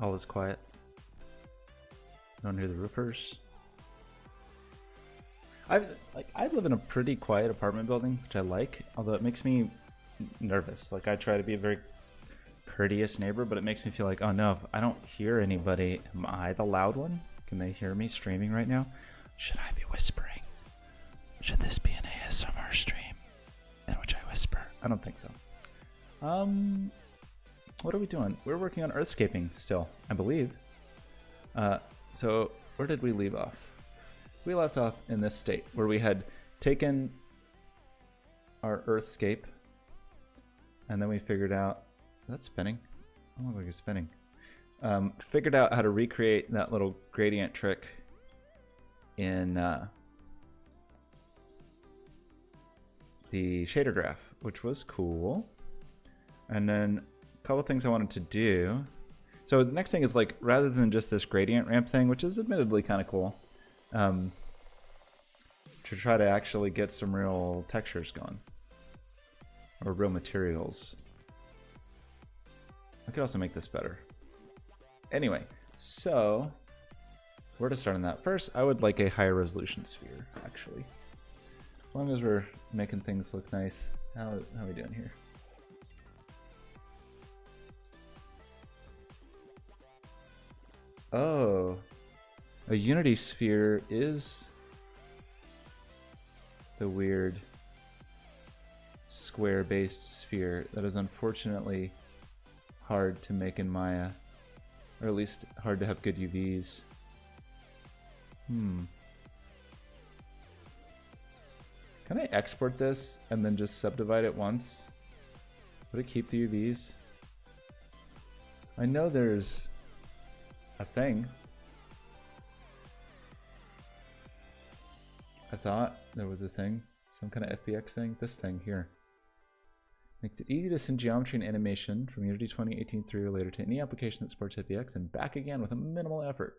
All is quiet. I don't hear the roofers. I live in a pretty quiet apartment building, which I like, although it makes me nervous. Like, I try to be a very courteous neighbor, but it makes me feel like, oh no, if I don't hear anybody, am I the loud one? Can they hear me streaming right now? Should I be whispering? Should this be an ASMR stream in which I whisper? I don't think so. What are we doing? We're working on Earthscaping still, I believe. So where did we leave off? We left off in this state where we had taken our Earthscape and then we figured out, that's spinning. I don't look like it's spinning. Figured out how to recreate that little gradient trick in the shader graph, which was cool. And then a couple things I wanted to do. So the next thing is, like, rather than just this gradient ramp thing, which is admittedly kind of cool, to try to actually get some real textures going, or real materials. I could also make this better. Anyway, so where to start on that? First, I would like a higher resolution sphere, actually. As long as we're making things look nice. How are we doing here? Oh, a unity sphere is the weird square-based sphere that is unfortunately hard to make in Maya, or at least hard to have good UVs. Can I export this and then just subdivide it once? Would it keep the UVs? I know there's a thing. I thought there was a thing. Some kind of FBX thing. This thing here. Makes it easy to send geometry and animation from Unity 2018-3 or later to any application that supports FBX and back again with a minimal effort.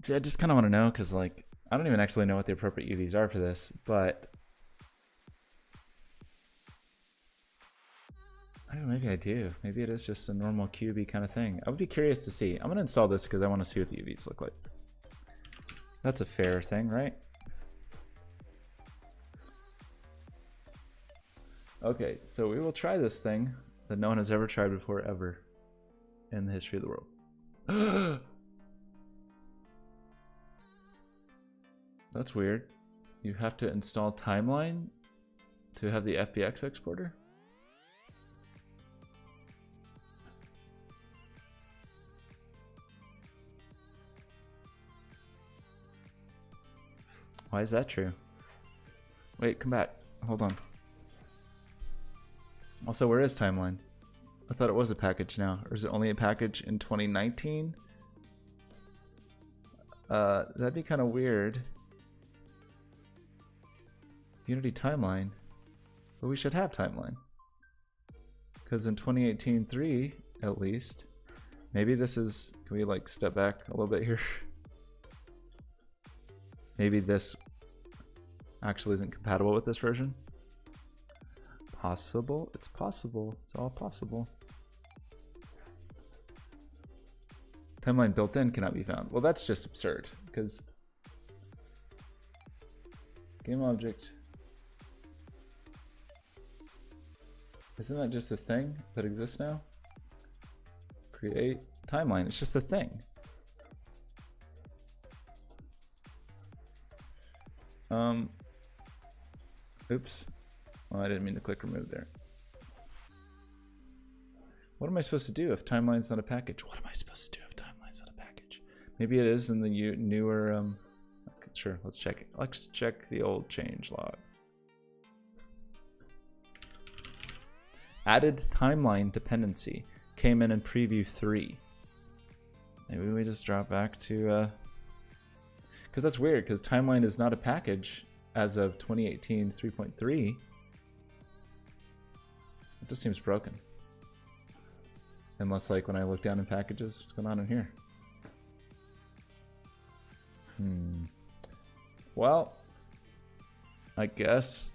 See, I just kind of want to know, because, like, I don't even actually know what the appropriate UVs are for this, but I don't know, maybe I do. Maybe it is just a normal QB kind of thing. I would be curious to see. I'm going to install this because I want to see what the UVs look like. That's a fair thing, right? Okay, so we will try this thing that no one has ever tried before, ever, in the history of the world. That's weird. You have to install Timeline to have the FBX exporter? Why is that true? Wait, come back. Hold on. Also, where is Timeline? I thought it was a package now. Or is it only a package in 2019? That'd be kind of weird. Unity Timeline. But we should have Timeline. Because in 2018-3, at least. Maybe this is... Can we, like, step back a little bit here? Maybe this actually isn't compatible with this version. Possible? It's possible. It's all possible. Timeline built in cannot be found. Well, that's just absurd, because game object, isn't that just a thing that exists now? Create timeline. It's just a thing. Oops. Well, I didn't mean to click remove there. What am I supposed to do if timeline's not a package? What am I supposed to do if timeline's not a package? Maybe it is in the newer, sure, let's check it. Let's check the old change log. Added timeline dependency came in preview 3. Maybe we just drop back to, because that's weird, because timeline is not a package as of 2018 3.3. It just seems broken. Unless, like, when I look down in packages, what's going on in here? Well, I guess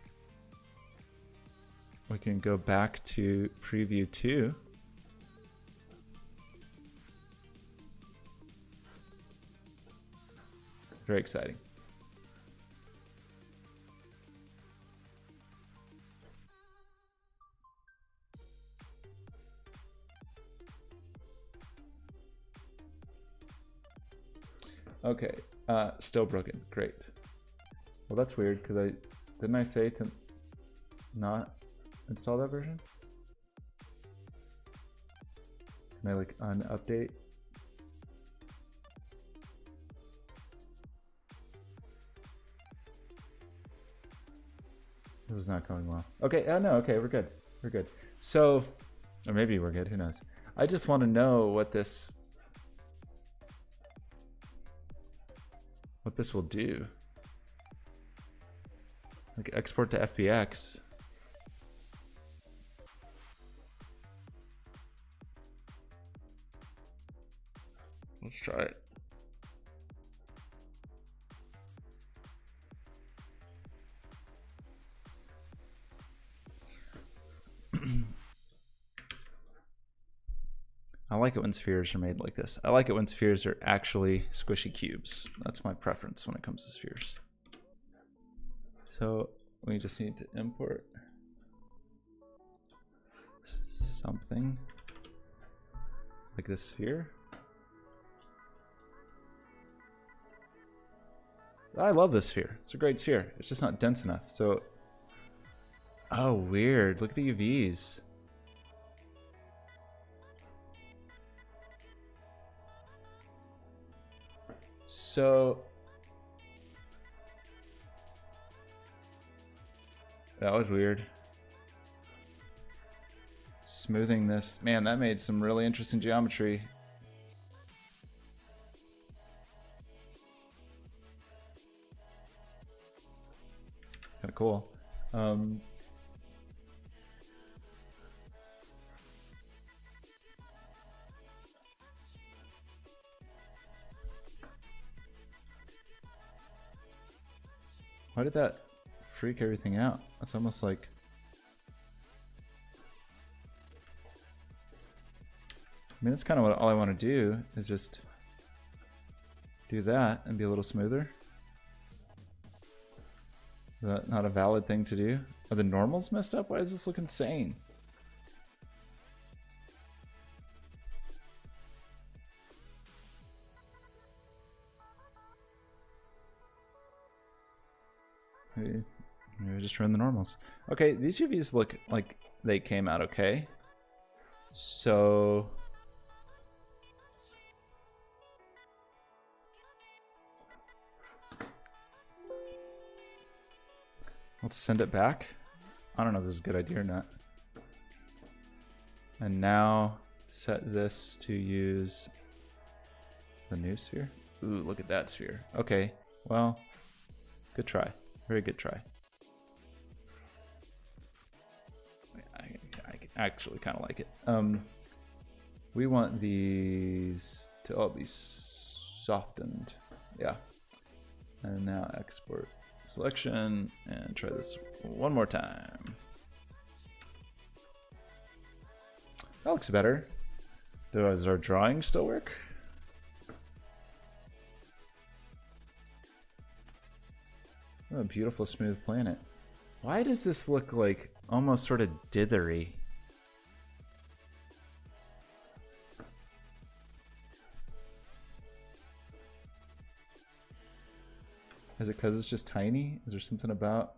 we can go back to preview 2. Very exciting. Okay, still broken. Great. Well, that's weird because didn't I say to not install that version? Can I like unupdate? This is not going well. Okay, no, okay, we're good. We're good. So, or maybe we're good, who knows? I just want to know what this will do. Like export to FBX. Let's try it. I like it when spheres are made like this. I like it when spheres are actually squishy cubes. That's my preference when it comes to spheres. So we just need to import something like this sphere. I love this sphere. It's a great sphere. It's just not dense enough. So, oh, weird. Look at the UVs. So that was weird. Smoothing this. Man, that made some really interesting geometry. Kind of cool. Why did that freak everything out? That's almost like... I mean, that's kind of what all I want to do is just do that and be a little smoother. Is that not a valid thing to do? Are the normals messed up? Why does this look insane? Maybe just run the normals. Okay, these UVs look like they came out okay. So let's send it back. I don't know if this is a good idea or not. And now set this to use the new sphere. Ooh, look at that sphere. Okay, well, good try. Very good try. I actually kind of like it. We want these to all be softened. Yeah. And now export selection and try this one more time. That looks better. Does our drawing still work? Oh, a beautiful smooth planet. Why does this look like almost sort of dithery? Is it because it's just tiny? Is there something about...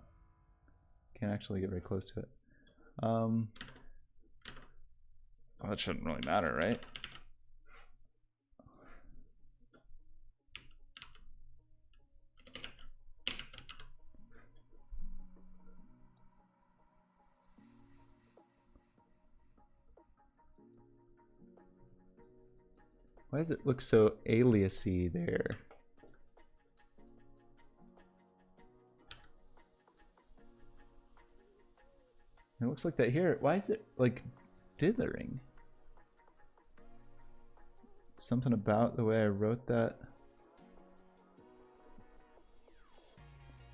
Can't actually get very close to it. Well, that shouldn't really matter, right? Why does it look so aliasy there? It looks like that here. Why is it like dithering? Something about the way I wrote that.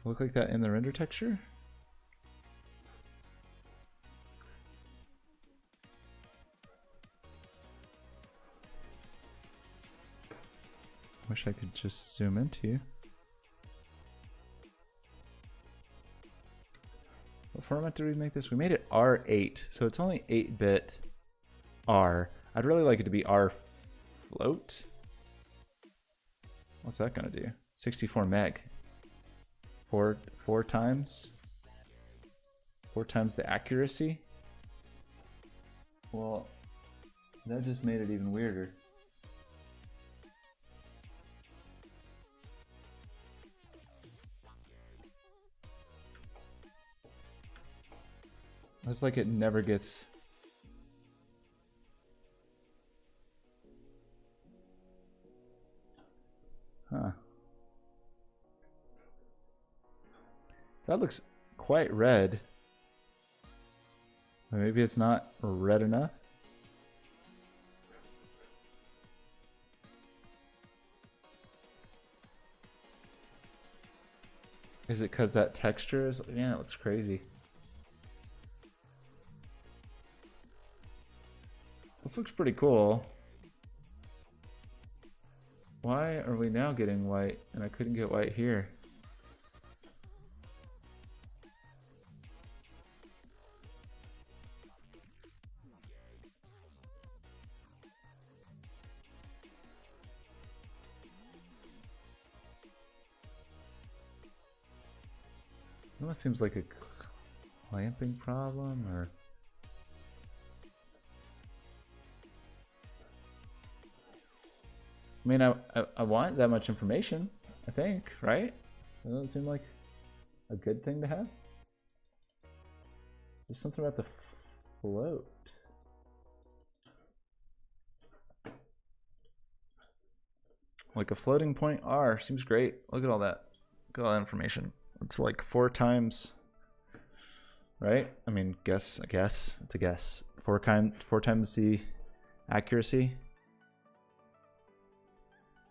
Look like that in the render texture? Wish I could just zoom into you. What format did we make this? We made it R8, so it's only 8-bit R. I'd really like it to be R float. What's that gonna do? 64 meg. Four times the accuracy? Well, that just made it even weirder. It's like it never gets... Huh. That looks quite red. Or maybe it's not red enough. Is it because that texture is... Yeah, it looks crazy. This looks pretty cool. Why are we now getting white and I couldn't get white here? It almost seems like a clamping problem, or... I mean, I want that much information, I think, right? Doesn't it seem like a good thing to have? There's something about the float. Like a floating point R seems great. Look at all that. Look at all that information. It's like 4 times, right? I mean, I guess it's a guess. 4 times the accuracy.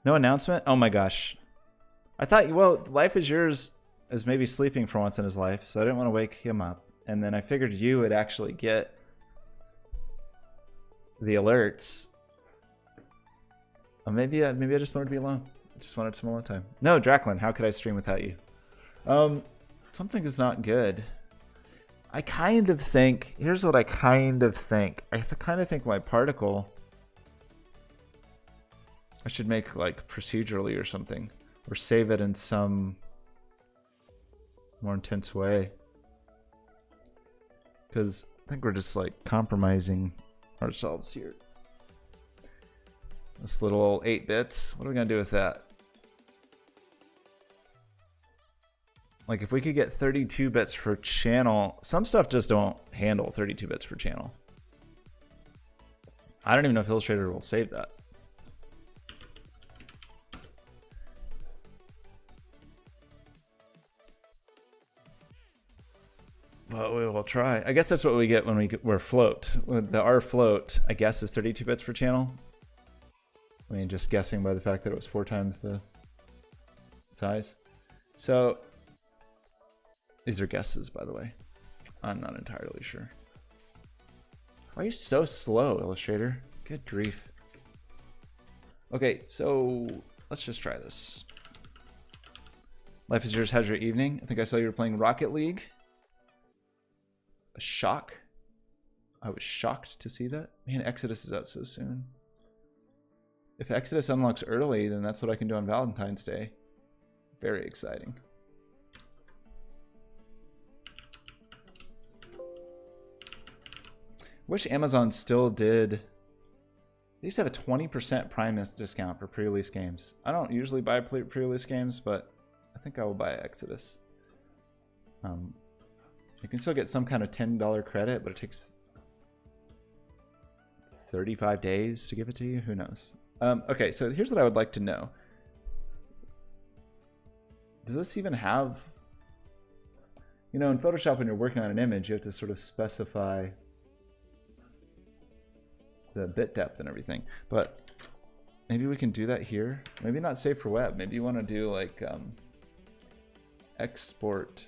No announcement? Oh my gosh. I thought, well, Life is Yours is maybe sleeping for once in his life, so I didn't want to wake him up. And then I figured you would actually get the alerts. Or maybe I just wanted to be alone. I just wanted some alone time. No, Draclin, how could I stream without you? Something is not good. I kind of think, here's what I kind of think. I kind of think my particle... I should make like procedurally or something, or save it in some more intense way. Because I think we're just like compromising ourselves here. This little 8 bits, what are we gonna do with that? Like if we could get 32 bits per channel, some stuff just don't handle 32 bits per channel. I don't even know if Illustrator will save that. Well, we will try. I guess that's what we get when we're float. The R float, I guess, is 32 bits per channel. I mean, just guessing by the fact that it was 4 times the size. So, these are guesses, by the way. I'm not entirely sure. Why are you so slow, Illustrator? Good grief. Okay, so let's just try this. Life is Yours, how's your evening? I think I saw you were playing Rocket League. A shock. I was shocked to see that. Man, Exodus is out so soon. If Exodus unlocks early, then that's what I can do on Valentine's Day. Very exciting. Wish Amazon still did. They used to have a 20% Prime discount for pre-release games. I don't usually buy pre-release games, but I think I will buy Exodus. You can still get some kind of $10 credit, but it takes 35 days to give it to you. Who knows? Okay, so here's what I would like to know. Does this even have... You know, in Photoshop, when you're working on an image, you have to sort of specify the bit depth and everything. But maybe we can do that here. Maybe not save for web. Maybe you want to do like export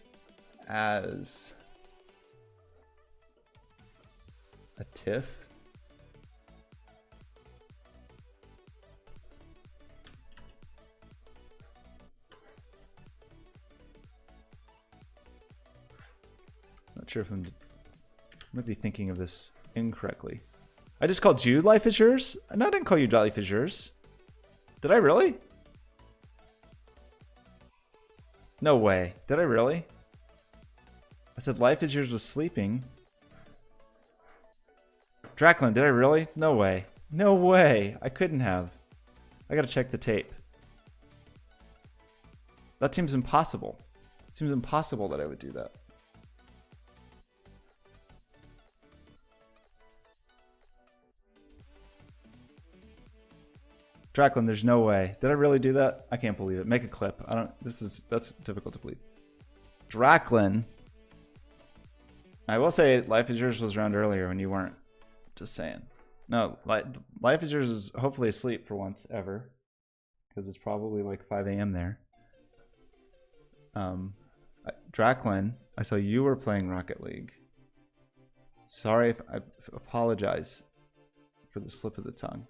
as a TIFF. Not sure if I might be thinking of this incorrectly. I just called you Life is Yours? No, I didn't call you Life is Yours. Did I really? No way. Did I really? I said Life is Yours was sleeping. Draclin, did I really? No way. No way. I couldn't have. I gotta check the tape. That seems impossible. It seems impossible that I would do that. Draclin, there's no way. Did I really do that? I can't believe it. Make a clip. That's difficult to believe. Draclin. I will say Life is Yours was around earlier when you weren't. Just saying. No, Life is Yours is hopefully asleep for once ever. Because it's probably like 5 a.m. there. Draclin, I saw you were playing Rocket League. Sorry if I apologize for the slip of the tongue.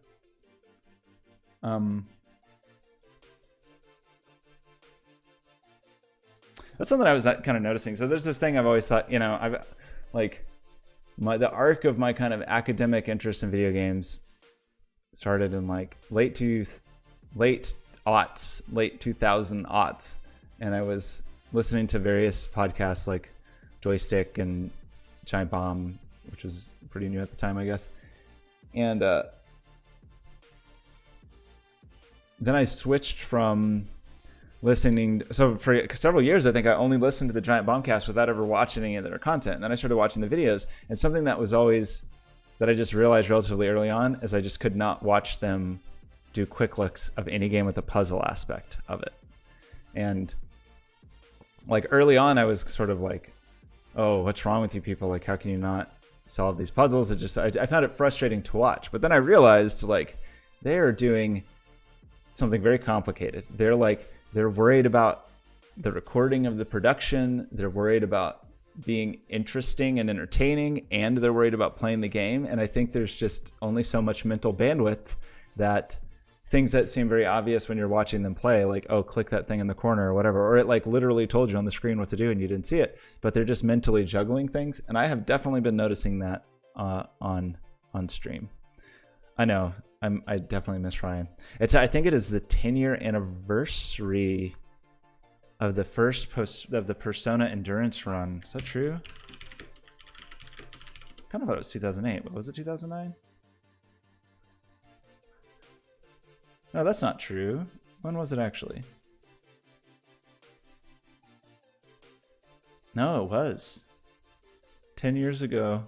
That's something I was kind of noticing. So there's this thing I've always thought, you know, I've like the arc of my kind of academic interest in video games started in like late 2000 aughts, and I was listening to various podcasts like Joystick and Giant Bomb, which was pretty new at the time, I guess, and then I switched from listening. So for several years, I think I only listened to the Giant Bombcast without ever watching any of their content. And then I started watching the videos. And something that was always, that I just realized relatively early on, is I just could not watch them do quick looks of any game with a puzzle aspect of it. And like early on, I was sort of like, oh, what's wrong with you people? Like, how can you not solve these puzzles? I found it frustrating to watch. But then I realized like they are doing something very complicated. They're worried about the recording of the production. They're worried about being interesting and entertaining, and they're worried about playing the game. And I think there's just only so much mental bandwidth that things that seem very obvious when you're watching them play, like, oh, click that thing in the corner or whatever, or it like literally told you on the screen what to do and you didn't see it, but they're just mentally juggling things. And I have definitely been noticing that on stream. I know. I definitely miss Ryan. I think it is the 10-year anniversary of the first of the Persona Endurance run. Is that true? I kind of thought it was 2008, but was it 2009? No, that's not true. When was it actually? No, it was 10 years ago.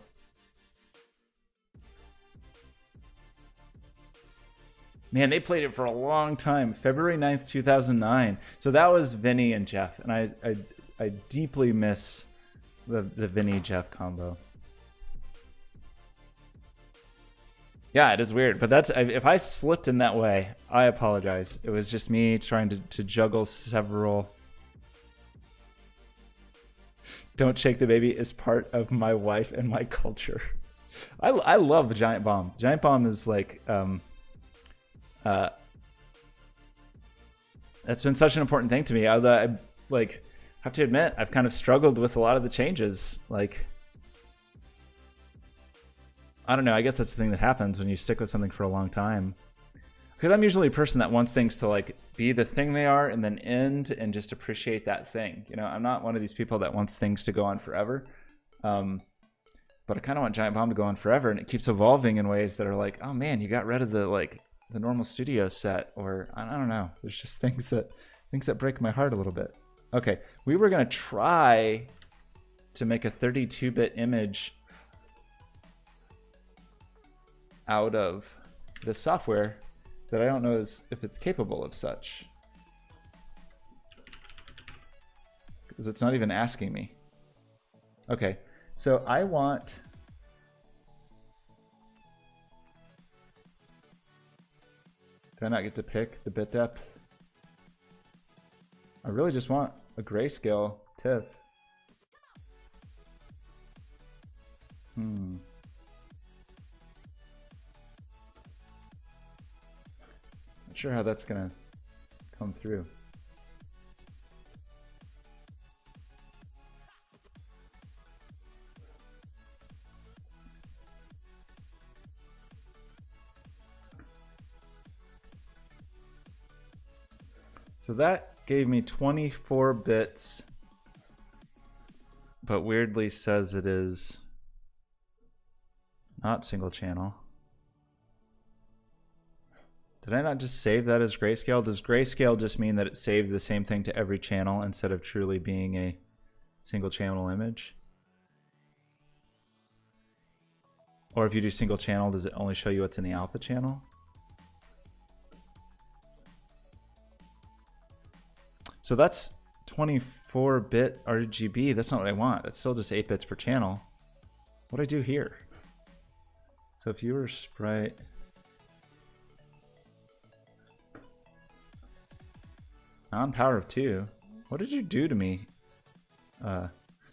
Man, they played it for a long time. February 9th, 2009. So that was Vinny and Jeff. And I deeply miss the Vinny-Jeff combo. Yeah, it is weird. But that's, if I slipped in that way, I apologize. It was just me trying to juggle several. Don't Shake the Baby is part of my life and my culture. I love Giant Bomb. Giant Bomb is like... that's been such an important thing to me. Although I like have to admit I've kind of struggled with a lot of the changes. Like, I don't know. I guess that's the thing that happens when you stick with something for a long time. Because I'm usually a person that wants things to like be the thing they are and then end and just appreciate that thing. You know, I'm not one of these people that wants things to go on forever. But I kind of want Giant Bomb to go on forever, and it keeps evolving in ways that are like, oh man, you got rid of the normal studio set, or I don't know. There's just things that break my heart a little bit. Okay, we were gonna try to make a 32-bit image out of this software that I don't know if it's capable of such, because it's not even asking me. Okay, so I want. Do I not get to pick the bit depth? I really just want a grayscale TIFF. Not sure how that's gonna come through. So that gave me 24 bits, but weirdly says it is not single channel. Did I not just save that as grayscale? Does grayscale just mean that it saved the same thing to every channel instead of truly being a single channel image? Or if you do single channel, does it only show you what's in the alpha channel? So that's 24-bit RGB. That's not what I want. That's still just 8 bits per channel. What do I do here? So viewer sprite. On power of 2. What did you do to me?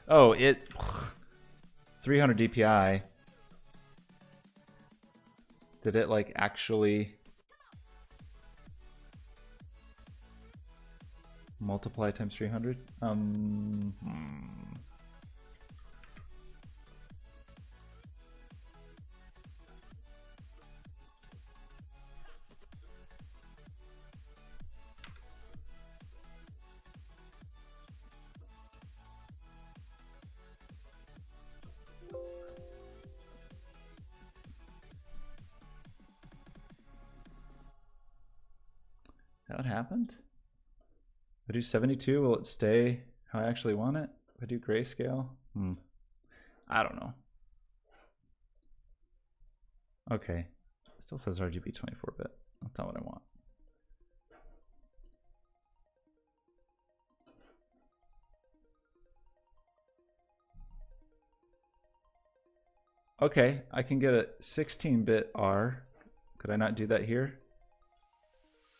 Oh, it 300 DPI. Did it like actually multiply times 300? Is that what happened? If I do 72, will it stay how I actually want it? If I do grayscale? I don't know. Okay. It still says RGB 24-bit. That's not what I want. Okay, I can get a 16-bit R. Could I not do that here?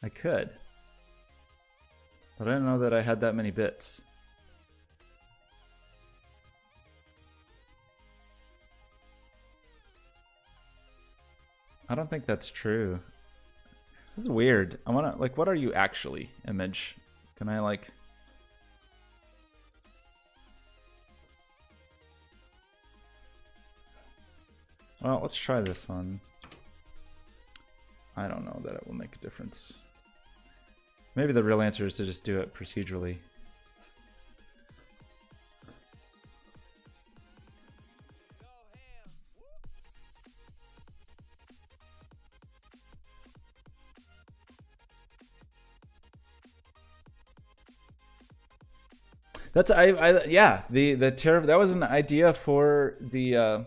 I could. But I didn't know that I had that many bits. I don't think that's true. This is weird. I wanna, like, what are you actually, image? Can I, like... Well, let's try this one. I don't know that it will make a difference. Maybe the real answer is to just do it procedurally. That's yeah, the terror, that was an idea for the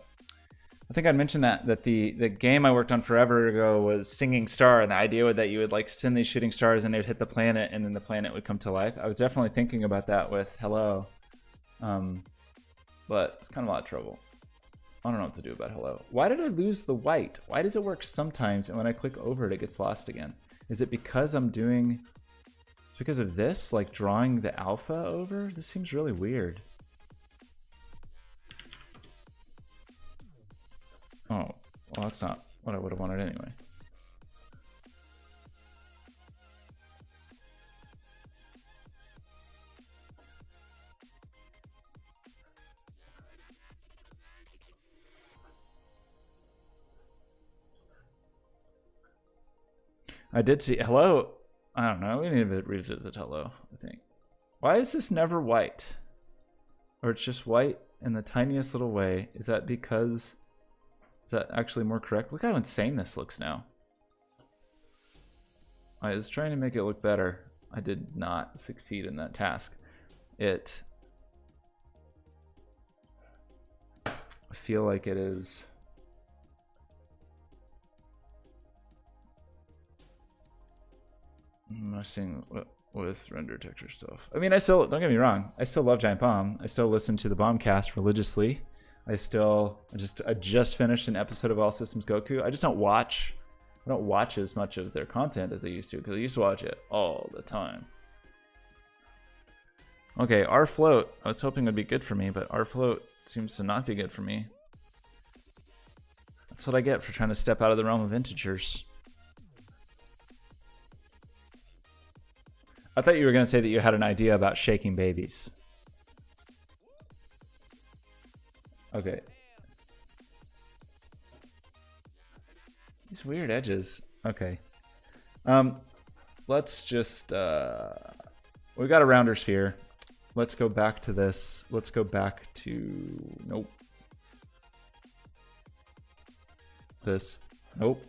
I think I mentioned that the game I worked on forever ago was Singing Star, and the idea was that you would like send these shooting stars and they'd hit the planet and then the planet would come to life. I was definitely thinking about that with Hello. But it's kind of a lot of trouble. I don't know what to do about Hello. Why did I lose the white? Why does it work sometimes and when I click over it, it gets lost again? Is it because I'm doing... It's because of this, like drawing the alpha over? This seems really weird. Oh, well that's not what I would have wanted anyway. I did see Hello. I don't know. We need to revisit Hello, I think. Why is this never white? Or it's just white in the tiniest little way. Is that because... Is that actually more correct? Look how insane this looks now. I was trying to make it look better. I did not succeed in that task. I feel like it is... messing with render texture stuff. I mean, I still, don't get me wrong, I still love Giant Bomb. I still listen to the Bombcast religiously. I just finished an episode of All Systems Goku. I don't watch as much of their content as I used to, because I used to watch it all the time. Okay, R float. I was hoping would be good for me, but R float seems to not be good for me. That's what I get for trying to step out of the realm of integers. I thought you were going to say that you had an idea about shaking babies. Okay. These weird edges. Okay. Let's just... we've got a rounder sphere. Let's go back to this. Let's go back to... Nope. This. Nope.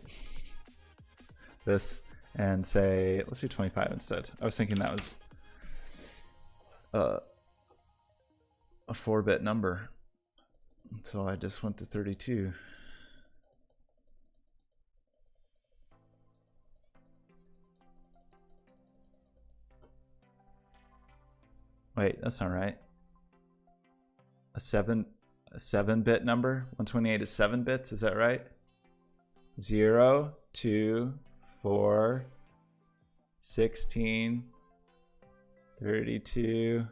This. And say, let's do 25 instead. I was thinking that was a 4-bit number. So I just went to 32. Wait, that's not right. A 7-bit number? 128 is 7 bits, is that right? 0, 2, 4, 16, 32,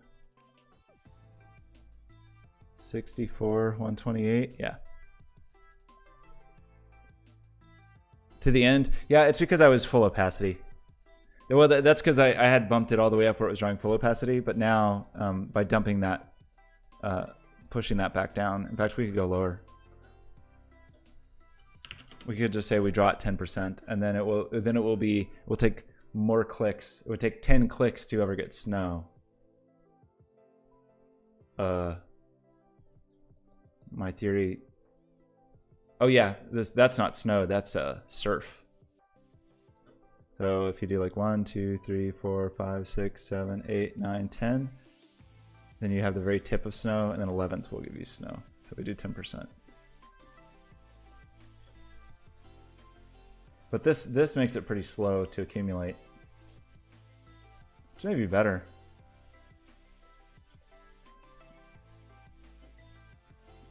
64, 128, yeah. To the end? Yeah, it's because I was full opacity. Well, that's because I had bumped it all the way up where it was drawing full opacity, but now by dumping that, pushing that back down, in fact, we could go lower. We could just say we draw at 10%, and then it will take more clicks. It would take 10 clicks to ever get snow. My theory. Oh yeah, that's not snow. That's surf. So if you do like 1, 2, 3, 4, 5, 6, 7, 8, 9, 10, then you have the very tip of snow, and then 11th will give you snow. So we do 10%. But this makes it pretty slow to accumulate. Which may be better.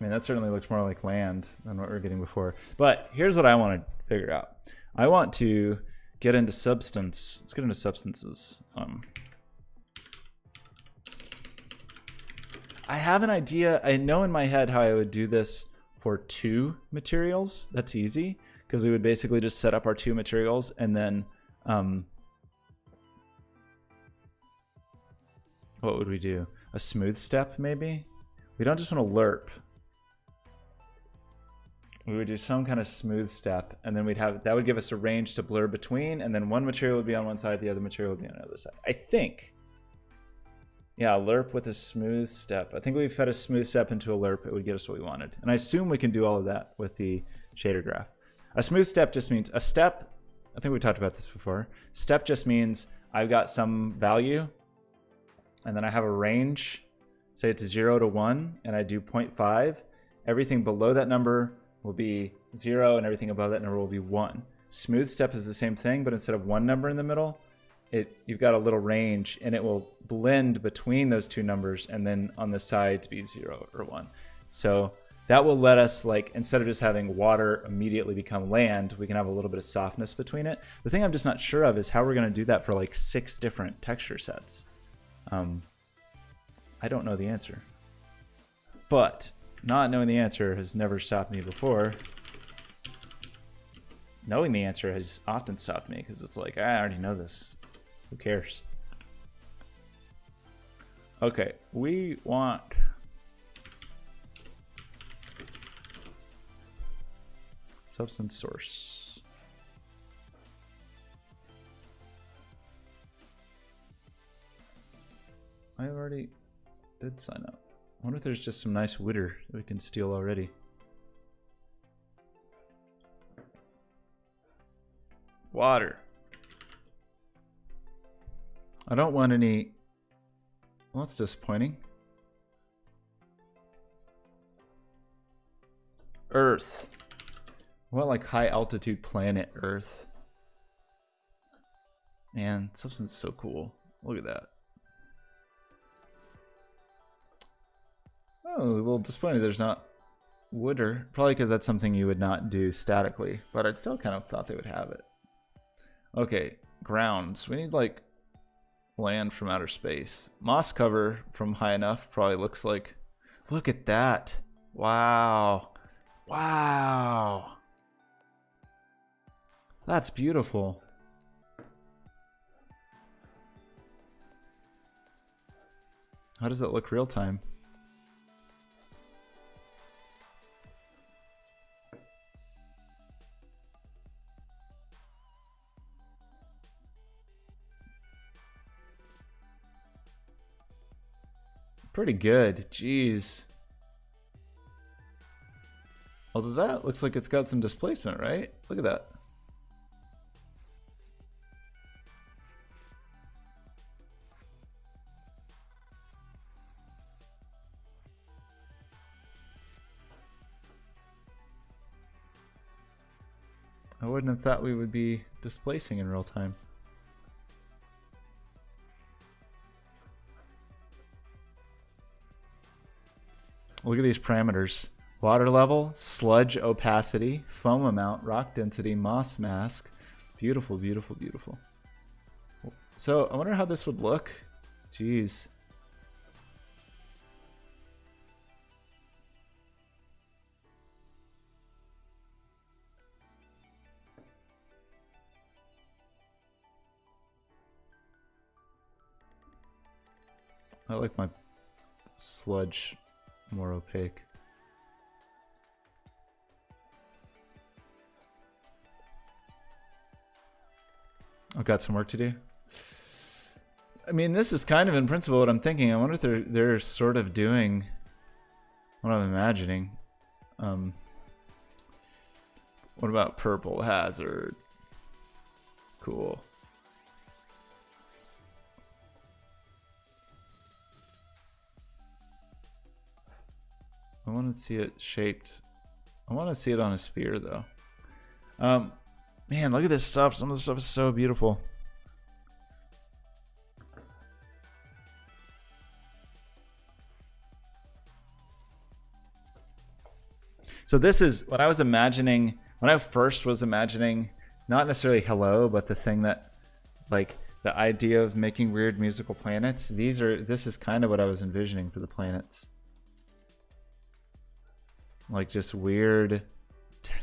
I mean, that certainly looks more like land than what we were getting before. But here's what I want to figure out. I want to get into substance. Let's get into substances. I have an idea. I know in my head how I would do this for 2 materials. That's easy. Because we would basically just set up our 2 materials and then what would we do? A smooth step maybe? We don't just want to lerp. We would do some kind of smooth step, and then that would give us a range to blur between, and then one material would be on one side, the other material would be on the other side. I think. Yeah, lerp with a smooth step. I think if we fed a smooth step into a lerp, it would get us what we wanted. And I assume we can do all of that with the shader graph. A smooth step just means a step. I think we talked about this before. Step just means I've got some value and then I have a range. Say it's 0 to 1 and I do 0.5. Everything below that number will be 0 and everything above that number will be 1. Smooth step is the same thing, but instead of one number in the middle, you've got a little range and it will blend between those 2 numbers and then on the sides be 0 or 1. So that will let us, like, instead of just having water immediately become land, we can have a little bit of softness between it. The thing I'm just not sure of is how we're going to do that for like 6 different texture sets. I don't know the answer. But not knowing the answer has never stopped me before. Knowing the answer has often stopped me because it's like, I already know this. Who cares? Okay, we want... substance source. I already did sign up. I wonder if there's just some nice witter that we can steal already. Water. I don't want any... Well, that's disappointing. Earth. What, like high altitude planet Earth? Man, substance is so cool. Look at that. Oh, a little disappointed there's not wooder. Probably because that's something you would not do statically, but I'd still kind of thought they would have it. Okay, grounds. We need like land from outer space. Moss cover from high enough probably looks like, look at that. Wow. Wow. That's beautiful. How does it look real time? Pretty good. Jeez. Although that looks like it's got some displacement, right? Look at that. I wouldn't have thought we would be displacing in real time. Look at these parameters. Water level, sludge opacity, foam amount, rock density, moss mask. Beautiful, beautiful, beautiful. So I wonder how this would look. Jeez. I like my sludge more opaque. I've got some work to do. I mean, this is kind of in principle what I'm thinking. I wonder if they're sort of doing what I'm imagining. What about purple hazard? Cool. I want to see it shaped. I want to see it on a sphere, though. Man, look at this stuff. Some of the stuff is so beautiful. So this is what I was imagining when I first was imagining, not necessarily Hello, but the thing that, like, the idea of making weird musical planets. This is kind of what I was envisioning for the planets. Like just weird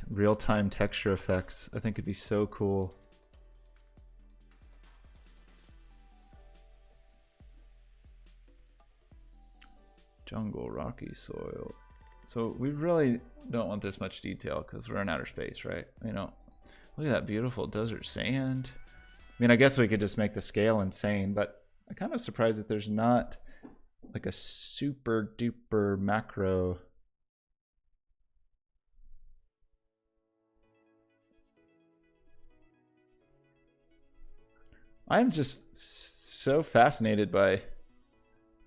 real-time texture effects. I think it'd be so cool. Jungle, rocky soil. So we really don't want this much detail because we're in outer space, right? You know, look at that beautiful desert sand. I mean, I guess we could just make the scale insane, but I'm kind of surprised that there's not like a super duper macro. I'm just so fascinated by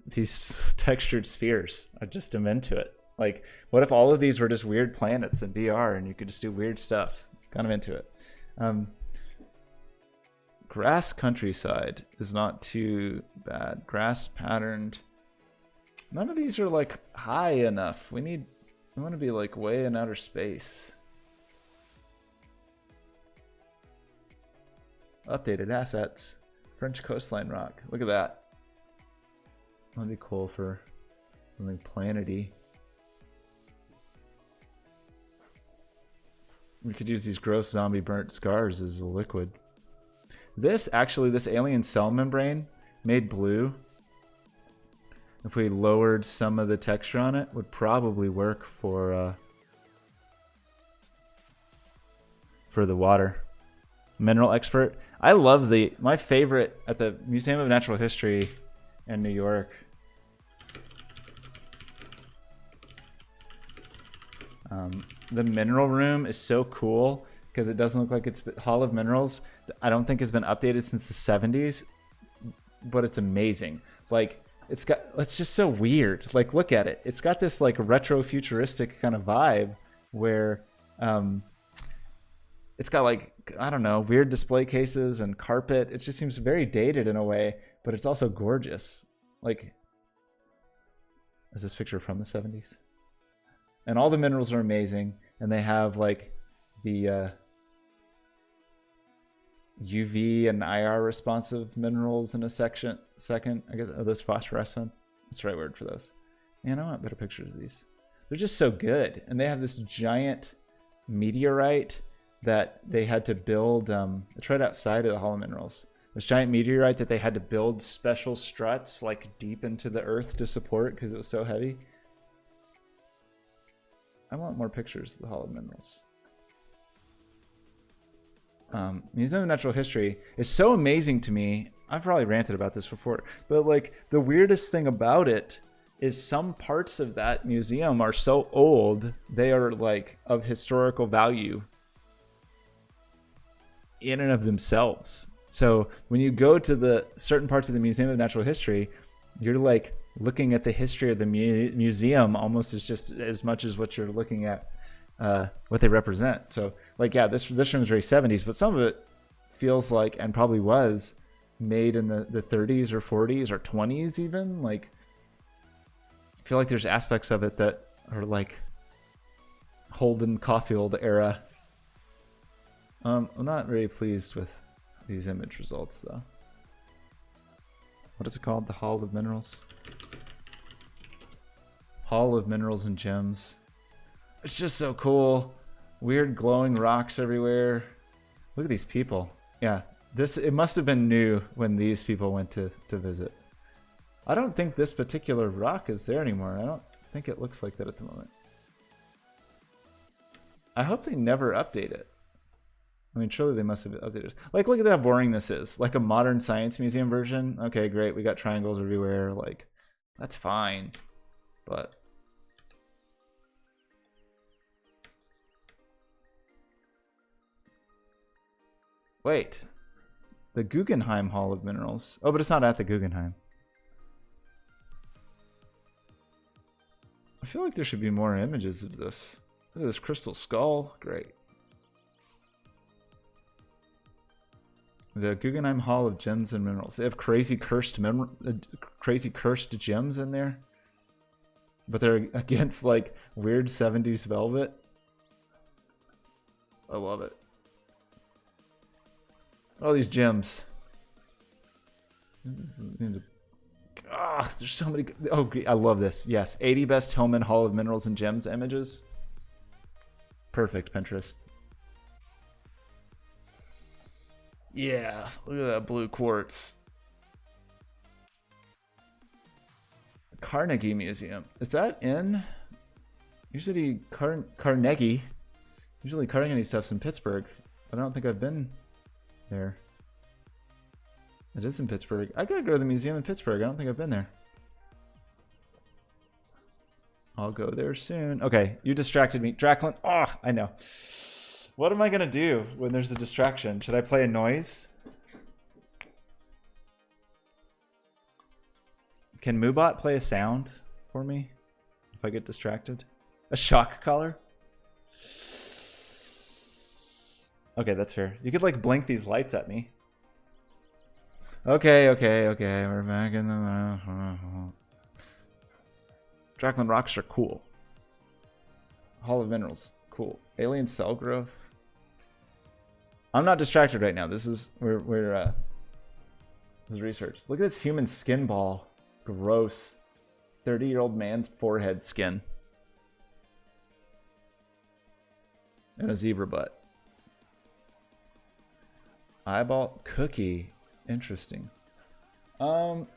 these textured spheres. I just am into it. Like, what if all of these were just weird planets in VR and you could just do weird stuff? Kind of into it. Grass countryside is not too bad. Grass patterned. None of these are like high enough. We want to be like way in outer space. Updated assets. French coastline rock. Look at that. That'd be cool for something planety. We could use these gross zombie burnt scars as a liquid. This alien cell membrane made blue, if we lowered some of the texture on it, would probably work for the water. Mineral expert. I love my favorite at the Museum of Natural History in New York. The mineral room is so cool because it doesn't look like it's Hall of Minerals. I don't think it's been updated since the 70s, but it's amazing. Like it's just so weird. Like look at it. It's got this like retro futuristic kind of vibe where it's got like, I don't know, weird display cases and carpet. It just seems very dated in a way, but it's also gorgeous. Like, is this picture from the 70s? And all the minerals are amazing, and they have like the UV and IR responsive minerals in a second. I guess, are those phosphorescent? What's the right word for those? Man, I want better pictures of these. They're just so good. And they have this giant meteorite that they had to build. It's right outside of the Hall of Minerals. This giant meteorite that they had to build special struts like deep into the earth to support because it was so heavy. I want more pictures of the Hall of Minerals. Museum of Natural History is so amazing to me. I've probably ranted about this before, but like the weirdest thing about it is some parts of that museum are so old, they are like of historical value in and of themselves. So when you go to the certain parts of the Museum of Natural History, you're like looking at the history of the museum almost as just as much as what you're looking at what they represent. So like, yeah, this room is very 70s, but some of it feels like, and probably was, made in the 30s or 40s or 20s even. Like, I feel like there's aspects of it that are like Holden Caulfield era. I'm not very pleased with these image results though. What is it called? The Hall of Minerals? Hall of Minerals and Gems. It's just so cool. Weird glowing rocks everywhere. Look at these people. Yeah, it must have been new when these people went to visit. I don't think this particular rock is there anymore. I don't think it looks like that at the moment. I hope they never update it. I mean, surely they must have updated it. Like, look at how boring this is. Like a modern science museum version. Okay, great. We got triangles everywhere. Like, that's fine. But wait, the Guggenheim Hall of Minerals. Oh, but it's not at the Guggenheim. I feel like there should be more images of this. Look at this crystal skull. Great. The Guggenheim Hall of Gems and Minerals. They have crazy cursed gems in there. But they're against like weird 70s velvet. I love it. All these gems. Ah, there's so many. Oh, I love this. Yes, 80 best Hillman Hall of Minerals and Gems images. Perfect, Pinterest. Yeah, look at that blue quartz. Carnegie Museum. Is that in? Usually Carnegie. Usually Carnegie stuff's in Pittsburgh. But I don't think I've been there. It is in Pittsburgh. I gotta go to the museum in Pittsburgh. I don't think I've been there. I'll go there soon. Okay, you distracted me. Draclin. Oh, I know. What am I gonna do when there's a distraction? Should I play a noise? Can Moobot play a sound for me if I get distracted? A shock collar? Okay, that's fair. You could like blink these lights at me. Okay. We're back in the... Draclin rocks are cool. Hall of Minerals, cool. Alien cell growth. I'm not distracted right now. This is this is research. Look at this human skin ball. Gross. 30-year-old man's forehead skin. And a zebra butt. Eyeball cookie. Interesting. I'm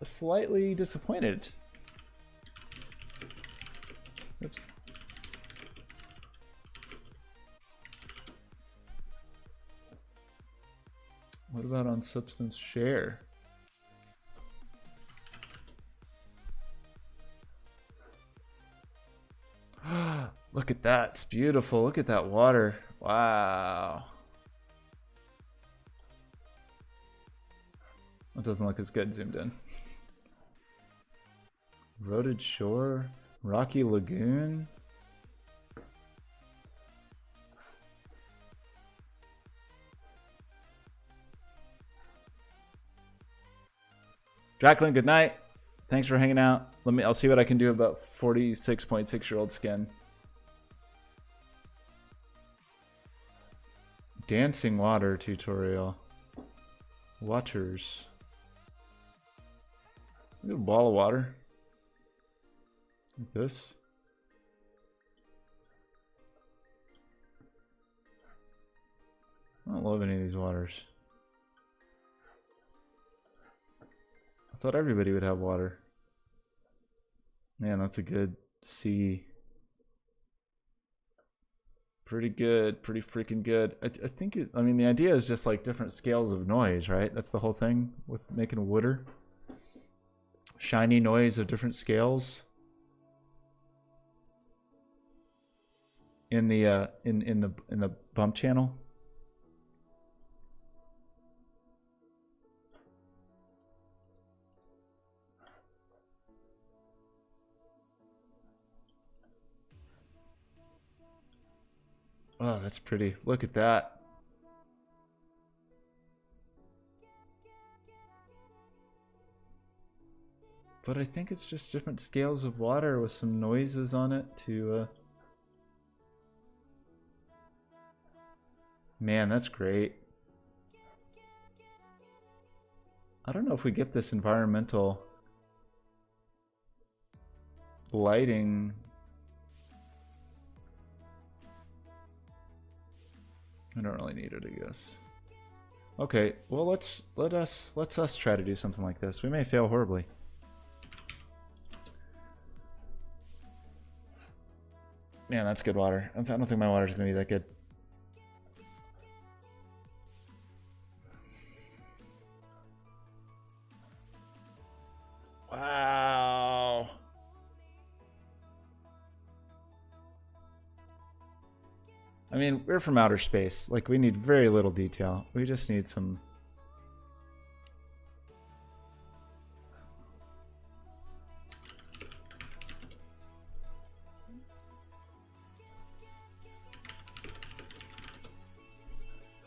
slightly disappointed. Oops. What about on substance share? Look at that. It's beautiful. Look at that water. Wow. It doesn't look as good zoomed in. Eroded shore. Rocky lagoon. Jacqueline, good night. Thanks for hanging out. I'll see what I can do about 46.6-year-old skin. Dancing water tutorial. Waters. Look at a ball of water. Like this. I don't love any of these waters. I thought everybody would have water. Man, that's a good sea. Pretty good, pretty freaking good. I think I mean, the idea is just like different scales of noise, right? That's the whole thing with making water. Shiny noise of different scales. In the in the bump channel. Oh, that's pretty. Look at that. But I think it's just different scales of water with some noises on it to Man, that's great. I don't know if we get this environmental lighting. I don't really need it, I guess. Okay, well let's us try to do something like this. We may fail horribly. Man, that's good water. I don't think my water's gonna be that good. Wow. I mean, we're from outer space. Like, we need very little detail. We just need some...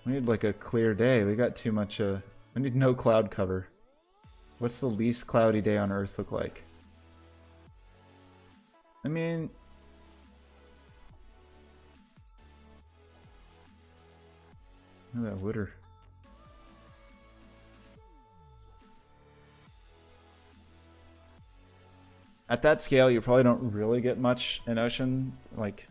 We need like a clear day. We got too much, we need no cloud cover. What's the least cloudy day on Earth look like? I mean... Look at that water. At that scale, you probably don't really get much in ocean, like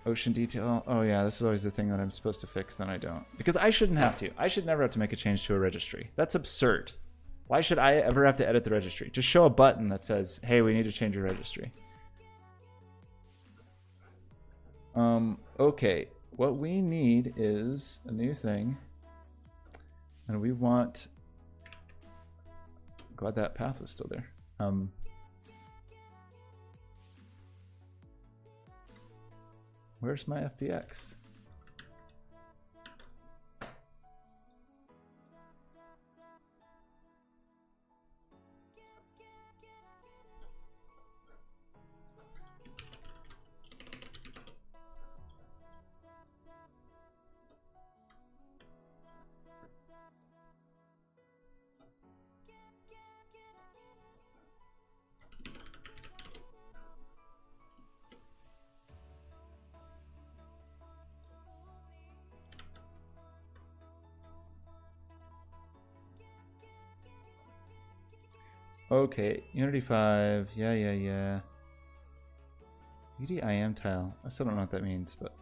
ocean detail. Oh yeah, this is always the thing that I'm supposed to fix, then I don't. Because I shouldn't have to. I should never have to make a change to a registry. That's absurd. Why should I ever have to edit the registry? Just show a button that says, hey, we need to change your registry. Okay. What we need is a new thing. And we want... Glad that path was still there. Where's my FBX? Okay, Unity 5, yeah. UDIM tile, I still don't know what that means, but...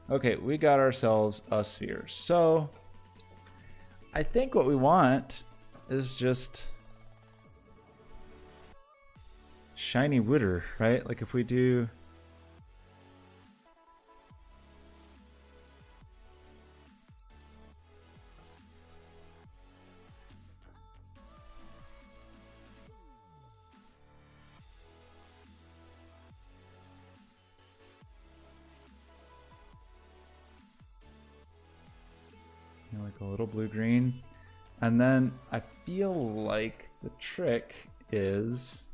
Okay, we got ourselves a sphere. So, I think what we want is just... shiny water, right? Like if we do... like a little blue-green. And then I feel like the trick is...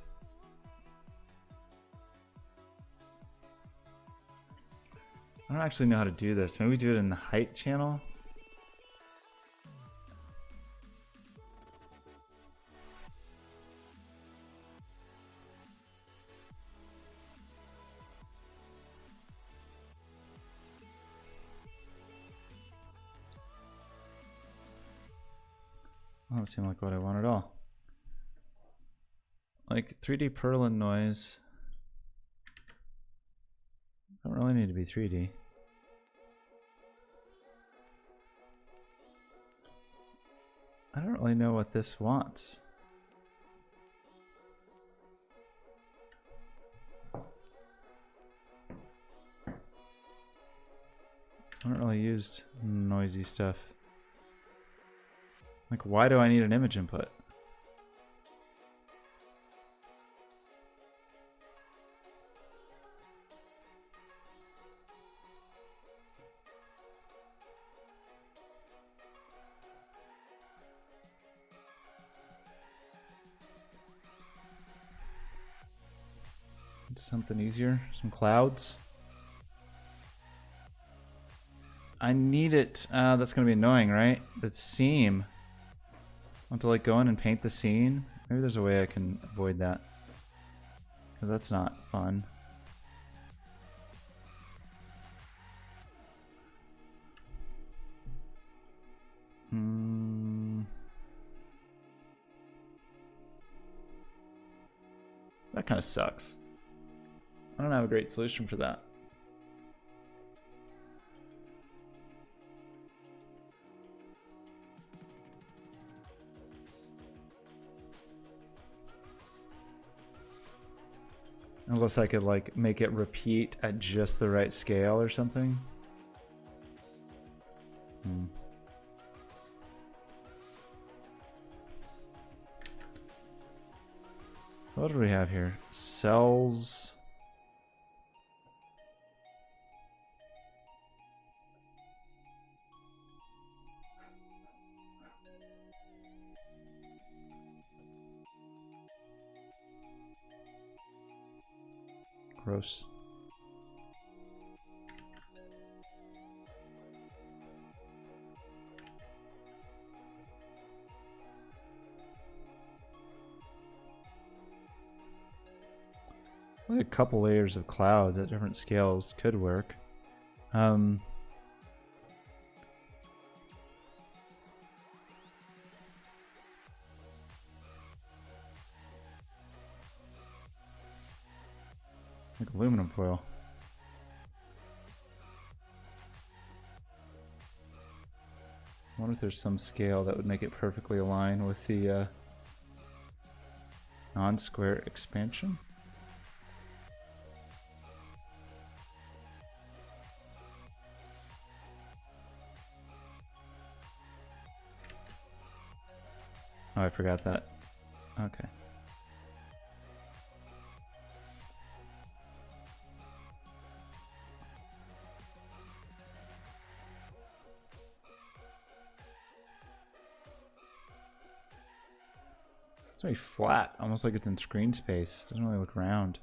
I don't actually know how to do this. Maybe do it in the height channel. Doesn't seem like what I want at all. Like 3D Perlin noise. Don't really need to be 3D. I don't really know what this wants. I haven't really used noisy stuff. Like, why do I need an image input? Something easier, some clouds. I need it. That's gonna be annoying, right? The seam. I want to like go in and paint the scene. Maybe there's a way I can avoid that. Because that's not fun. That kind of sucks. I don't have a great solution for that. Unless I could like make it repeat at just the right scale or something. What do we have here? Cells. Gross. Only a couple layers of clouds at different scales could work. Like aluminum foil. I wonder if there's some scale that would make it perfectly align with the non-square expansion. Oh, I forgot that. Okay. It's very flat, almost like it's in screen space. Doesn't really look round.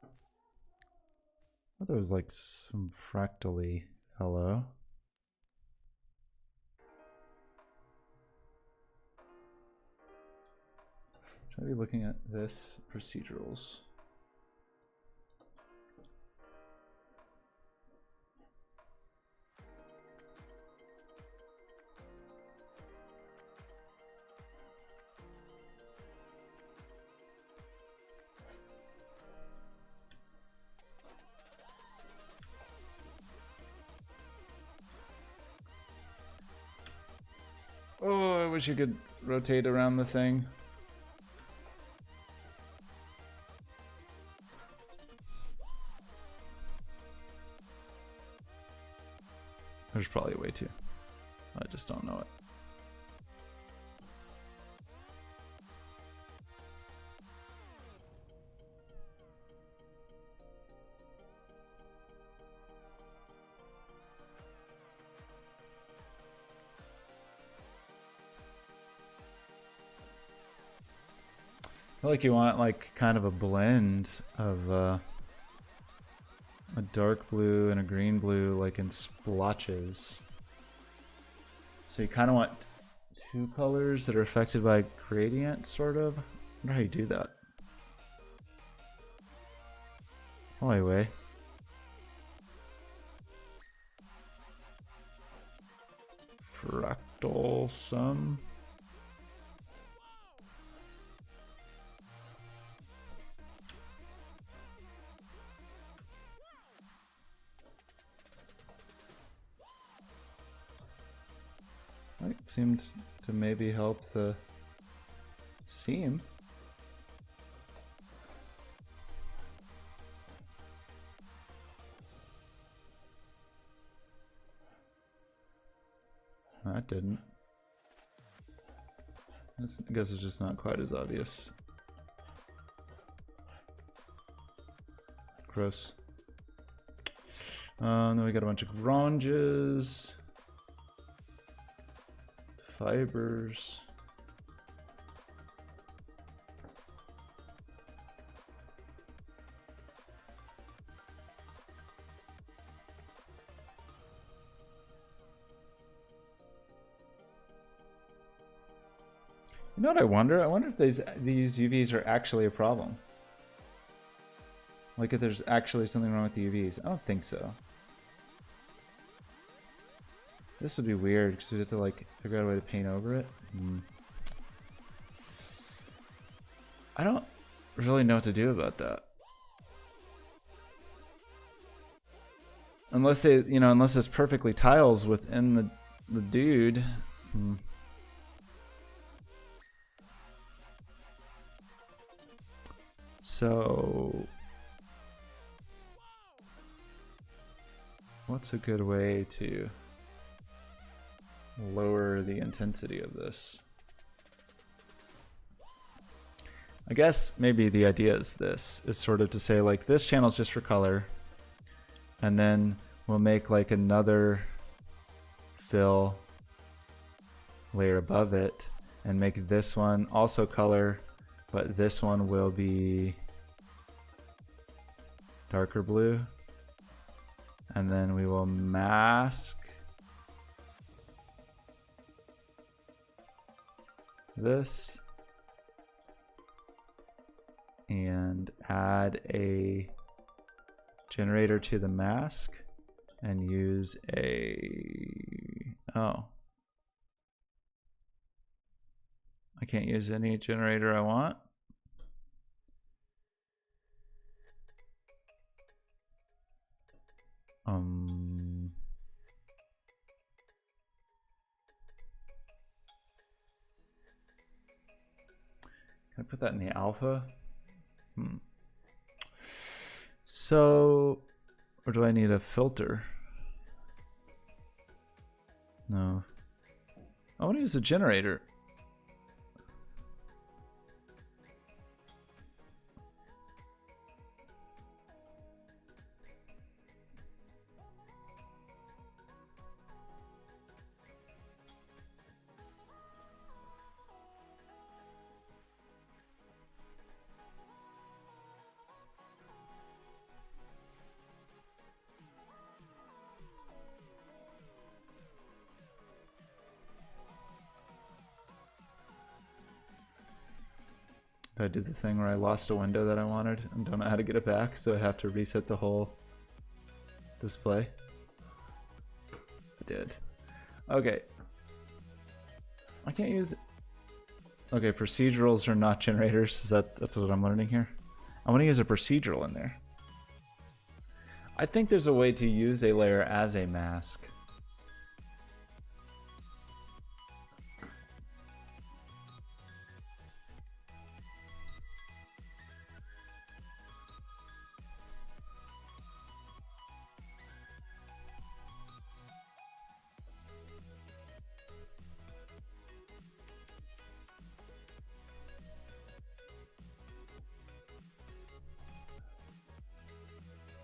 I thought there was like some fractally fellow. Should I be looking at this? Procedurals. Oh, I wish you could rotate around the thing. There's probably a way to. I just don't know it. I feel like you want like kind of a blend of a dark blue and a green blue, like in splotches. So you kind of want two colors that are affected by gradient, sort of. I wonder how you do that. Oh, anyway. fractal sum. That seemed to maybe help the seam. That didn't. I guess it's just not quite as obvious. Gross. Then we got a bunch of granges. Fibers. You know what I wonder? I wonder if these UVs are actually a problem. Like if there's actually something wrong with the UVs. I don't think so. This would be weird because we have to like figure out a way to paint over it. I don't really know what to do about that. Unless they, you know, unless this perfectly tiles within the dude. So what's a good way to lower the intensity of this? I guess maybe the idea is sort of to say like this channel is just for color, and then we'll make like another fill layer above it and make this one also color, but this one will be darker blue, and then we will mask this and add a generator to the mask and use I can't use any generator I want. Can I put that in the alpha? So, or do I need a filter? No. I want to use a generator. I did the thing where I lost a window that I wanted and don't know how to get it back, so I have to reset the whole display. I did. Okay. I can't use... Okay, procedurals are not generators. That's what I'm learning here? I want to use a procedural in there. I think there's a way to use a layer as a mask.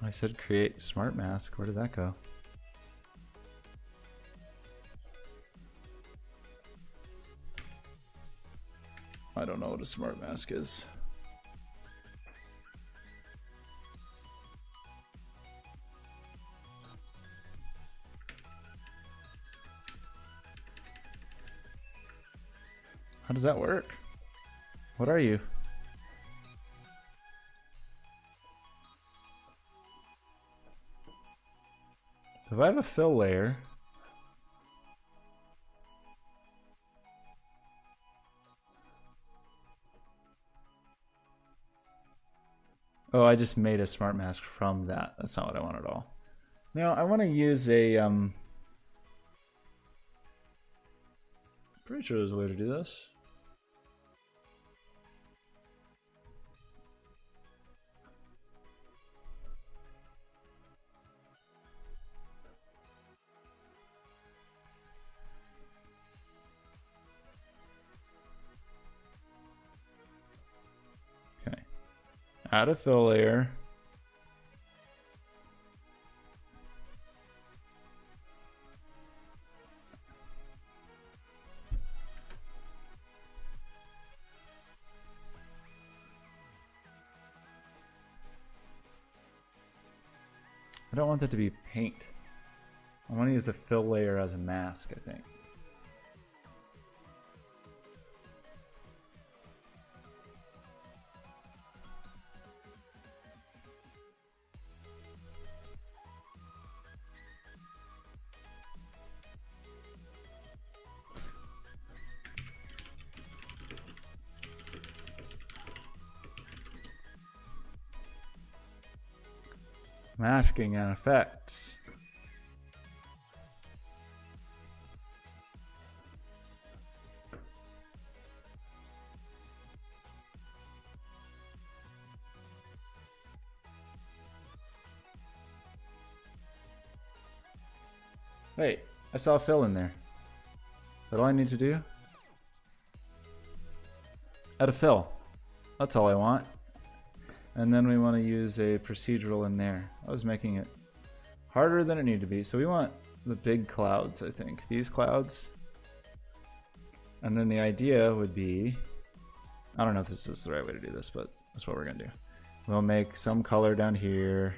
I said create smart mask. Where did that go? I don't know what a smart mask is. How does that work? What are you? So if I have a fill layer, Oh, I just made a smart mask from that. That's not what I want at all. Now I want to use a pretty sure there's a way to do this. Okay. Add a fill layer. I don't want that to be paint. I want to use the fill layer as a mask, I think. Masking and effects. Wait, I saw a fill in there. Is that all I need to do? Add a fill. That's all I want. And then we want to use a procedural in there. I was making it harder than it needed to be. So we want the big clouds, I think. These clouds. And then the idea would be, I don't know if this is the right way to do this, but that's what we're going to do. We'll make some color down here.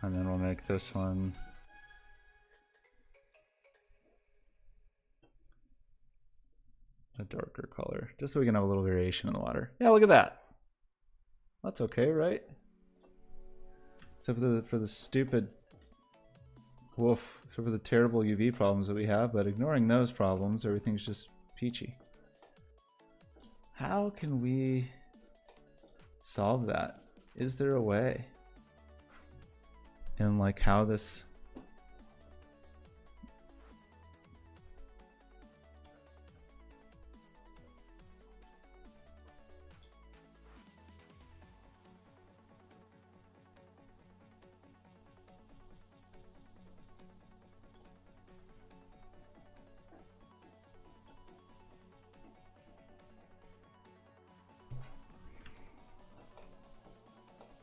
And then we'll make this one a darker color, just so we can have a little variation in the water. Yeah, look at that. That's okay, right? Except for the stupid, woof, except for the terrible UV problems that we have, but ignoring those problems, everything's just peachy. How can we solve that? Is there a way? And like how this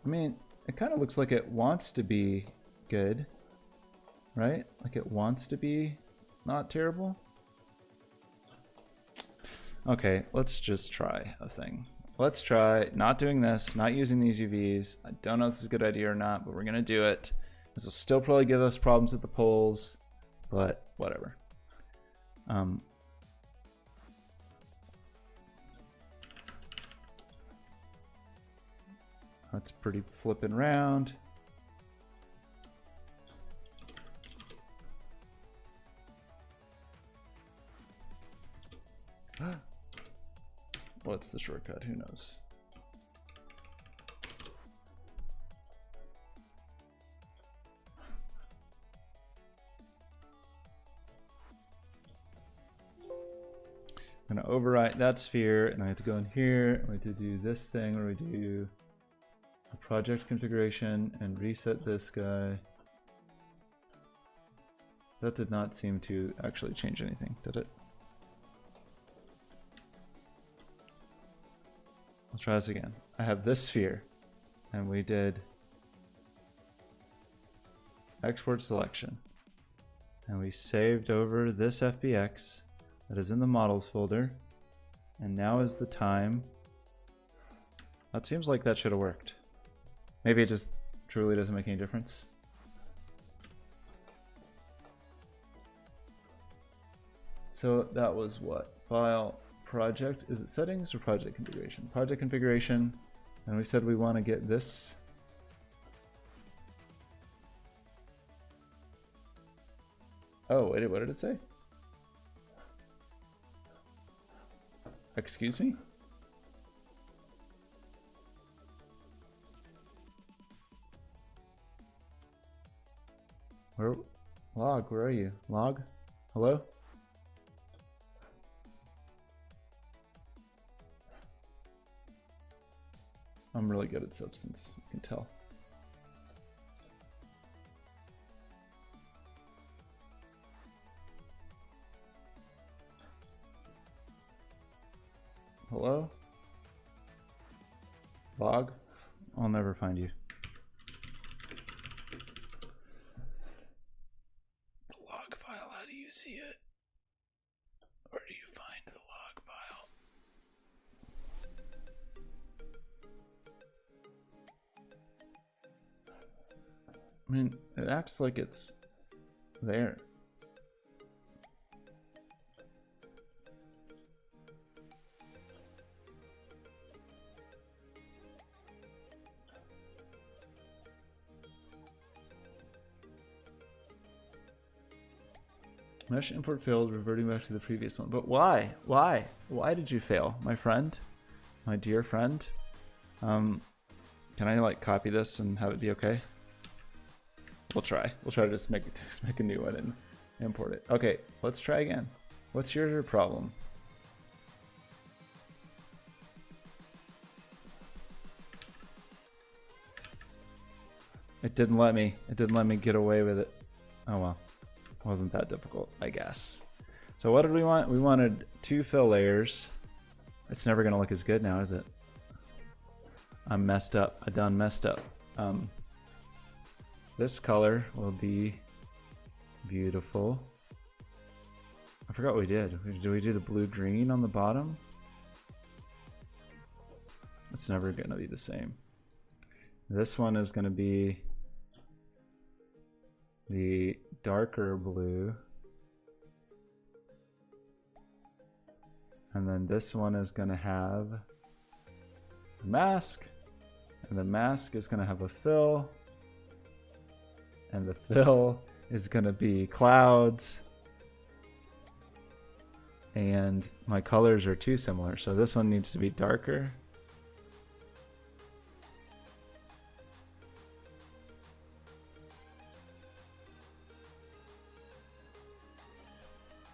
I mean, it kind of looks like it wants to be good, right? Like it wants to be not terrible. Okay, let's just try a thing. Let's try not doing this, not using these UVs. I don't know if this is a good idea or not, but we're gonna do it. This will still probably give us problems at the poles, but whatever. That's pretty flipping round. What's the shortcut? Who knows? I'm gonna overwrite that sphere, and I have to go in here. I have to do this thing where we do the project configuration and reset this guy. That did not seem to actually change anything, did it? Let's try this again. I have this sphere, and we did export selection, and we saved over this FBX that is in the models folder, and now is the time. That seems like that should have worked. Maybe it just truly doesn't make any difference. So that was what? File, project, is it settings or project configuration? Project configuration, and we said we want to get this Oh, wait, what did it say? Excuse me? Where? Log, where are you? Log? Hello? I'm really good at substance, you can tell. Hello? Log? I'll never find you. The log file, how do you see it? Where do you find the log file? I mean, it acts like it's there. Mesh import failed, reverting back to the previous one. But why? Why? Why did you fail, my friend? My dear friend? Can I like copy this and have it be okay? We'll try. We'll try to just make a new one and import it. Okay, let's try again. What's your problem? It didn't let me. It didn't let me get away with it. Oh well. Wasn't that difficult, I guess. So what did we want? We wanted 2 fill layers. It's never gonna look as good now, is it? I'm messed up. I done messed up. This color will be beautiful. I forgot what we did. Did we do the blue-green on the bottom? It's never gonna be the same. This one is gonna be the darker blue. And then this one is gonna have a mask. And the mask is gonna have a fill. And the fill is gonna be clouds. And my colors are too similar, so this one needs to be darker.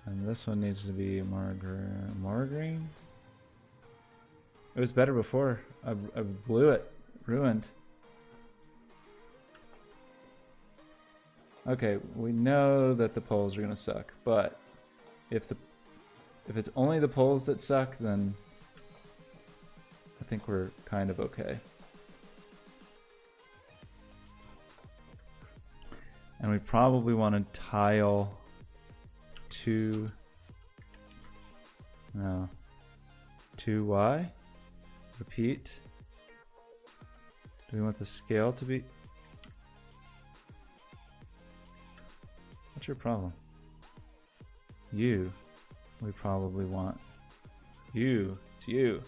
And this one needs to be more green. It was better before. I blew it. Ruined. Okay, we know that the poles are gonna suck, but if it's only the poles that suck, then I think we're kind of okay. And we probably want to tile 2y. Repeat. Do we want the scale to be? What's your problem? You. We probably want you. It's you.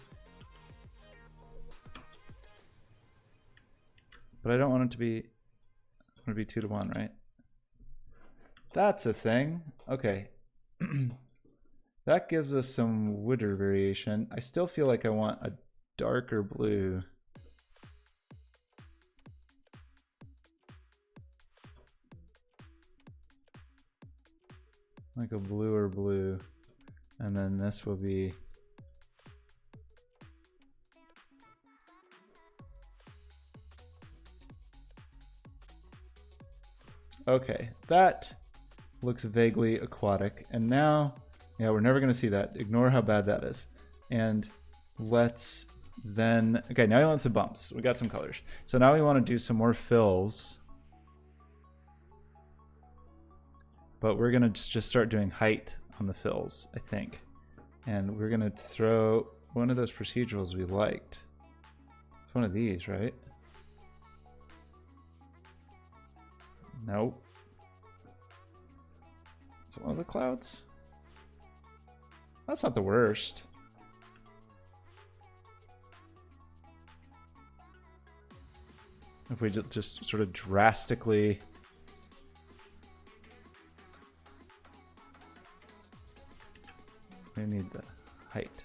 But I don't want it to be. I want it to be 2 to 1, right? That's a thing. Okay. That gives us some Woodard variation. I still feel like I want a darker blue. Like a bluer blue. And then this will be okay. That looks vaguely aquatic. And now, yeah, we're never gonna see that. Ignore how bad that is. And let's then, okay, now we want some bumps. We got some colors. So now we want to do some more fills. But we're gonna just start doing height on the fills, I think. And we're gonna throw one of those procedurals we liked. It's one of these, right? Nope. Is it one of the clouds? That's not the worst. If we just sort of drastically We need the height.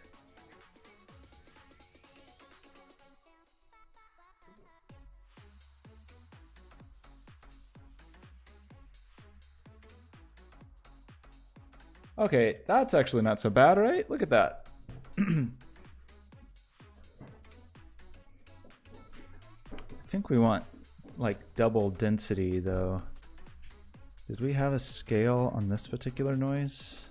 Okay, that's actually not so bad, right? Look at that. I think we want like double density though. Did we have a scale on this particular noise?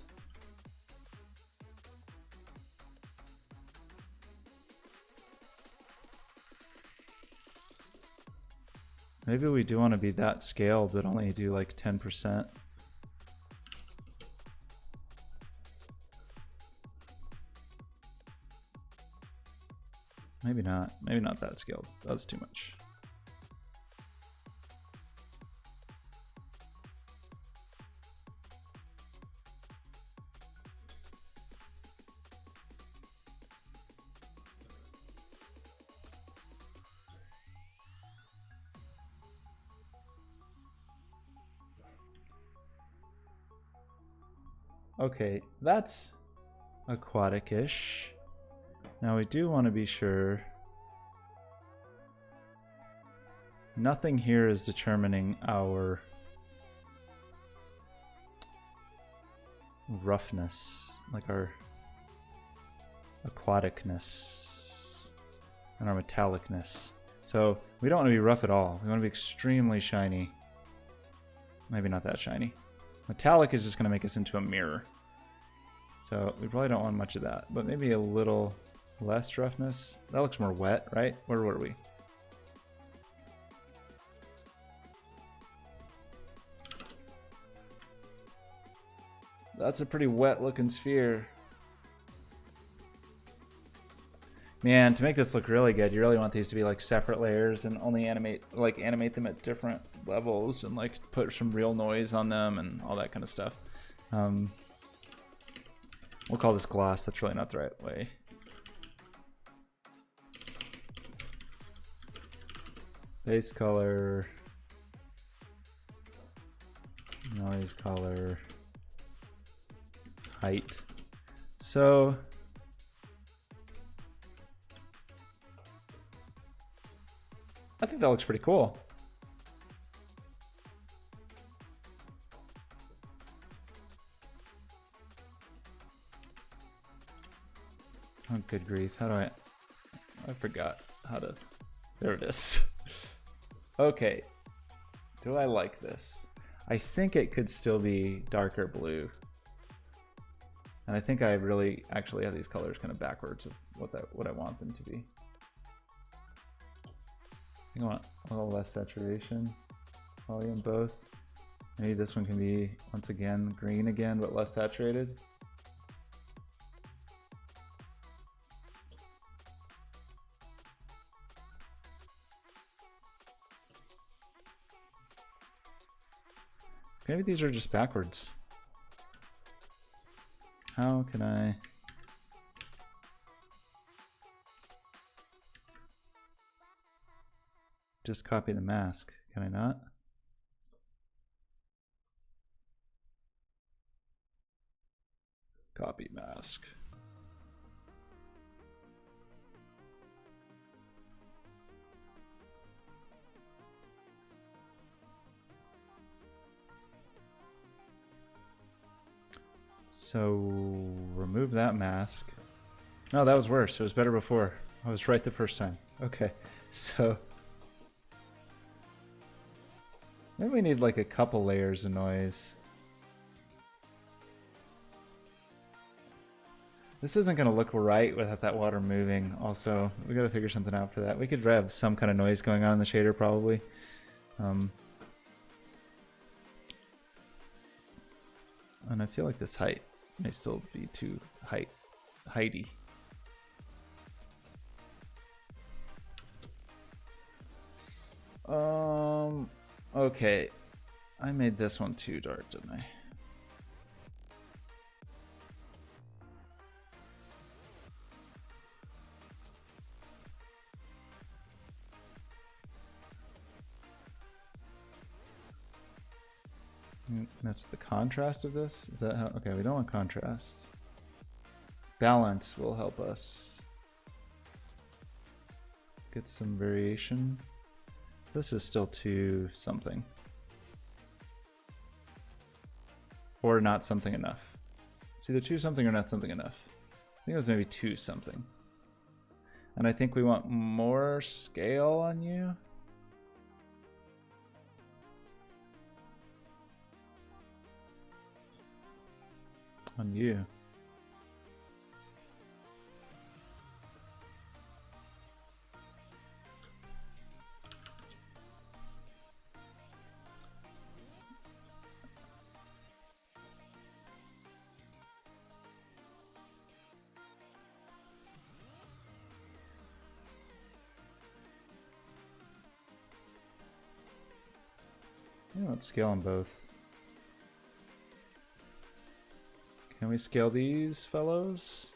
Maybe we do want to be that scaled, but only do like 10%. Maybe not. Maybe not that scaled. That's too much. Okay, that's aquatic-ish. Now we do want to be sure nothing here is determining our roughness, like our aquaticness and our metallicness. So we don't want to be rough at all. We want to be extremely shiny. Maybe not that shiny. Metallic is just going to make us into a mirror. So we probably don't want much of that, but maybe a little less roughness. That looks more wet, right? Where were we? That's a pretty wet looking sphere. Man, to make this look really good, you really want these to be like separate layers and only animate them at different levels and like put some real noise on them and all that kind of stuff. We'll call this gloss. That's really not the right way. Base color, noise color, height. So I think that looks pretty cool. Oh, good grief. How do I forgot how to, there it is. Okay. Do I like this? I think it could still be darker blue. And I think I really actually have these colors kind of backwards of what I want them to be. I think I want a little less saturation, probably in both. Maybe this one can be, once again, green again, but less saturated. Maybe these are just backwards. How can I... just copy the mask? Can I not? Copy mask. So remove that mask. No, that was worse. It was better before. I was right the first time. Okay, so maybe we need like a couple layers of noise. This isn't going to look right without that water moving. Also, we got to figure something out for that. We could have some kind of noise going on in the shader probably. And I feel like this height may still be too heighty. Okay. I made this one too dark, didn't I? That's the contrast of this? Is that how? Okay, we don't want contrast. balance will help us get some variation. This is still too something. Or not something enough. It's either too something or not something enough. I think it was maybe too something. And I think we want more scale on you. On you. Let's scale them both. Can we scale these fellows?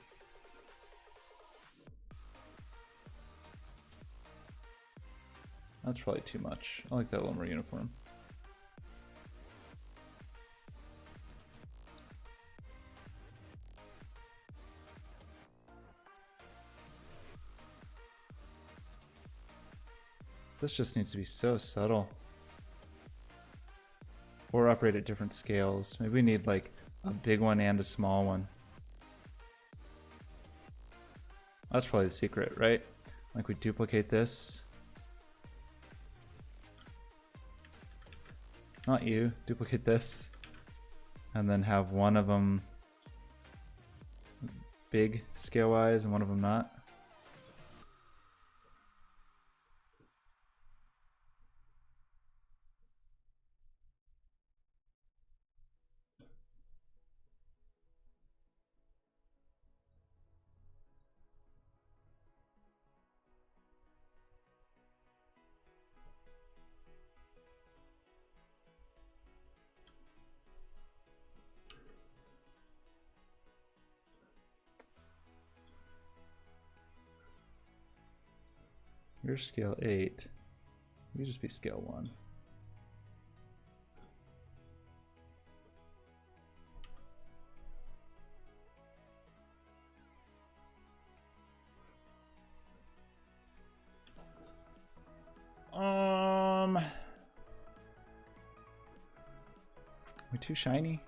That's probably too much. I like that a little more uniform. This just needs to be so subtle. Or operate at different scales. Maybe we need like a big one and a small one. That's probably the secret, right? Like we duplicate this. Not you, duplicate this. And then have one of them big scale-wise and one of them not. You're scale 8. You just be scale 1. We're too shiny.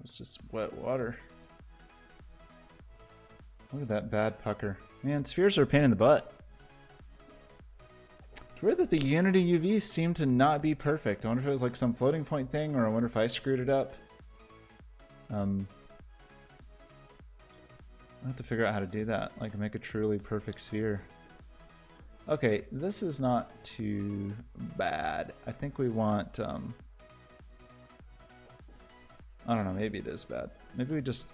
It's just wet water. Look at that bad pucker. Man, spheres are a pain in the butt. It's weird that the Unity UVs seem to not be perfect. I wonder if it was like some floating point thing, or I wonder if I screwed it up. I have to figure out how to do that, like make a truly perfect sphere. Okay, this is not too bad. I think we want, I don't know, maybe it is bad. Maybe this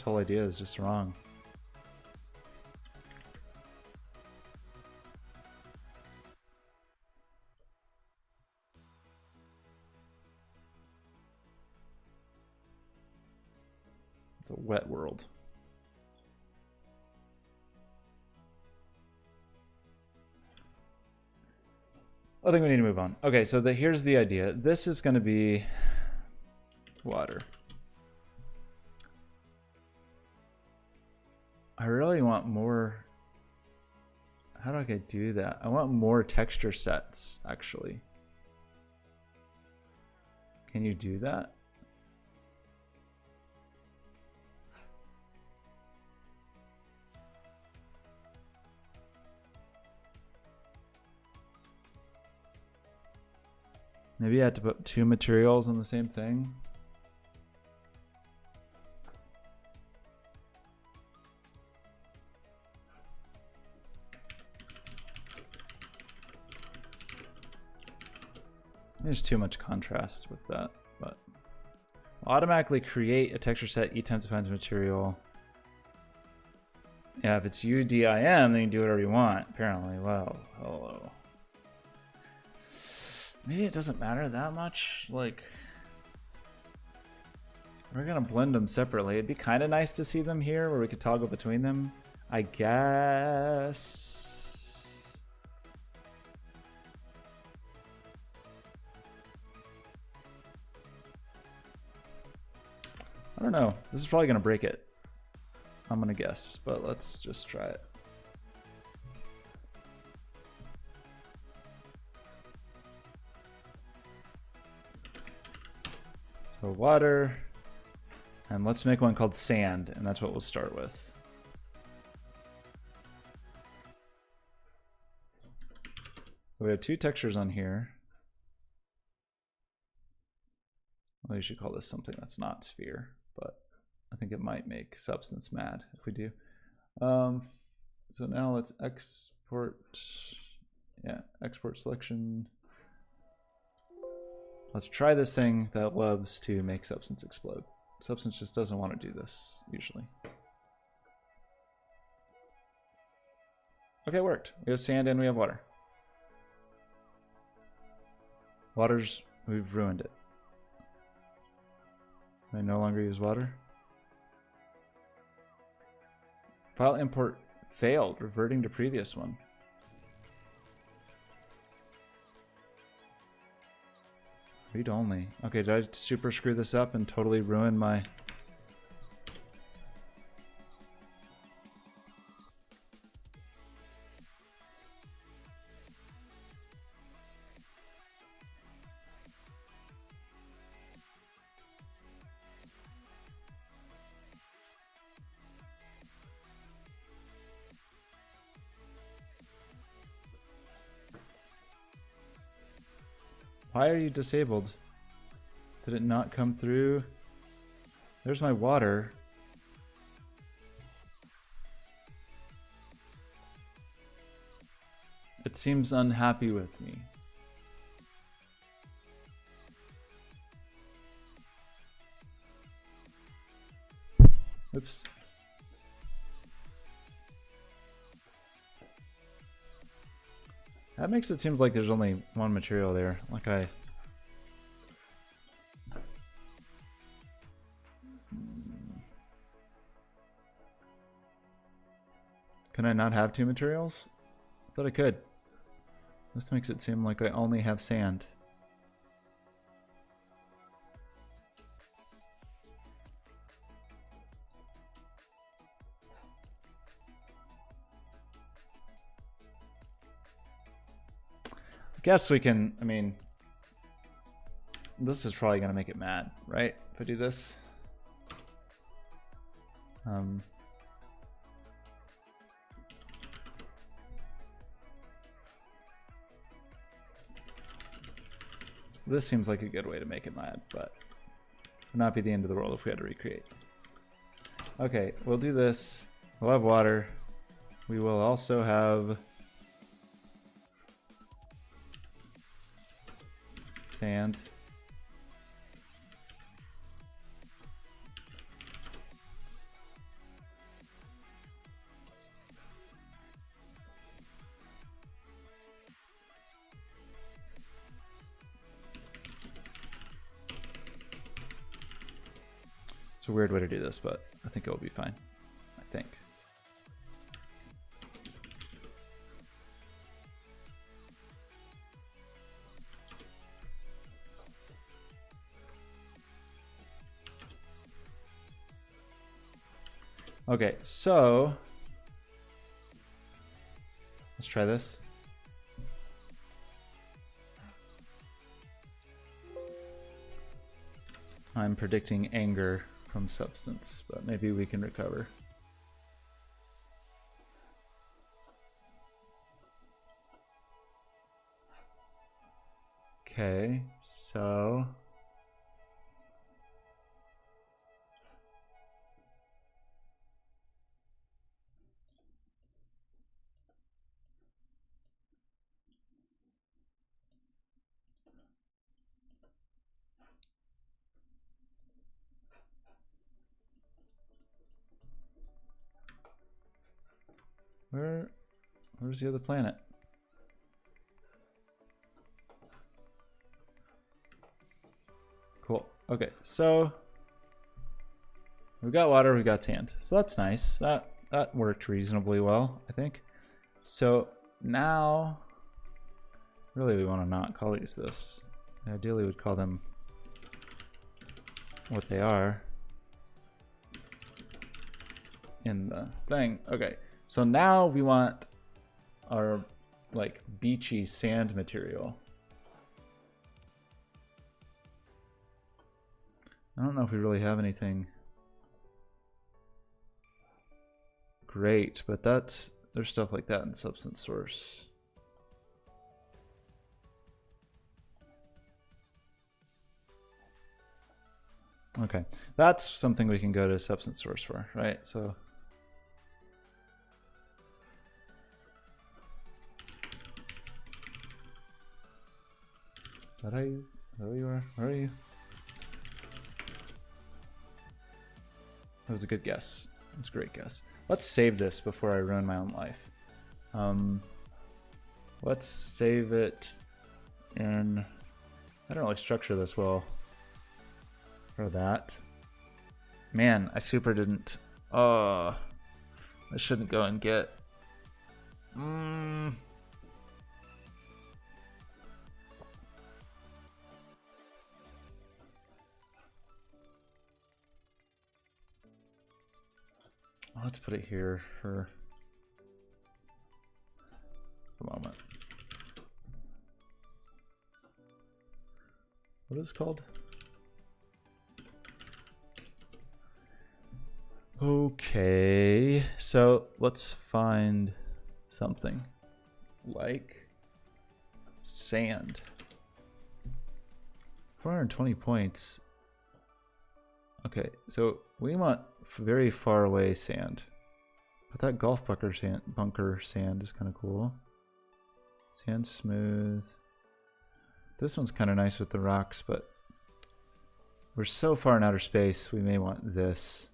whole idea is just wrong. It's a wet world. I think we need to move on. Okay, so here's the idea. This is going to be water. I really want more. How do I do that? I want more texture sets, actually. Can you do that? Maybe I had to put 2 materials on the same thing. There's too much contrast with that, but automatically create a texture set each time it defines material. Yeah, if it's UDIM, then you can do whatever you want, apparently. Well, hello. Maybe it doesn't matter that much. Like, we're gonna blend them separately. It'd be kind of nice to see them here where we could toggle between them, I guess. I don't know. This is probably going to break it. I'm going to guess, but let's just try it. So water, and let's make one called sand, and that's what we'll start with. So we have two textures on here. Well, you should call this something that's not sphere, but I think it might make substance mad if we do. So now let's export, export selection. Let's try this thing that loves to make substance explode. Substance just doesn't want to do this, usually. Okay, it worked. We have sand and we have water. We've ruined it. Can I no longer use water? File import failed, reverting to previous one. Read only. Okay, did I super screw this up and totally ruin my... Why are you disabled? Did it not come through? There's my water. It seems unhappy with me. Oops. That makes it seem like there's only one material there. Like Can I not have two materials? I thought I could. This makes it seem like I only have sand. Guess we can, I mean, this is probably going to make it mad, right? If I do this. This seems like a good way to make it mad, but it would not be the end of the world if we had to recreate. Okay, we'll do this. We'll have water. We will also have sand. It's a weird way to do this, but I think it will be fine. I think. Okay, so let's try this. I'm predicting anger from substance, but maybe we can recover. Okay, so where's the other planet? Cool. Okay, so we've got water, we've got sand. So that's nice. That worked reasonably well, I think. So now, really we want to not call these this. Ideally we'd call them what they are. in the thing. Okay, so now we want our like beachy sand material. I don't know if we really have anything great, but there's stuff like that in Substance Source. Okay, that's something we can go to Substance Source for, right? So Where are you? Where are you? That was a good guess. That's a great guess. Let's save this before I ruin my own life. Let's save it in... I don't really structure this well for that. Man, I super didn't... Oh, I shouldn't go and get... Let's put it here for a moment. What is it called? Okay, so let's find something like sand. 420 points. Okay, so we want very far away sand. But that golf bunker sand is kind of cool. Sand smooth. This one's kind of nice with the rocks, but we're so far in outer space, we may want this.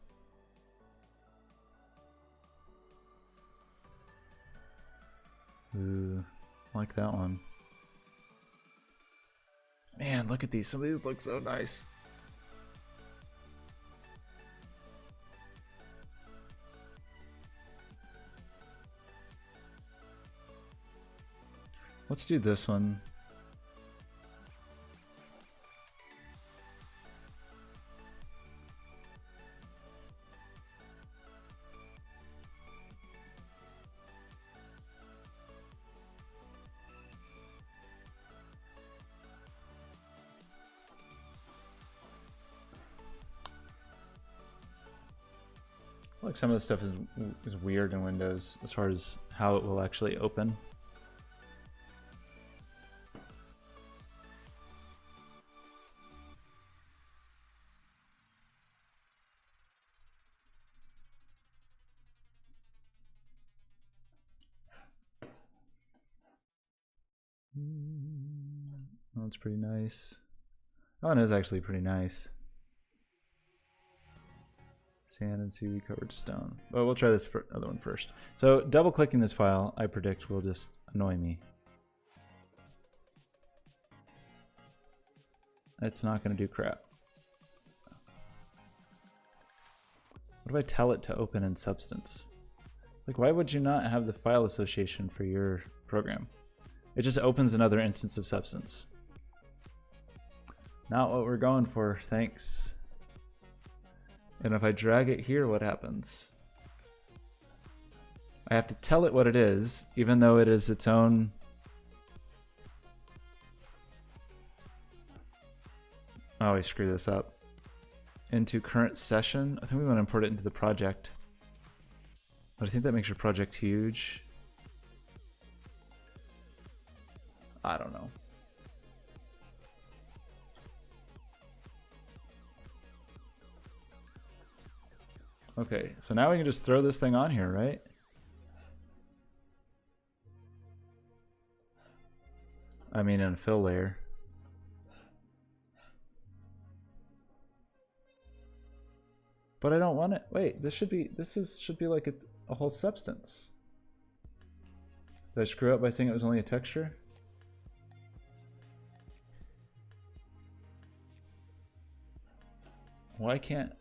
Ooh, I like that one. Man, look at these. Some of these look so nice. Let's do this one. Like some of the stuff is weird in Windows as far as how it will actually open. Oh, it's pretty nice. Oh, it is actually pretty nice. Sand and seaweed covered stone. But we'll try this other one first. So double clicking this file, I predict, will just annoy me. It's not going to do crap. What do I tell it to open in Substance? Like, why would you not have the file association for your program? It just opens another instance of Substance. Not what we're going for, thanks. And if I drag it here, what happens? I have to tell it what it is, even though it is its own... Oh, I screwed this up. Into current session. I think we want to import it into the project. But I think that makes your project huge. I don't know. Okay, so now we can just throw this thing on here, right? I mean, in a fill layer. But I don't want it. Wait, this should be like a whole substance. Did I screw up by saying it was only a texture? Why can't...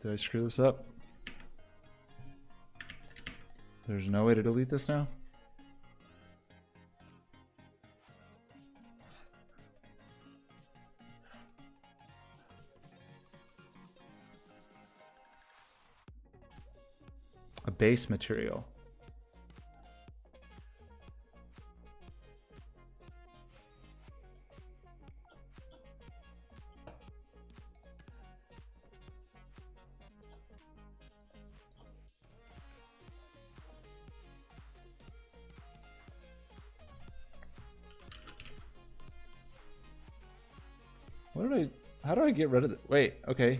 Did I screw this up? There's no way to delete this now? A base material. What did I... How do I get rid of it? Wait, okay.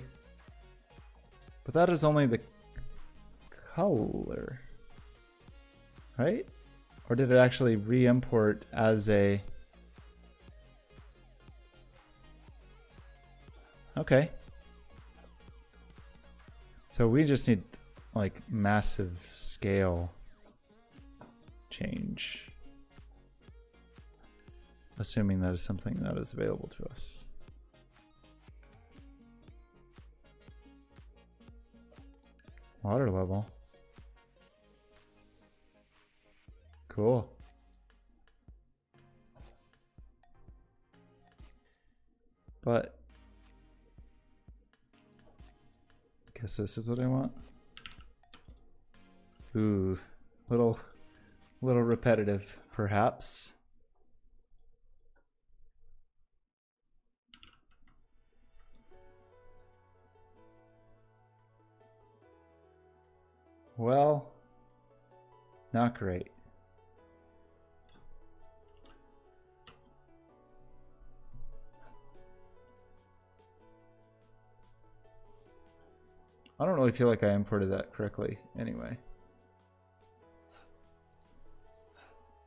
But that is only the color. Right? Or did it actually re-import as a... Okay. So we just need like massive scale change. Assuming that is something that is available to us. Water level. Cool. But guess this is what I want. Ooh, little repetitive, perhaps. Well, not great. I don't really feel like I imported that correctly anyway.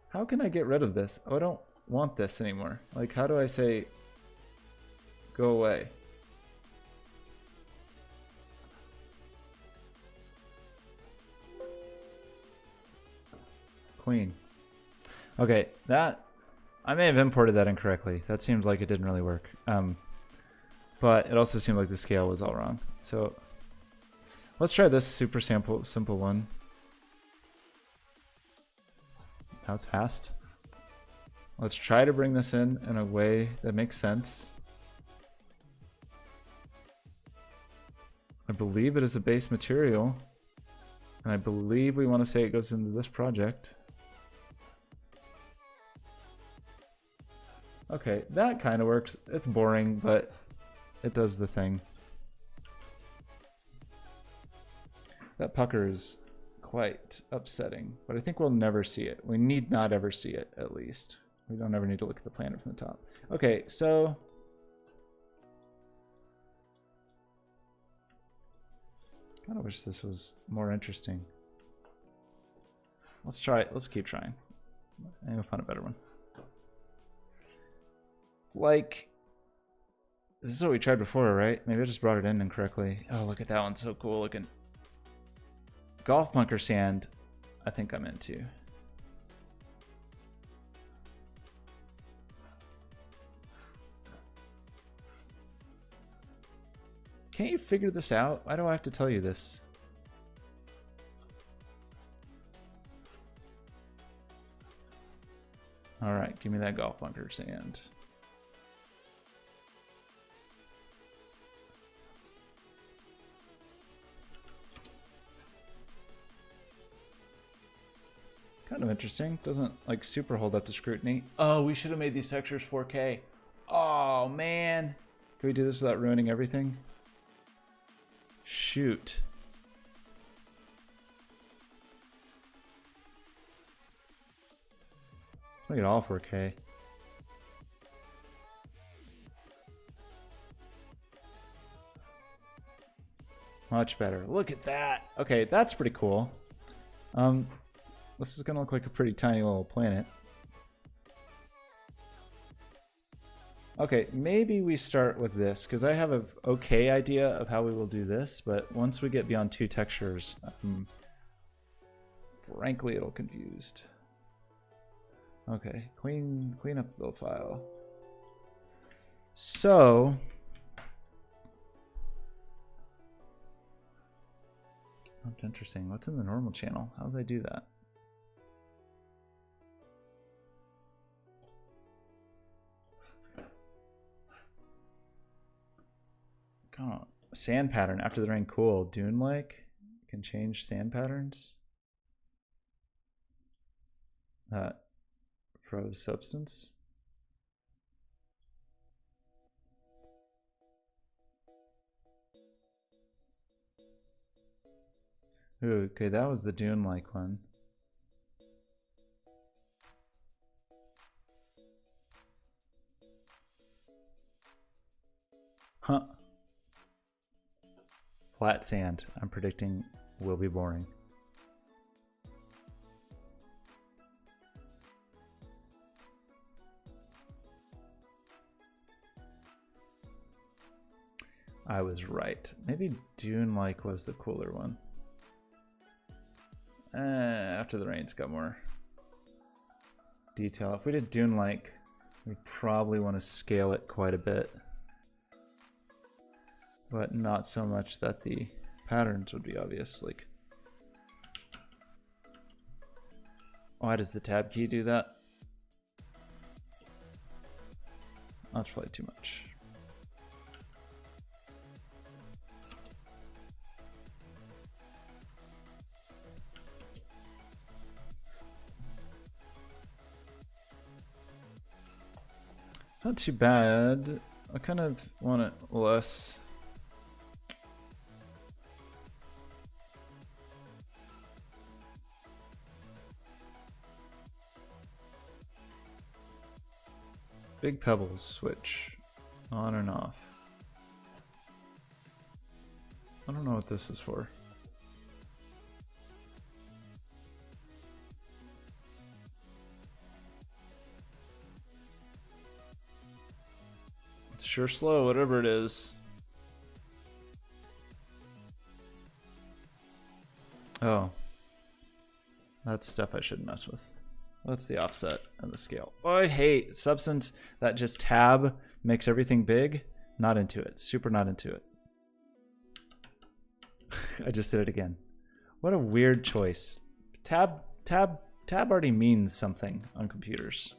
How can I get rid of this? Oh, I don't want this anymore. Like, how do I say go away? Clean. Okay, that I may have imported that incorrectly. That seems like it didn't really work. But it also seemed like the scale was all wrong. So let's try this super simple one. That was fast. Let's try to bring this in a way that makes sense. I believe it is a base material. And I believe we want to say it goes into this project. Okay, that kind of works. It's boring, but it does the thing. That pucker is quite upsetting, but I think we'll never see it. We need not ever see it, at least. We don't ever need to look at the planet from the top. Okay, so... I kind of wish this was more interesting. Let's try it. Let's keep trying. Maybe we'll find a better one. Like, this is what we tried before, right? Maybe I just brought it in incorrectly. Oh, look at that one. So cool looking. Golf bunker sand, I think I'm into. Can't you figure this out? Why do I have to tell you this? All right, give me that golf bunker sand. Kind of interesting. Doesn't like super hold up to scrutiny. Oh, we should have made these textures 4K. Oh man. Can we do this without ruining everything? Shoot. Let's make it all 4K. Much better. Look at that. Okay, that's pretty cool. This is gonna look like a pretty tiny little planet. Okay, maybe we start with this, because I have an okay idea of how we will do this, but once we get beyond 2 textures, frankly, it'll confused. Okay, clean up the file. So, that's interesting. What's in the normal channel? How do they do that? Oh, sand pattern after the rain, cool. Dune like, Can change sand patterns. Froze substance. Ooh, okay, that was the dune-like one. Huh. Flat sand, I'm predicting will be boring. I was right. Maybe dune-like was the cooler one. After the rain's got more detail. If we did dune-like, we probably want to scale it quite a bit. But not so much that the patterns would be obvious. Like, why does the tab key do that? That's probably too much. It's not too bad. I kind of want it less. Big pebbles switch on and off. I don't know what this is for. It's sure slow, whatever it is. Oh. That's stuff I shouldn't mess with. What's the offset and the scale? Oh, I hate substance that just tab makes everything big. Not into it. Super not into it. I just did it again. What a weird choice. Tab already means something on computers.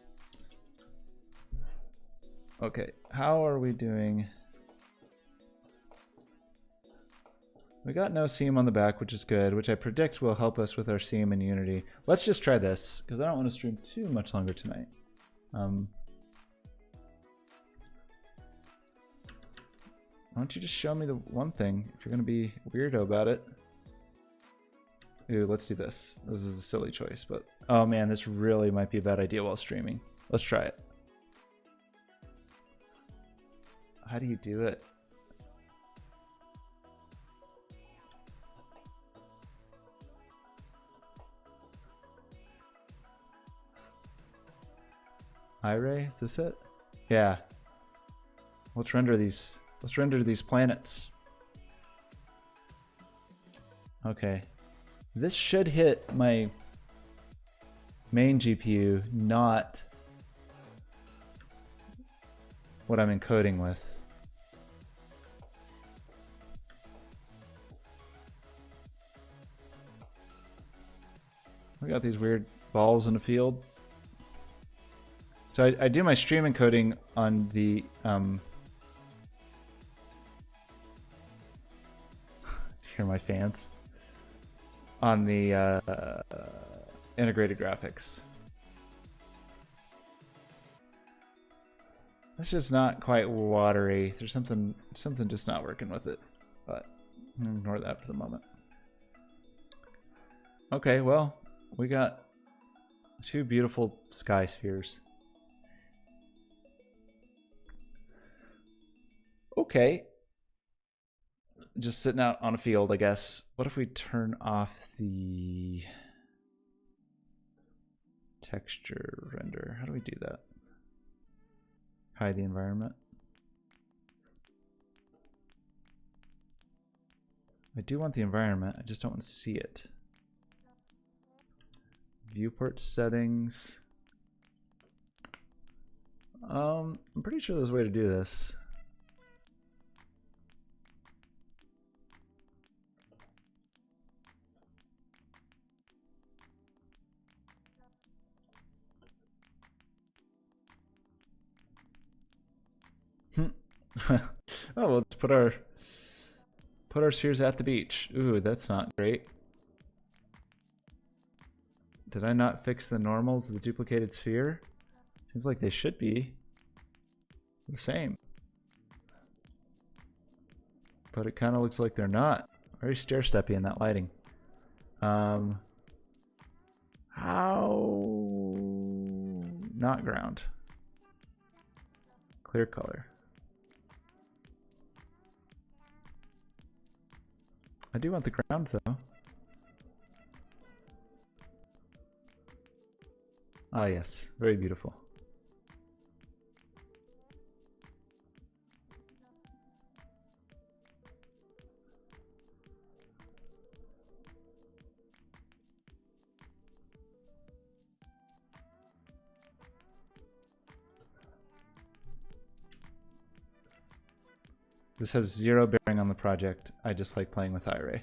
Okay, how are we doing? We got no seam on the back, which is good, which I predict will help us with our seam in Unity. Let's just try this, because I don't want to stream too much longer tonight. Why don't you just show me the one thing, if you're going to be weirdo about it. Ooh, let's do this. This is a silly choice, but oh man, this really might be a bad idea while streaming. Let's try it. How do you do it? iRay, is this it? Yeah. Let's render these planets. Okay. This should hit my main GPU, not what I'm encoding with. We got these weird balls in the field. So I do my stream encoding on the hear my fans on the integrated graphics. It's just not quite watery. There's something just not working with it, but I'm gonna ignore that for the moment. Okay, well, we got two beautiful sky spheres. Okay. Just sitting out on a field, I guess. What if we turn off the texture render? How do we do that? Hide the environment. I do want the environment, I just don't want to see it. Viewport settings. I'm pretty sure there's a way to do this. Oh, well, let's put our Put our spheres at the beach. Ooh, that's not great. Did I not fix the normals of the duplicated sphere? Seems like they should be the same. But it kind of looks like they're not. Very stair-steppy in that lighting. How? Not ground. Clear color. I do want the ground though. Ah yes, very beautiful. This has zero bearing on the project. I just like playing with iRay.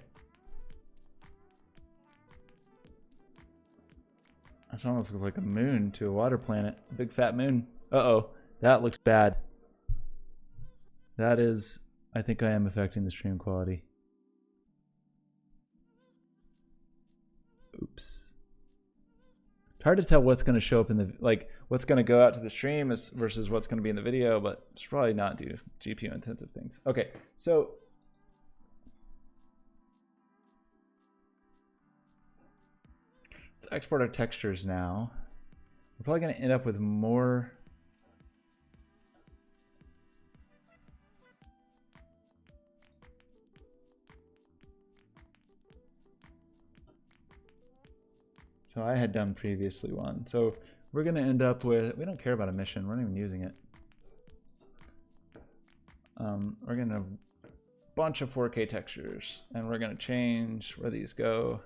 It almost looks like a moon to a water planet. A big fat moon. Uh-oh. That looks bad. That is... I think I am affecting the stream quality. Oops. It's hard to tell what's going to show up in the... Like, what's going to go out to the stream versus what's going to be in the video, but it's probably not due to GPU-intensive things. Okay, so... Let's export our textures now. We're probably going to end up with more... So I had done previously one. So we're going to end up with... We don't care about emission. We're not even using it. We're going to... bunch of 4K textures. And we're going to change where these go.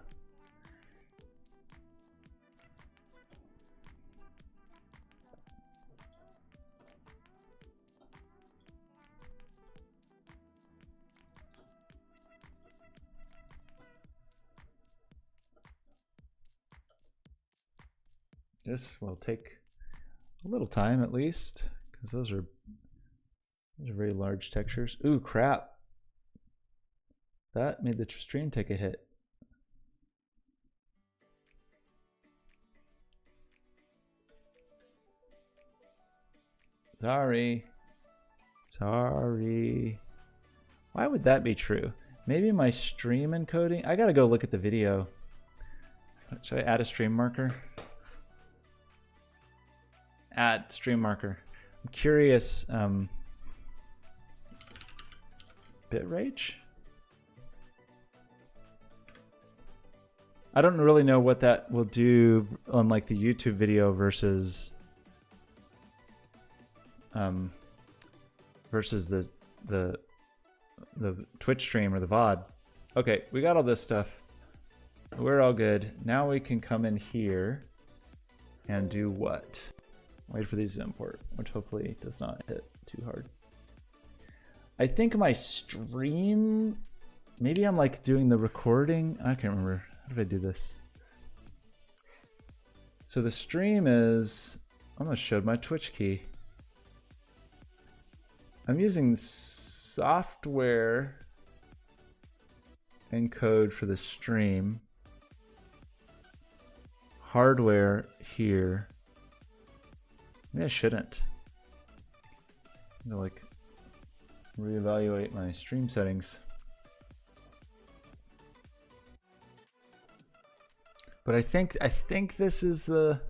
This will take a little time at least, because those are very large textures. Ooh, crap. That made the stream take a hit. Sorry. Sorry. Why would that be true? Maybe my stream encoding? I gotta go look at the video. Should I add a stream marker? Add stream marker. I'm curious. Bitrate? I don't really know what that will do on like the YouTube video versus the Twitch stream or the VOD. Okay, we got all this stuff. We're all good. Now we can come in here and do what? Wait for these to import, which hopefully does not hit too hard. I think my stream, maybe I'm like doing the recording. I can't remember. How did I do this? So the stream is, I almost showed my Twitch key. I'm using software encode for the stream. Hardware here. Maybe I shouldn't. I'm gonna like reevaluate my stream settings. But I think this is the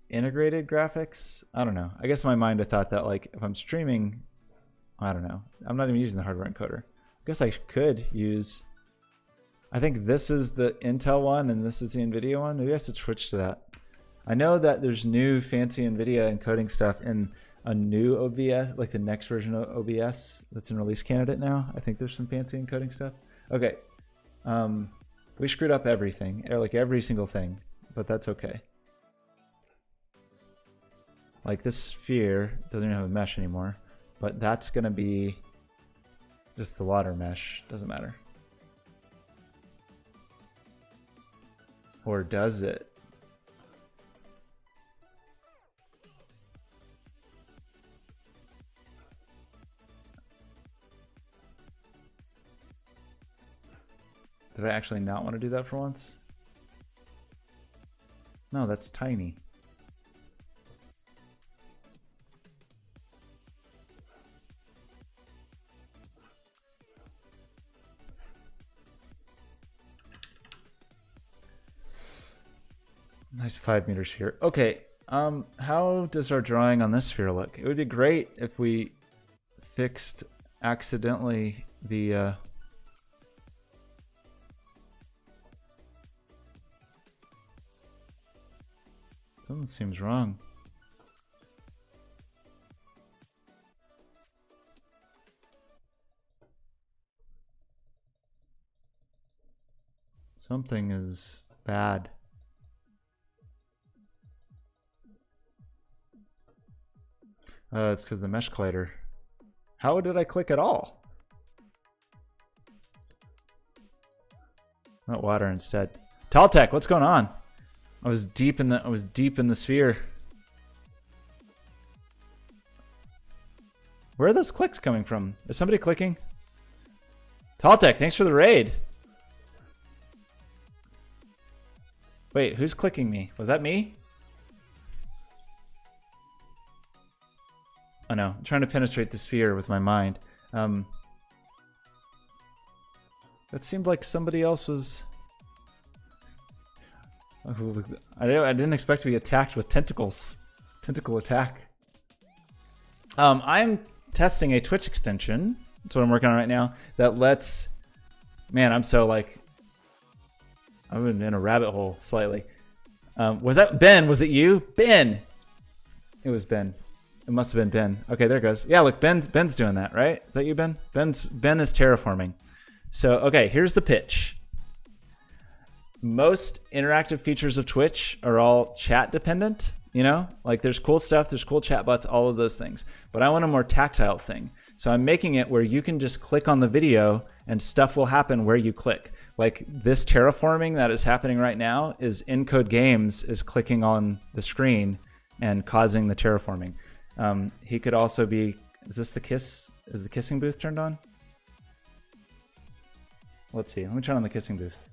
integrated graphics. I don't know. I guess in my mind I thought that like if I'm streaming, I don't know. I'm not even using the hardware encoder. I guess I could use, I think this is the Intel one and this is the NVIDIA one. Maybe I should switch to that. I know that there's new fancy NVIDIA encoding stuff in a new OBS, like the next version of OBS that's in release candidate now. I think there's some fancy encoding stuff. Okay. We screwed up everything, like every single thing, but that's okay. Like this sphere doesn't even have a mesh anymore, but that's gonna be just the water mesh, doesn't matter. Or does it? Did I actually not want to do that for once? No, that's tiny. Nice 5 meter sphere. Okay, how does our drawing on this sphere look? It would be great if we fixed accidentally the something seems wrong. Something is bad. It's because the mesh collider. How did I click at all? Not water instead. Taltech, what's going on? I was deep in the sphere. Where are those clicks coming from? Is somebody clicking? Taltech, thanks for the raid. Wait, who's clicking me? Was that me? Oh no, I'm trying to penetrate the sphere with my mind. That seemed like somebody else was... I didn't expect to be attacked with tentacles. Tentacle attack. I'm testing a Twitch extension. That's what I'm working on right now. That lets... Man, I'm so like... I'm in a rabbit hole slightly. Was that Ben? Was it you? Ben! It was Ben. It must have been Ben. Okay, there it goes. Yeah, look, Ben's doing that, right? Is that you, Ben? Ben is terraforming. So, okay, here's the pitch. Most interactive features of Twitch are all chat dependent, you know? Like there's cool stuff, there's cool chat bots, all of those things. But I want a more tactile thing. So I'm making it where you can just click on the video and stuff will happen where you click. Like this terraforming that is happening right now is Encode Games is clicking on the screen and causing the terraforming. He could also be, is this the kiss? Is the kissing booth turned on? Let's see, let me turn on the kissing booth.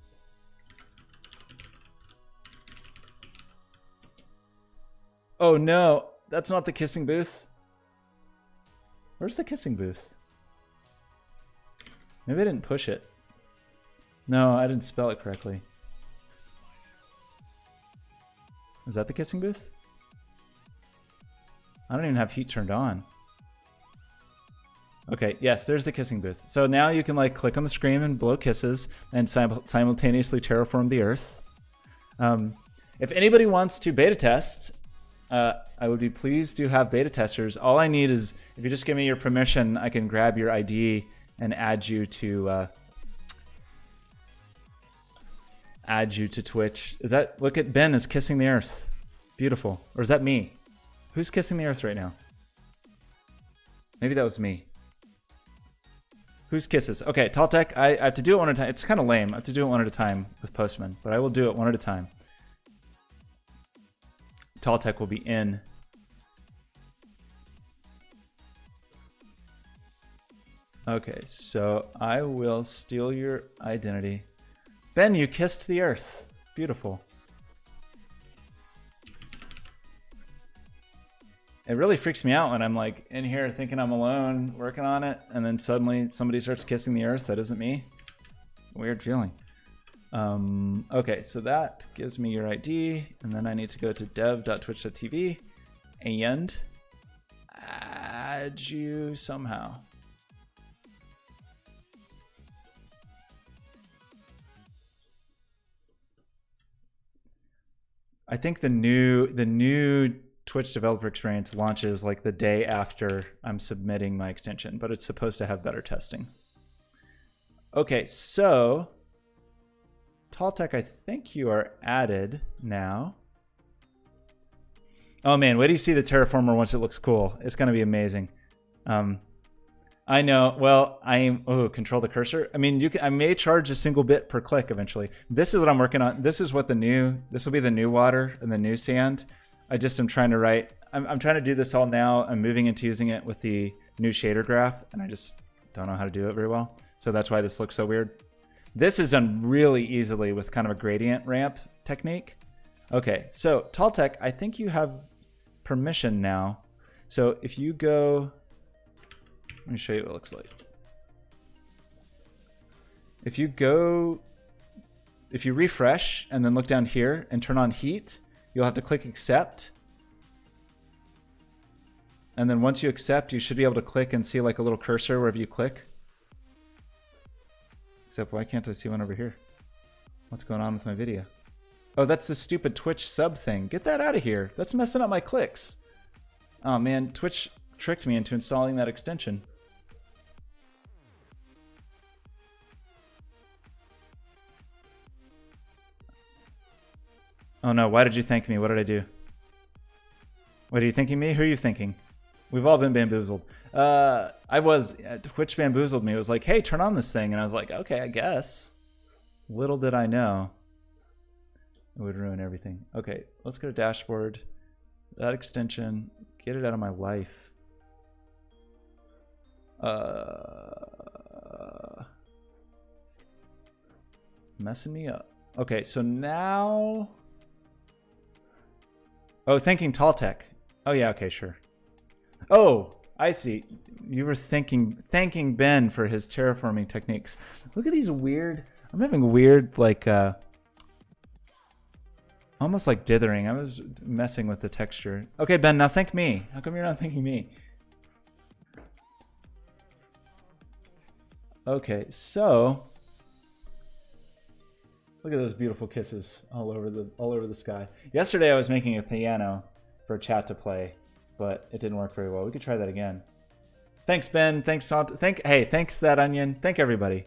Oh no, that's not the kissing booth. Where's the kissing booth? Maybe I didn't push it. No, I didn't spell it correctly. Is that the kissing booth? I don't even have heat turned on. Okay, yes, there's the kissing booth. So now you can like click on the screen and blow kisses and simultaneously terraform the Earth. If anybody wants to beta test, I would be pleased to have beta testers. All I need is, if you just give me your permission, I can grab your ID and add you to Twitch. Is that, look at Ben is kissing the Earth. Beautiful. Or is that me? Who's kissing the Earth right now? Maybe that was me. Whose kisses? Okay, Taltech, I have to do it one at a time. It's kind of lame. I have to do it one at a time with Postman, but I will do it one at a time. Taltech will be in. Okay, so I will steal your identity. Ben, you kissed the Earth. Beautiful. It really freaks me out when I'm like in here thinking I'm alone working on it, and then suddenly somebody starts kissing the Earth that isn't me. Weird feeling. Okay, so that gives me your ID, and then I need to go to dev.twitch.tv and add you somehow. I think the new Twitch developer experience launches like the day after I'm submitting my extension, but it's supposed to have better testing. Okay, so Taltech, I think you are added now. Oh man, wait till you see the terraformer once it looks cool. It's gonna be amazing. I know. Well, control the cursor. I mean, I may charge a single bit per click eventually. This is what I'm working on. This is what this will be the new water and the new sand. I just am trying to write. I'm trying to do this all now. I'm moving into using it with the new shader graph, and I just don't know how to do it very well. So that's why this looks so weird. This is done really easily with kind of a gradient ramp technique. Okay, so Talltech, I think you have permission now. So if you go, let me show you what it looks like. If you refresh and then look down here and turn on heat, you'll have to click accept. And then once you accept, you should be able to click and see like a little cursor wherever you click. Except why can't I see one over here? What's going on with my video? Oh, that's the stupid Twitch sub thing. Get that out of here. That's messing up my clicks. Oh man, Twitch tricked me into installing that extension. Oh no, why did you thank me? What did I do? What are you thanking me? Who are you thinking? We've all been bamboozled. Twitch bamboozled me. It was like, hey, turn on this thing. And I was like, okay, I guess. Little did I know it would ruin everything. Okay, let's go to dashboard. That extension, get it out of my life. Messing me up. Okay, so now... Oh, thanking Talltech. Oh yeah, okay, sure. Oh, I see. You were thanking Ben for his terraforming techniques. Look at these weird... I'm having weird, like, almost like dithering. I was messing with the texture. Okay, Ben, now thank me. How come you're not thanking me? Okay, so... Look at those beautiful kisses all over the sky. Yesterday I was making a piano for chat to play, but it didn't work very well. We could try that again. Thanks, Ben. Thanks, hey, thanks That Onion. Thank everybody.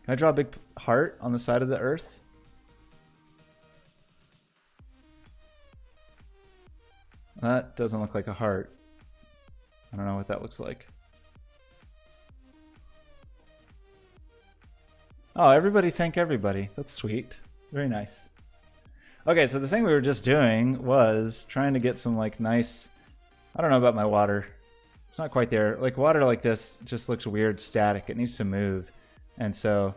Can I draw a big heart on the side of the Earth? That doesn't look like a heart. I don't know what that looks like. Oh, everybody thank everybody. That's sweet. Very nice. Okay, so the thing we were just doing was trying to get some like nice... I don't know about my water. It's not quite there. Like water like this just looks weird, static. It needs to move. And so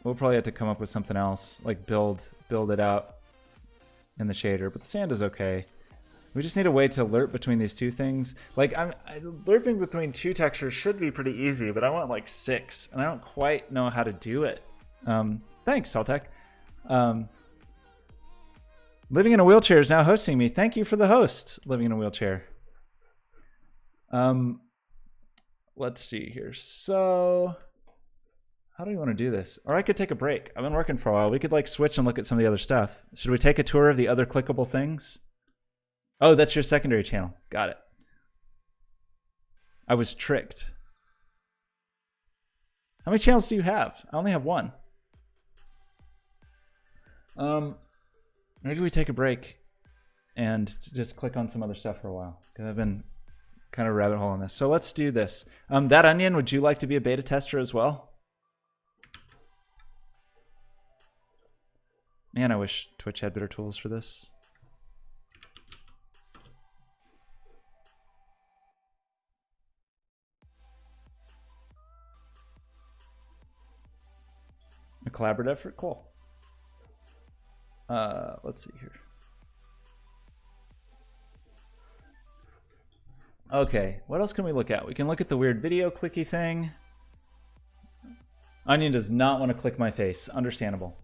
we'll probably have to come up with something else, like build it out in the shader. But the sand is okay. We just need a way to lerp between these two things. Like lerping between two textures should be pretty easy, but I want like 6, and I don't quite know how to do it. Thanks, Talltech. Living in a Wheelchair is now hosting me. Thank you for the host, Living in a Wheelchair. Let's see here. So how do we want to do this? Or I could take a break. I've been working for a while. We could like switch and look at some of the other stuff. Should we take a tour of the other clickable things? Oh, that's your secondary channel. Got it. I was tricked. How many channels do you have? I only have one. Maybe we take a break and just click on some other stuff for a while, because I've been kind of rabbit hole on this. So let's do this. That Onion, would you like to be a beta tester as well? Man, I wish Twitch had better tools for this. A collaborative effort? Cool. Let's see here. Okay, what else can we look at? We can look at the weird video clicky thing. Onion does not want to click my face. Understandable.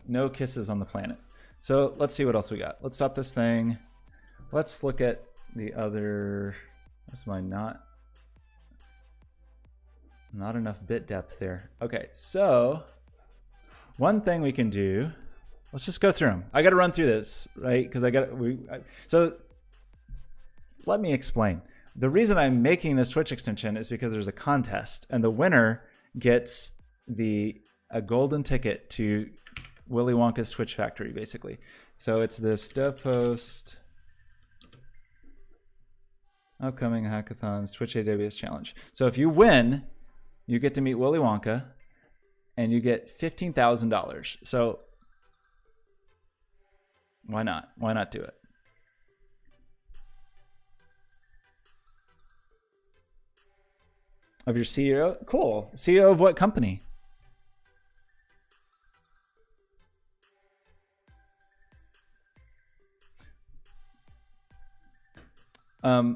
No kisses on the planet. So let's see what else we got. Let's stop this thing. Let's look at the other... That's my not enough bit depth there. Okay, so... One thing we can do, let's just go through them. I got to run through this, right? Because so let me explain. The reason I'm making this Twitch extension is because there's a contest, and the winner gets a golden ticket to Willy Wonka's Twitch factory, basically. So it's this dev post, upcoming hackathons, Twitch AWS challenge. So if you win, you get to meet Willy Wonka. And you get $15,000. So why not? Why not do it? Of your CEO? Cool. CEO of what company?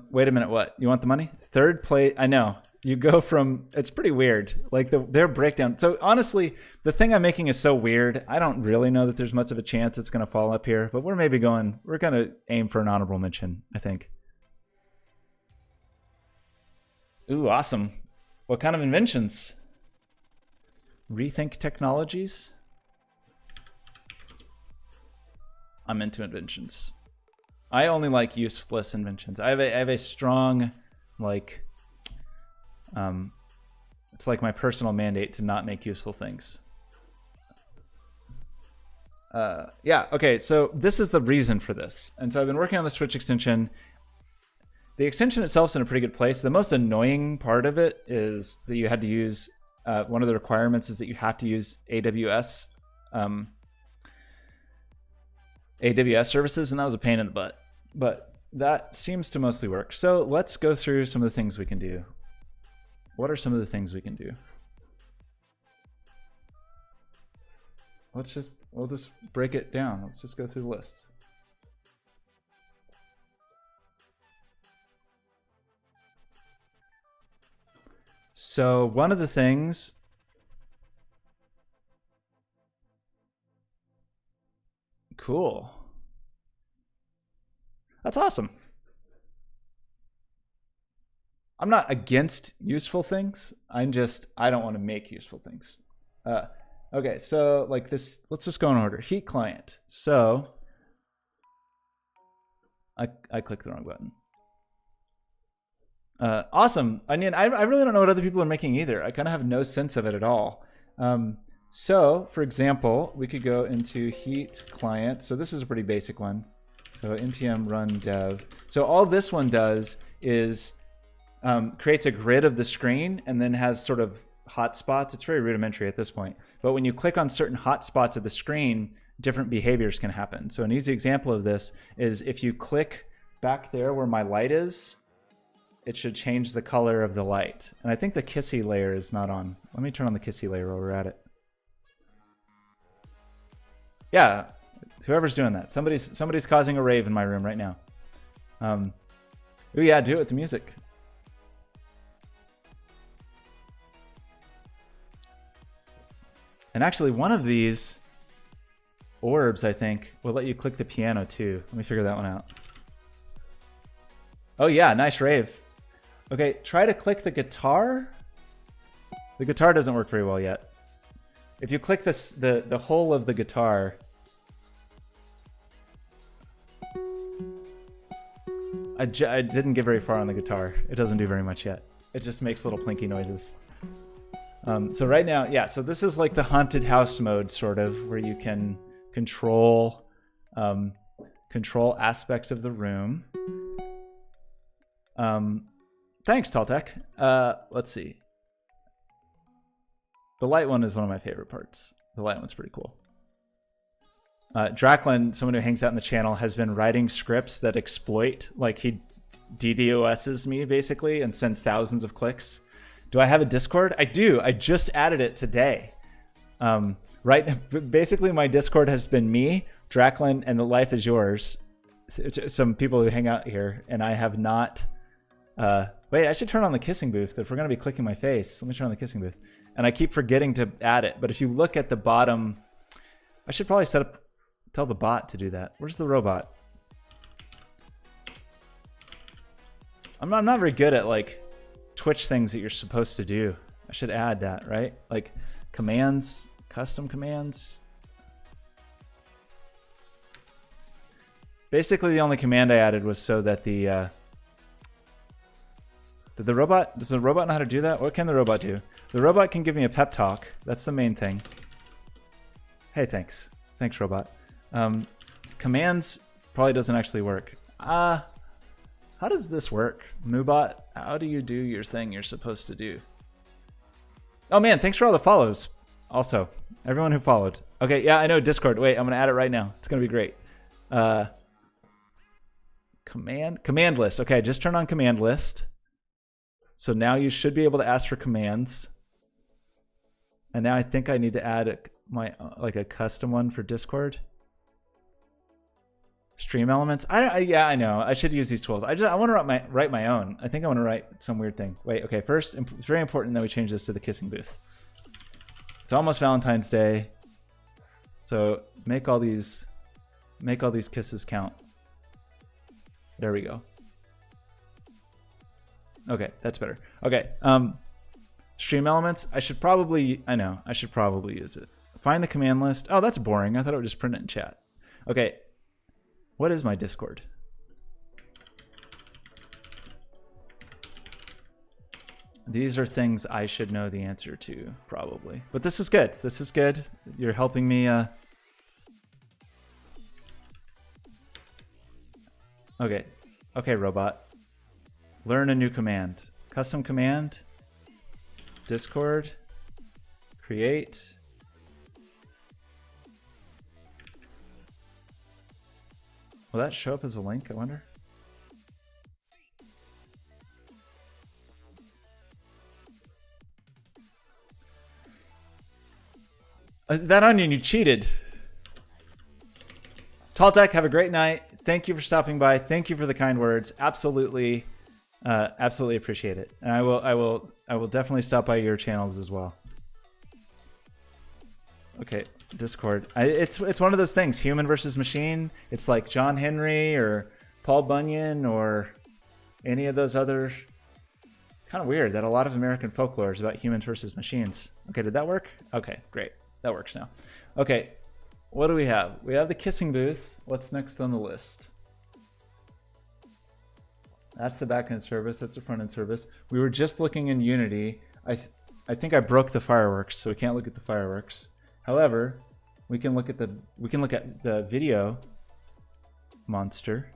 Wait a minute, what? You want the money? Third place, I know. You go from, it's pretty weird, like their breakdown. So honestly, the thing I'm making is so weird. I don't really know that there's much of a chance it's going to fall up here, but we're going to aim for an honorable mention, I think. Ooh, awesome. What kind of inventions? Rethink technologies? I'm into inventions. I only like useless inventions. I have a strong, like, it's like my personal mandate to not make useful things. Yeah, okay, so this is the reason for this. And so I've been working on the Switch extension. The extension itself is in a pretty good place. The most annoying part of it is that you had to use, one of the requirements is that you have to use AWS services, and that was a pain in the butt. But that seems to mostly work. So let's go through some of the things we can do. What are some of the things we can do? We'll just break it down. Let's just go through the list. So one of the things, cool. That's awesome. I'm not against useful things. I don't want to make useful things. Okay, so like this, let's just go in order. Heat client. So I clicked the wrong button. Awesome. I mean, I really don't know what other people are making either. I kind of have no sense of it at all. So for example, we could go into heat client. So this is a pretty basic one. So npm run dev. So all this one does is creates a grid of the screen and then has sort of hotspots. It's very rudimentary at this point. But when you click on certain hotspots of the screen, different behaviors can happen. So an easy example of this is if you click back there where my light is, it should change the color of the light. And I think the Kissy layer is not on. Let me turn on the Kissy layer while we're at it. Yeah, whoever's doing that. Somebody's causing a rave in my room right now. Oh yeah, do it with the music. And actually one of these orbs, I think, will let you click the piano too. Let me figure that one out. Oh yeah, nice rave. Okay, try to click the guitar. The guitar doesn't work very well yet. If you click this, the whole of the guitar, I didn't get very far on the guitar. It doesn't do very much yet. It just makes little plinky noises. So right now, yeah, so this is like the haunted house mode, sort of, where you can control aspects of the room. Thanks, Taltech. Let's see. The light one is one of my favorite parts. The light one's pretty cool. Draklin, someone who hangs out in the channel, has been writing scripts that exploit, like he DDoS's me, basically, and sends thousands of clicks. Do I have a Discord? I do. I just added it today. Right. Basically, my Discord has been me, Draklin, and The Life Is Yours. It's some people who hang out here, and I have not. Wait, I should turn on the kissing booth if we're going to be clicking my face. Let me turn on the kissing booth. And I keep forgetting to add it. But if you look at the bottom, I should probably tell the bot to do that. Where's the robot? I'm not very good at like Twitch things that you're supposed to do. I should add that, right? Like commands, custom commands. Basically, the only command I added was so that the does the robot know how to do that? What can the robot do? The robot can give me a pep talk. That's the main thing. Hey, thanks. Thanks, robot. Commands probably doesn't actually work. How does this work? Moobot, how do you do your thing you're supposed to do? Oh man, thanks for all the follows. Also, everyone who followed. Okay, yeah, I know Discord. Wait, I'm gonna add it right now. It's gonna be great. Command list. Okay, just turn on command list. So now you should be able to ask for commands. And now I think I need to add my like a custom one for Discord. Stream elements. Yeah, I know. I should use these tools. I want to write my own. I think I want to write some weird thing. Wait, okay. First, it's very important that we change this to the kissing booth. It's almost Valentine's Day, so make all these kisses count. There we go. Okay, that's better. Okay, stream elements. I should probably use it. Find the command list. Oh, that's boring. I thought it would just print it in chat. Okay, what is my Discord? These are things I should know the answer to, probably. But this is good. This is good. You're helping me. Okay. Okay, robot. Learn a new command. Custom command. Discord. Create. Will that show up as a link, I wonder? That onion, you cheated. Tall Tech, have a great night. Thank you for stopping by. Thank you for the kind words. Absolutely, absolutely appreciate it. And I will definitely stop by your channels as well. Okay, Discord. It's one of those things. Human versus machine. It's like John Henry or Paul Bunyan or any of those other. Kind of weird that a lot of American folklore is about humans versus machines. Okay, did that work? Okay, great. That works now. Okay, what do we have? We have the kissing booth. What's next on the list? That's the backend service. That's the front end service. We were just looking in Unity. I think I broke the fireworks, so we can't look at the fireworks. However, we can look at the video monster.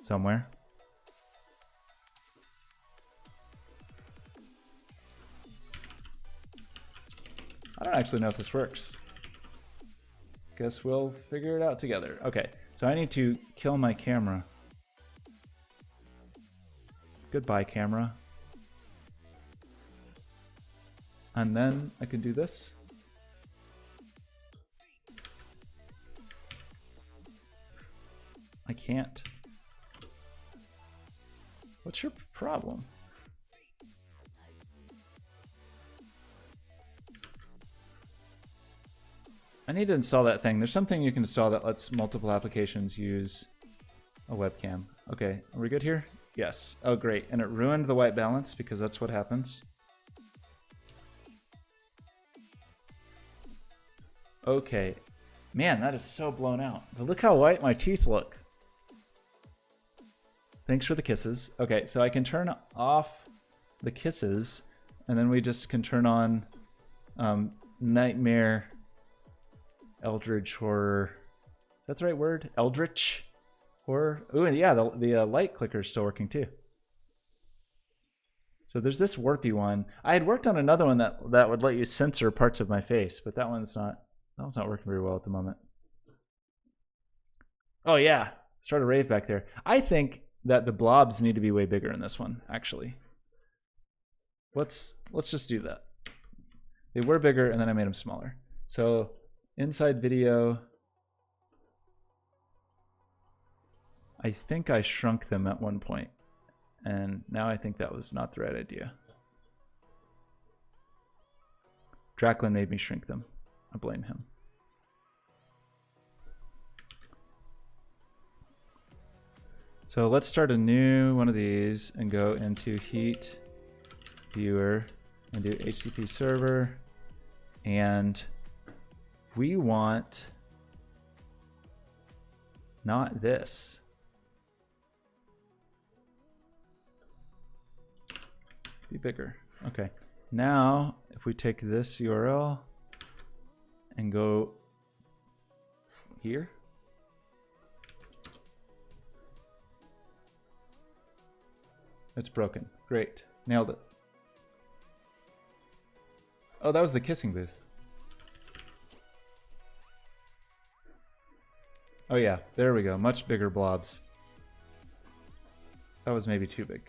Somewhere. I don't actually know if this works. Guess we'll figure it out together. Okay, so I need to kill my camera. Goodbye, camera. And then I can do this. I can't. What's your problem? I need to install that thing. There's something you can install that lets multiple applications use a webcam. Okay, are we good here? Yes. Oh, great. And it ruined the white balance because that's what happens. Okay. Man, that is so blown out. But look how white my teeth look. Thanks for the kisses. Okay, so I can turn off the kisses, and then we just can turn on Nightmare Eldritch Horror. That's the right word? Eldritch Horror? Ooh, and yeah, the light clicker is still working too. So there's this warpy one. I had worked on another one that would let you censor parts of my face, but that one's not working very well at the moment. Oh yeah, start a rave back there. I think that the blobs need to be way bigger in this one, actually. Let's just do that. They were bigger and then I made them smaller. So inside video, I think I shrunk them at one point, and now I think that was not the right idea. Draclin made me shrink them. I blame him. So let's start a new one of these and go into Heat Viewer and do HTTP server, and we want not this. Be bigger. Okay. Now, if we take this URL and go here. It's broken. Great. Nailed it. Oh, that was the kissing booth. Oh yeah, there we go. Much bigger blobs. that was maybe too big.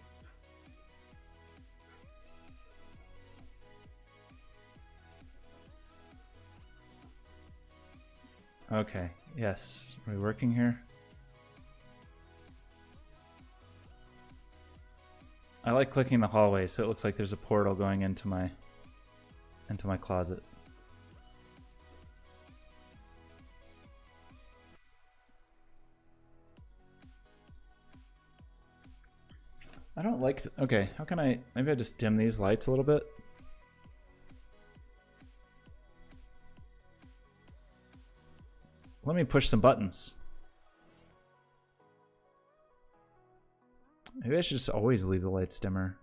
Okay, yes. Are we working here? I like clicking the hallway so it looks like there's a portal going into my closet. I don't like... Okay, how can I... Maybe I just dim these lights a little bit. Let me push some buttons. Maybe I should just always leave the lights dimmer.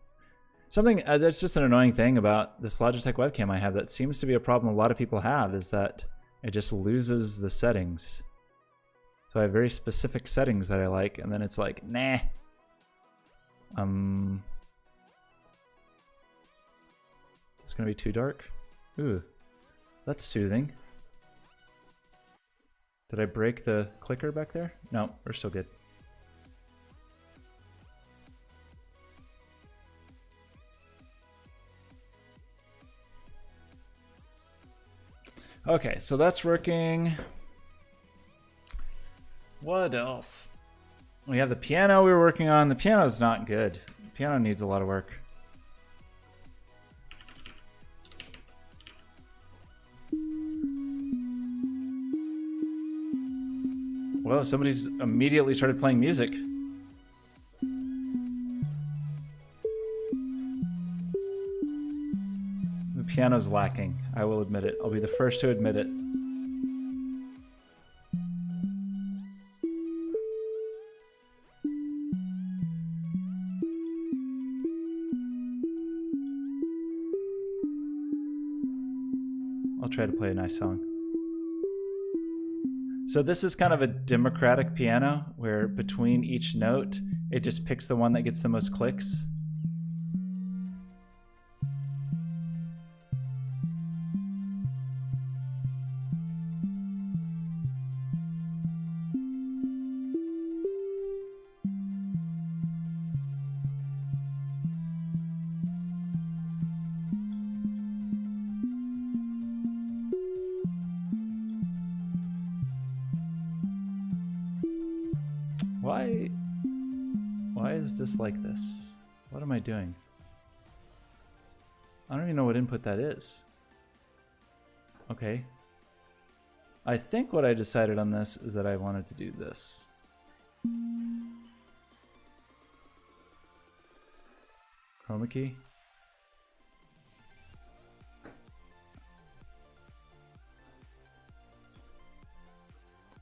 Something that's just an annoying thing about this Logitech webcam I have that seems to be a problem a lot of people have is that it just loses the settings. So I have very specific settings that I like, and then it's like, nah. It's gonna be too dark. Ooh, that's soothing. Did I break the clicker back there? No, we're still good. Okay, so that's working. What else? We have the piano we were working on. The piano is not good. The piano needs a lot of work. Whoa, somebody's immediately started playing music. The piano's lacking. I will admit it. I'll be the first to admit it. I'll try to play a nice song. So this is kind of a democratic piano where between each note, it just picks the one that gets the most clicks. Why is this like this? What am I doing? I don't even know what input that is. Okay. I think what I decided on this is that I wanted to do this. Chroma key.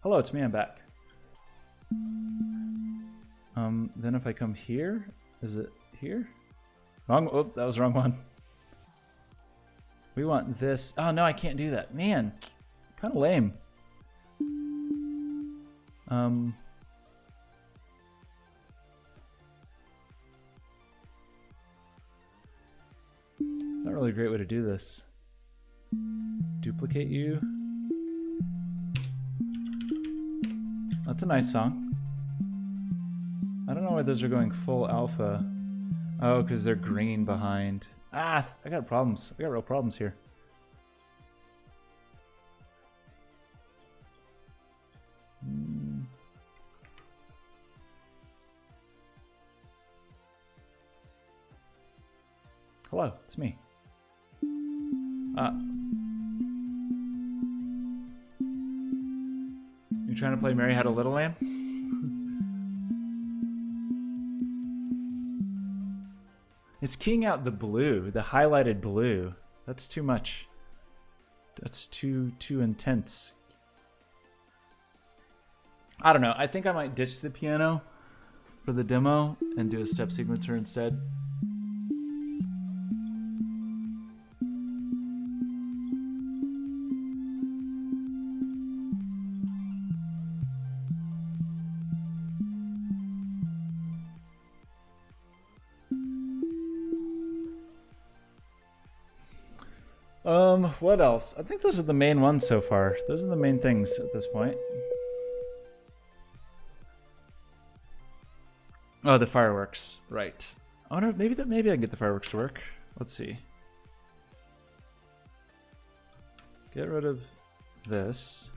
Hello, it's me, I'm back. Then if I come here, is it here? Wrong, oh, that was the wrong one. We want this. Oh no, I can't do that. Man, kind of lame. Not really a great way to do this. Duplicate you. That's a nice song. I don't know why those are going full alpha. Oh, because they're green behind. Ah, I got problems. I got real problems here. Hello, it's me. You trying to play Mary Had a Little Lamb? It's keying out the blue, the highlighted blue. That's too much. That's too intense. I don't know. I think I might ditch the piano for the demo and do a step sequencer instead. What else? I think those are the main ones so far. Those are the main things at this point. Oh, the fireworks. Right. I wonder, maybe I can get the fireworks to work. Let's see. Get rid of this.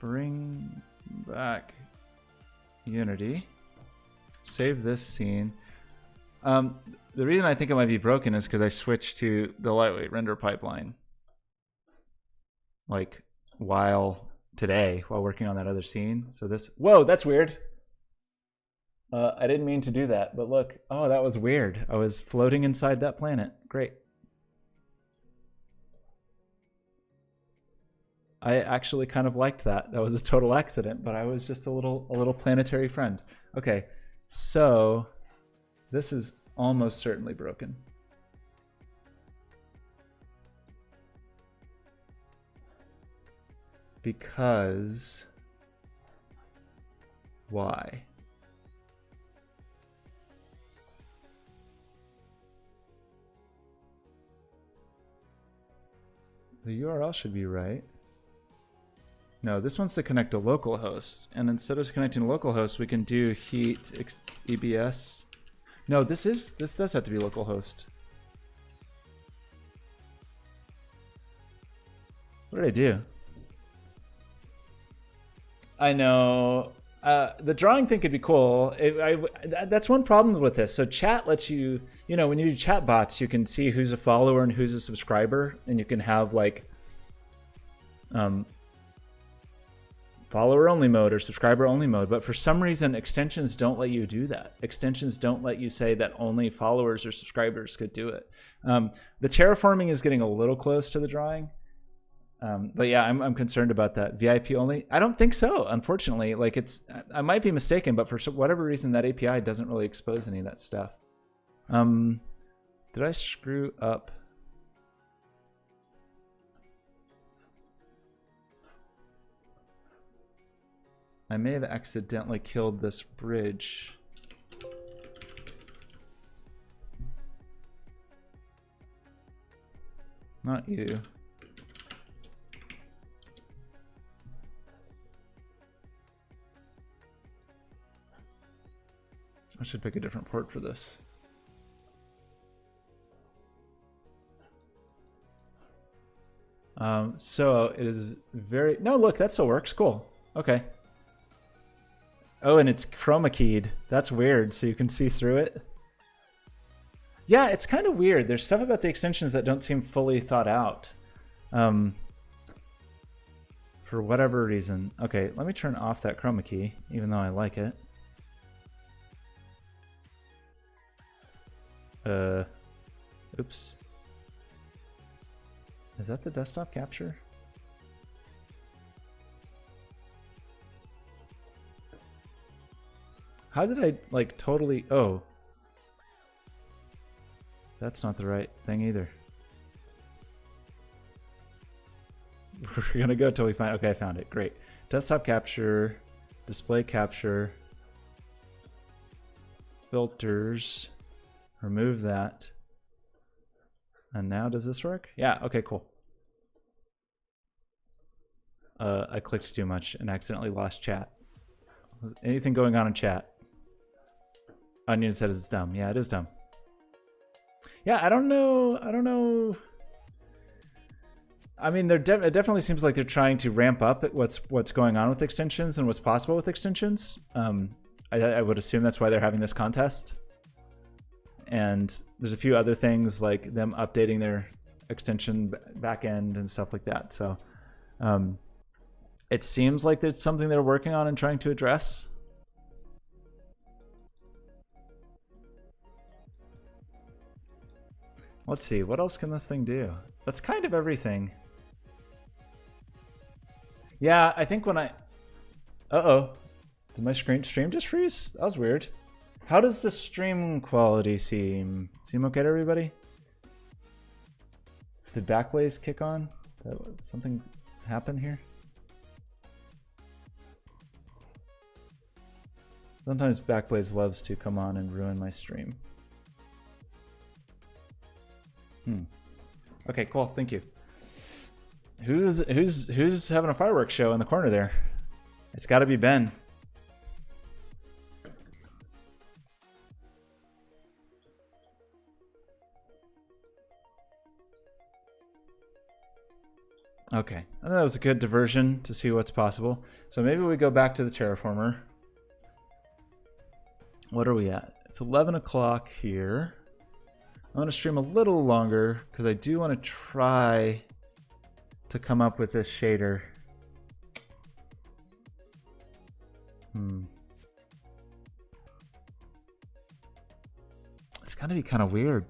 Bring back Unity. Save this scene. The reason I think it might be broken is because I switched to the lightweight render pipeline. Like, while working on that other scene. So this, whoa, that's weird. I didn't mean to do that, but look, oh, that was weird. I was floating inside that planet. Great. I actually kind of liked that. That was a total accident, but I was just a little planetary friend. Okay, so this is almost certainly broken. Because why? The URL should be right. No, this wants to connect to localhost, and instead of connecting to localhost, we can do heat EBS. No, this does have to be localhost. What did I do? I know. The drawing thing could be cool. That's one problem with this. So chat lets you, when you do chat bots, you can see who's a follower and who's a subscriber, and you can have like follower only mode or subscriber only mode. But for some reason, extensions don't let you do that. Extensions don't let you say that only followers or subscribers could do it. The terraforming is getting a little close to the drawing. But yeah, I'm concerned about that. VIP only? I don't think so, unfortunately. Like I might be mistaken, but for whatever reason, that API doesn't really expose any of that stuff. Did I screw up? I may have accidentally killed this bridge. Not you. I should pick a different port for this. So it is very... No, look, that still works. Cool. Okay. Oh, and it's chroma keyed. That's weird, so you can see through it. Yeah, it's kind of weird. There's stuff about the extensions that don't seem fully thought out. For whatever reason. Okay, let me turn off that chroma key, even though I like it. Oops. Is that the desktop capture? How did I like totally... Oh. That's not the right thing either. We're gonna go till we find... Okay, I found it. Great. Desktop capture, display capture, filters, remove that. And now does this work? Yeah, okay, cool. I clicked too much and accidentally lost chat. Was anything going on in chat? Onion says it's dumb. Yeah, it is dumb. Yeah, I don't know. I mean, it definitely seems like they're trying to ramp up what's going on with extensions and what's possible with extensions. I would assume that's why they're having this contest. And there's a few other things like them updating their extension backend and stuff like that. So it seems like there's something they're working on and trying to address. Let's see, what else can this thing do? That's kind of everything. Yeah, I think when I... Uh-oh. Did my stream just freeze? That was weird. How does the stream quality seem? Seem okay to everybody? Did Backblaze kick on? Something happen here? Sometimes Backblaze loves to come on and ruin my stream. Okay, cool. Thank you. Who's having a fireworks show in the corner there? It's got to be Ben. Okay, I think that was a good diversion to see what's possible. So maybe we go back to the terraformer. What are we at? It's 11 o'clock here. I'm going to stream a little longer because I do want to try to come up with this shader. It's going to be kind of weird.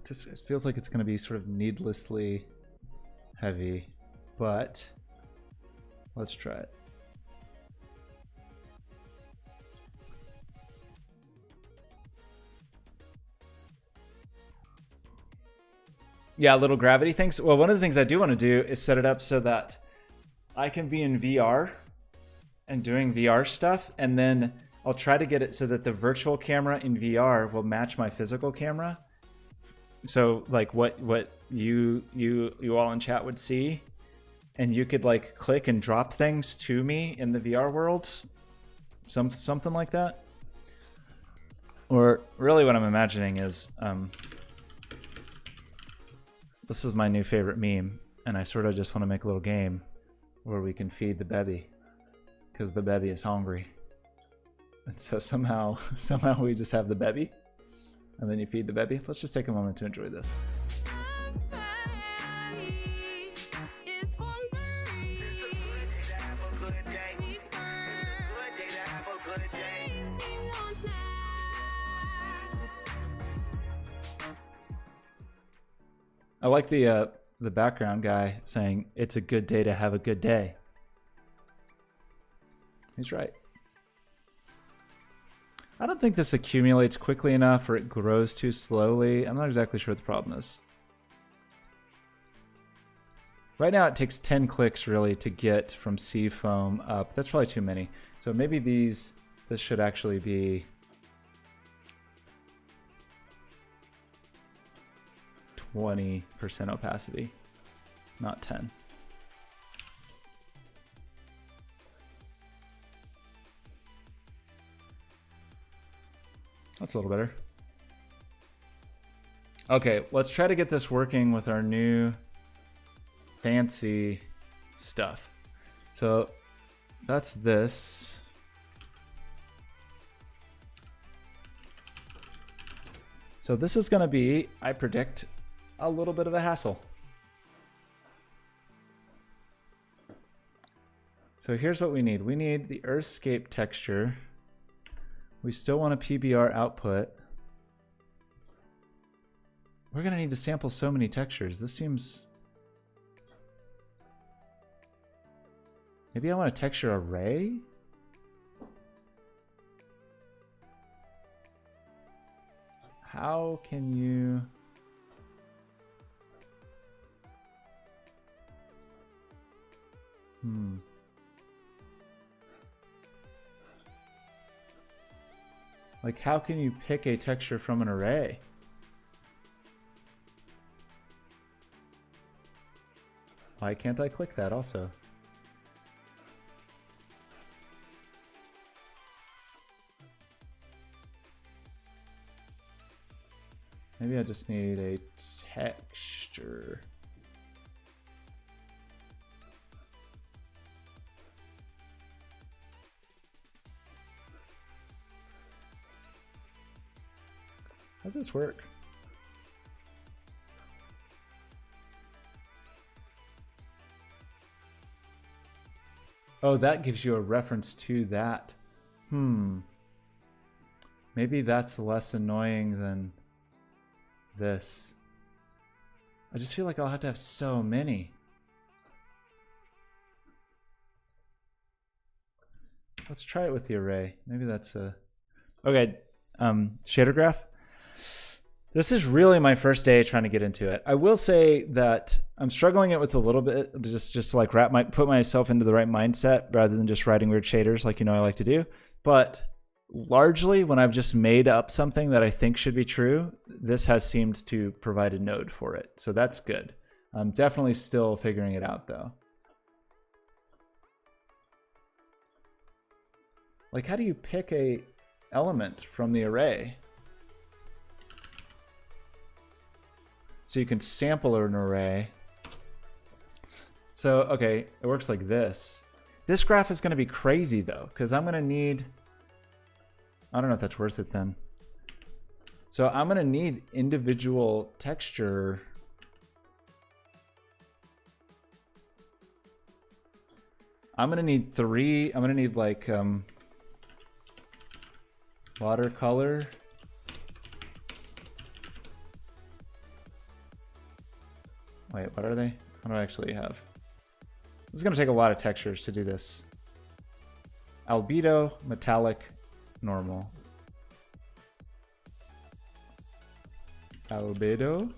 It feels like it's going to be sort of needlessly heavy, but let's try it. Yeah, little gravity things. Well, one of the things I do want to do is set it up so that I can be in VR and doing VR stuff, and then I'll try to get it so that the virtual camera in VR will match my physical camera. So like what you all in chat would see, and you could like click and drop things to me in the VR world, something like that. Or really what I'm imagining is this is my new favorite meme, and I sort of just want to make a little game where we can feed the baby, because the baby is hungry. And so somehow we just have the baby, and then you feed the baby. Let's just take a moment to enjoy this. I like the background guy saying it's a good day to have a good day. He's right. I don't think this accumulates quickly enough, or it grows too slowly. I'm not exactly sure what the problem is. Right now it takes 10 clicks really to get from sea foam up. That's probably too many. So maybe this should actually be 20% opacity, not 10. That's a little better. Okay, let's try to get this working with our new fancy stuff. So that's this. So this is going to be, I predict, a little bit of a hassle. So here's what we need. We need the Earthscape texture. We still want a PBR output. We're gonna need to sample so many textures. This seems... Maybe I want a texture array? How can you... Like, how can you pick a texture from an array? Why can't I click that also? Maybe I just need a texture. How does this work? Oh, that gives you a reference to that. Maybe that's less annoying than this. I just feel like I'll have to have so many. Let's try it with the array. Maybe that's a... Okay, shader graph. This is really my first day trying to get into it. I will say that I'm struggling it with a little bit, just to like put myself into the right mindset rather than just writing weird shaders like I like to do. But largely, when I've just made up something that I think should be true, this has seemed to provide a node for it. So that's good. I'm definitely still figuring it out though. Like, how do you pick a element from the array. So you can sample an array. So, okay, it works like this. This graph is going to be crazy though, because I'm going to need, I don't know if that's worth it then. So I'm going to need individual texture. I'm going to need three. I'm going to need like watercolor. Wait, what are they? What do I actually have? This is going to take a lot of textures to do this. Albedo, metallic, normal. Albedo.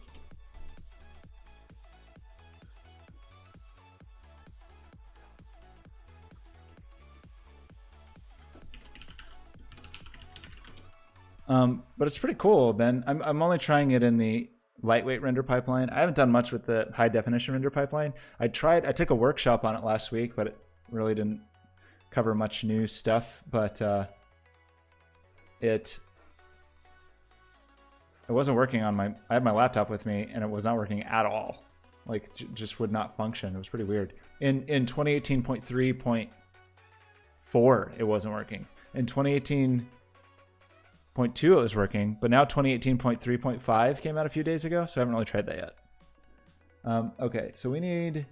But it's pretty cool, Ben. I'm only trying it in the lightweight render pipeline. I haven't done much with the high definition render pipeline. I took a workshop on it last week, but it really didn't cover much new stuff. But it wasn't working on I had my laptop with me and it was not working at all. Like just would not function. It was pretty weird. In 2018.3.4 it wasn't working. In 2018.2 it was working, but now 2018.3.5 came out a few days ago, so I haven't really tried that yet. Okay, so we need,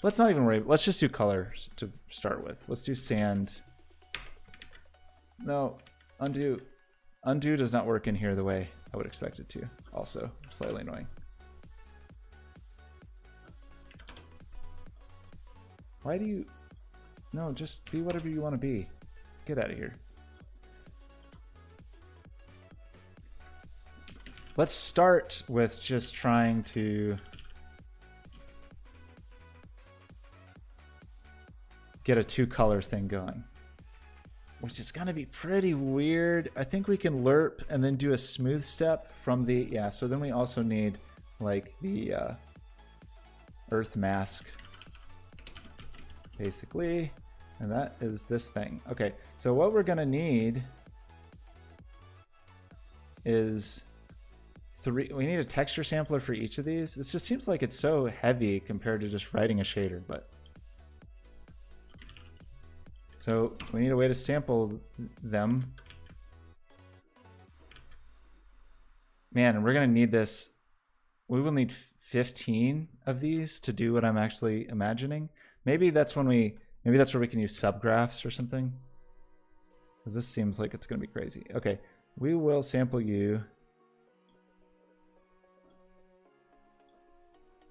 let's not even worry, let's just do colors to start with. Let's do sand. No, undo. Undo does not work in here the way I would expect it to. Also, slightly annoying. Why do you, no, just be whatever you want to be. Get out of here. Let's start with just trying to get a two-color thing going, which is going to be pretty weird. I think we can lerp and then do a smooth step from the, yeah, so then we also need like the earth mask, basically, and that is this thing. Okay, so what we're going to need is we need a texture sampler for each of these. This just seems like it's so heavy compared to just writing a shader, but. So we need a way to sample them. Man, and we're gonna need this. We will need 15 of these to do what I'm actually imagining. Maybe that's when maybe that's where we can use subgraphs or something. Because this seems like it's gonna be crazy. Okay, we will sample you.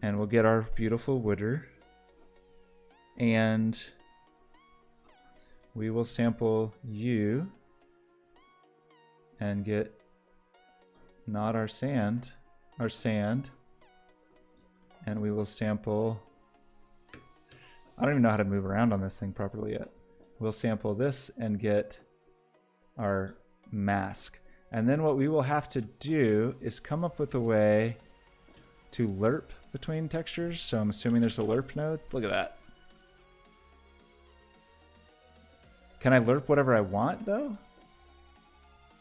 And we'll get our beautiful wooder. And we will sample you and get not our sand. And we will sample, I don't even know how to move around on this thing properly yet. We'll sample this and get our mask. And then what we will have to do is come up with a way to lerp between textures. So I'm assuming there's a lerp node. Look at that. Can I lerp whatever I want though?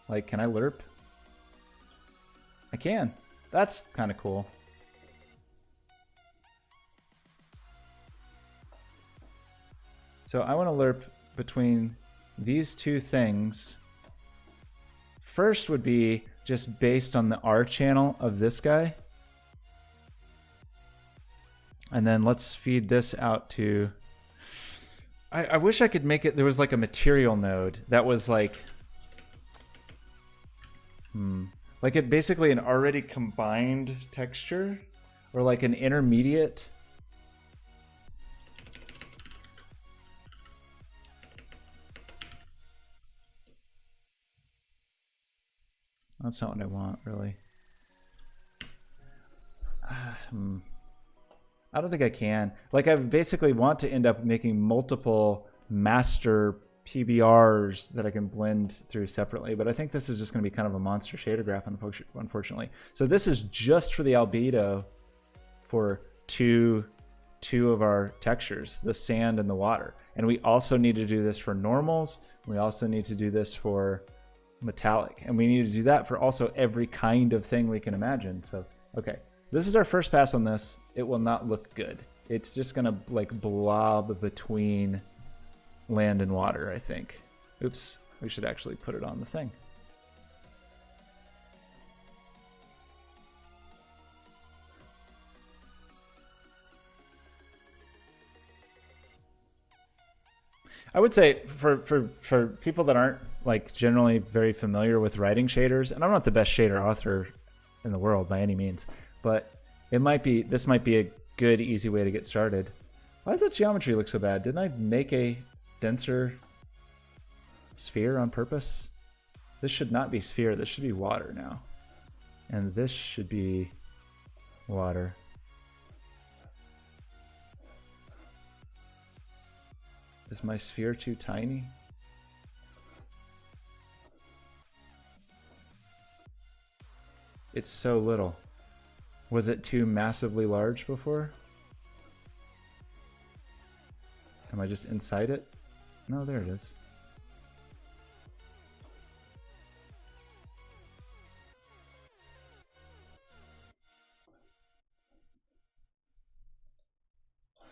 Like, can I lerp? I can. That's kind of cool. So I want to lerp between these two things. First would be just based on the R channel of this guy. And then let's feed this out to, I wish I could make it, there was like a material node that was like it basically an already combined texture or like an intermediate. That's not what I want, really. I don't think I can. Like, I basically want to end up making multiple master PBRs that I can blend through separately, but I think this is just going to be kind of a monster shader graph, unfortunately. So this is just for the albedo for two of our textures, the sand and the water. And we also need to do this for normals. We also need to do this for metallic. And we need to do that for also every kind of thing we can imagine. So, okay. This is our first pass on this. It will not look good. It's just gonna like blob between land and water, I think. Oops, we should actually put it on the thing. I would say for people that aren't like generally very familiar with writing shaders, and I'm not the best shader author in the world by any means, but this might be a good easy way to get started. Why does that geometry look so bad? Didn't I make a denser sphere on purpose? This should not be sphere, this should be water now. And this should be water. Is my sphere too tiny? It's so little. Was it too massively large before? Am I just inside it? No, there it is.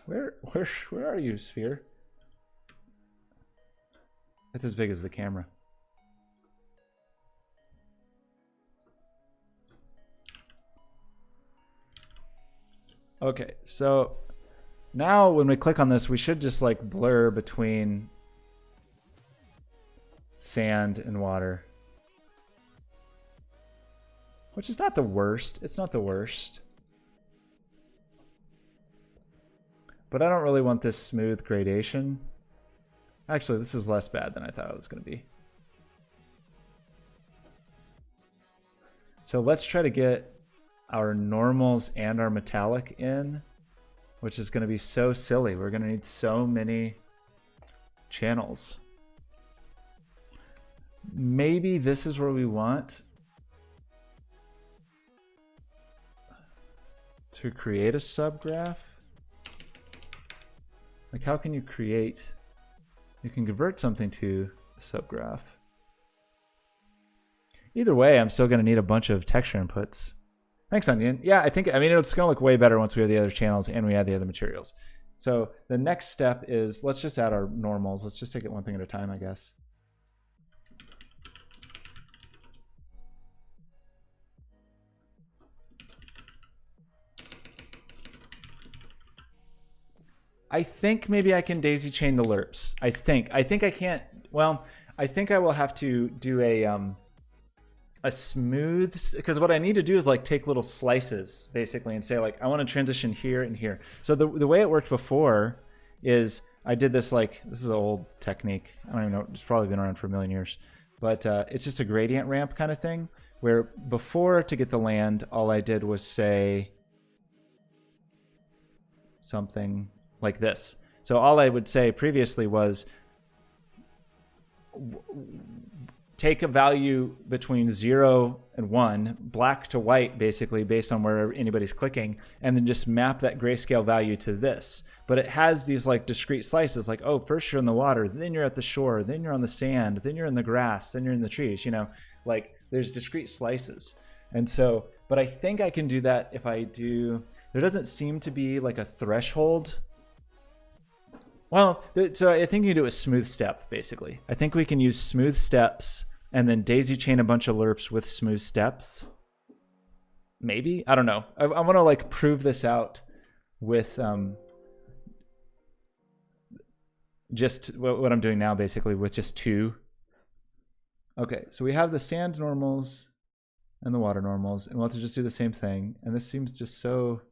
Where are you, sphere? It's as big as the camera. Okay, so now when we click on this, we should just like blur between sand and water. Which is not the worst. It's not the worst. But I don't really want this smooth gradation. Actually, this is less bad than I thought it was going to be. So let's try to get our normals and our metallic in, which is going to be so silly. We're going to need so many channels. Maybe this is where we want to create a subgraph. Like, how can you create? You can convert something to a subgraph. Either way, I'm still going to need a bunch of texture inputs. Thanks, Onion. Yeah, I mean, it's going to look way better once we have the other channels and we add the other materials. So the next step is, let's just add our normals. Let's just take it one thing at a time, I guess. I think maybe I can daisy chain the lerps. I think I can't. Well, I think I will have to do a smooth, because what I need to do is like take little slices basically and say like I want to transition here and here. So the way it worked before is I did this, like, this is an old technique. I don't even know. It's probably been around for a million years, but it's just a gradient ramp kind of thing where before, to get the land, all I did was say something like this. So all I would say previously was take a value between 0 and 1, black to white basically based on where anybody's clicking, and then just map that grayscale value to this. But it has these like discrete slices, like, oh, first you're in the water, then you're at the shore, then you're on the sand, then you're in the grass, then you're in the trees, you know, like there's discrete slices. And so, but I think I can do that if I do, there doesn't seem to be like a threshold. Well, so I think you can do a smooth step, basically. I think we can use smooth steps and then daisy chain a bunch of lerps with smooth steps. Maybe? I don't know. I want to like prove this out with just what I'm doing now, basically, with just 2. Okay, so we have the sand normals and the water normals, and we'll have to just do the same thing. And this seems just so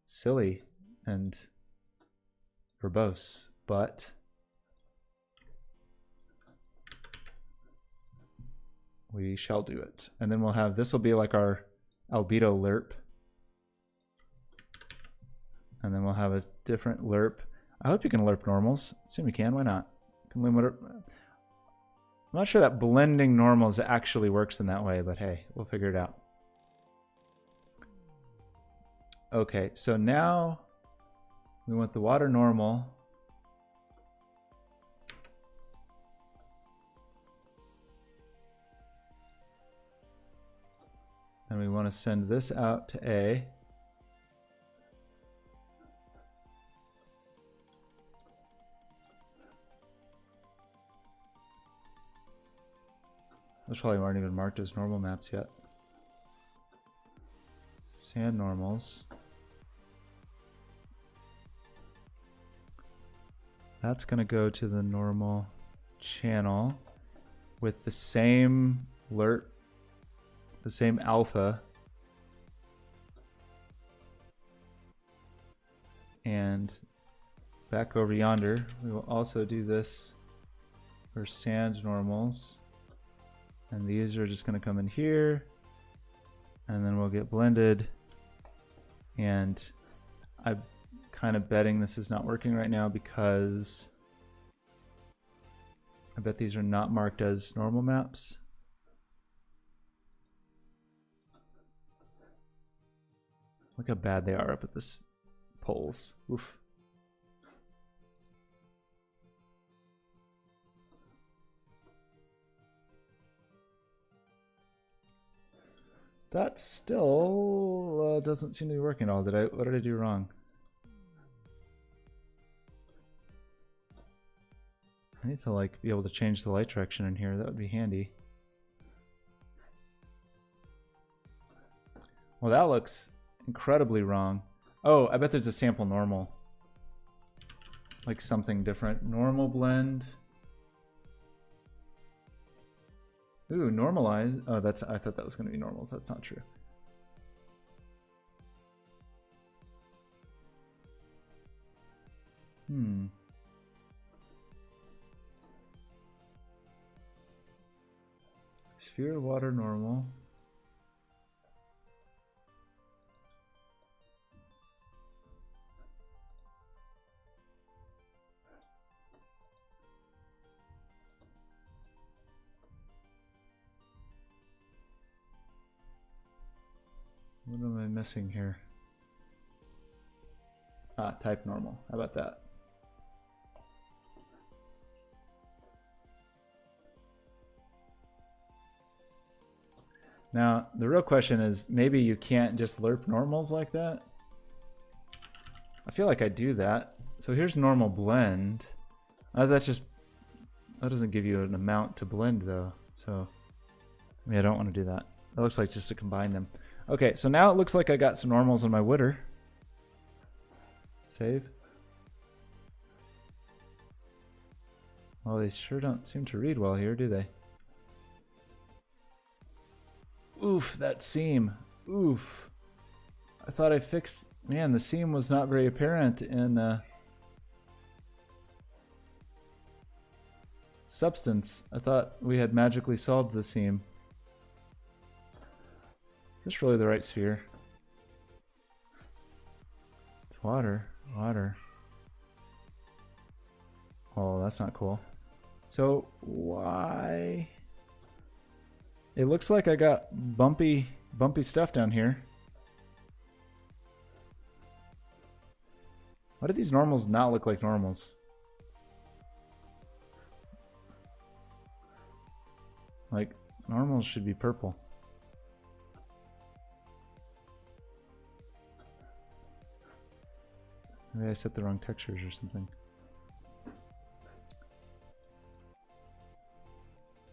silly and verbose, but we shall do it. And then we'll have, this will be like our albedo lerp. And then we'll have a different lerp. I hope you can lerp normals. Assume you can, why not? I'm not sure that blending normals actually works in that way, but hey, we'll figure it out. Okay, so now we want the water normal. And we want to send this out to A. Those probably aren't even marked as normal maps yet. Sand normals. That's going to go to the normal channel with the same alert, the same alpha. And back over yonder, we will also do this for sand normals. And these are just going to come in here, and then we'll get blended. And I'm kind of betting this is not working right now because I bet these are not marked as normal maps. Look how bad they are up at this poles. Oof. That still doesn't seem to be working at all. What did I do wrong? I need to like be able to change the light direction in here. That would be handy. Well, that looks incredibly wrong. Oh, I bet there's a sample normal. Like something different. Normal blend. Ooh, normalize. Oh, I thought that was going to be normals. That's not true. Sphere, water, normal. What am I missing here? Ah, type normal. How about that? Now, the real question is, maybe you can't just lerp normals like that? I feel like I do that. So here's normal blend. That doesn't give you an amount to blend though. So, I mean, I don't want to do that. That looks like just to combine them. Okay, so now it looks like I got some normals on my wooder. Save. Well, they sure don't seem to read well here, do they? Oof, that seam. Oof. I thought I fixed... Man, the seam was not very apparent in Substance. I thought we had magically solved the seam. Is this really the right sphere? It's water. Water. Oh, that's not cool. So, why... It looks like I got bumpy stuff down here. Why do these normals not look like normals? Like, normals should be purple. Maybe I set the wrong textures or something.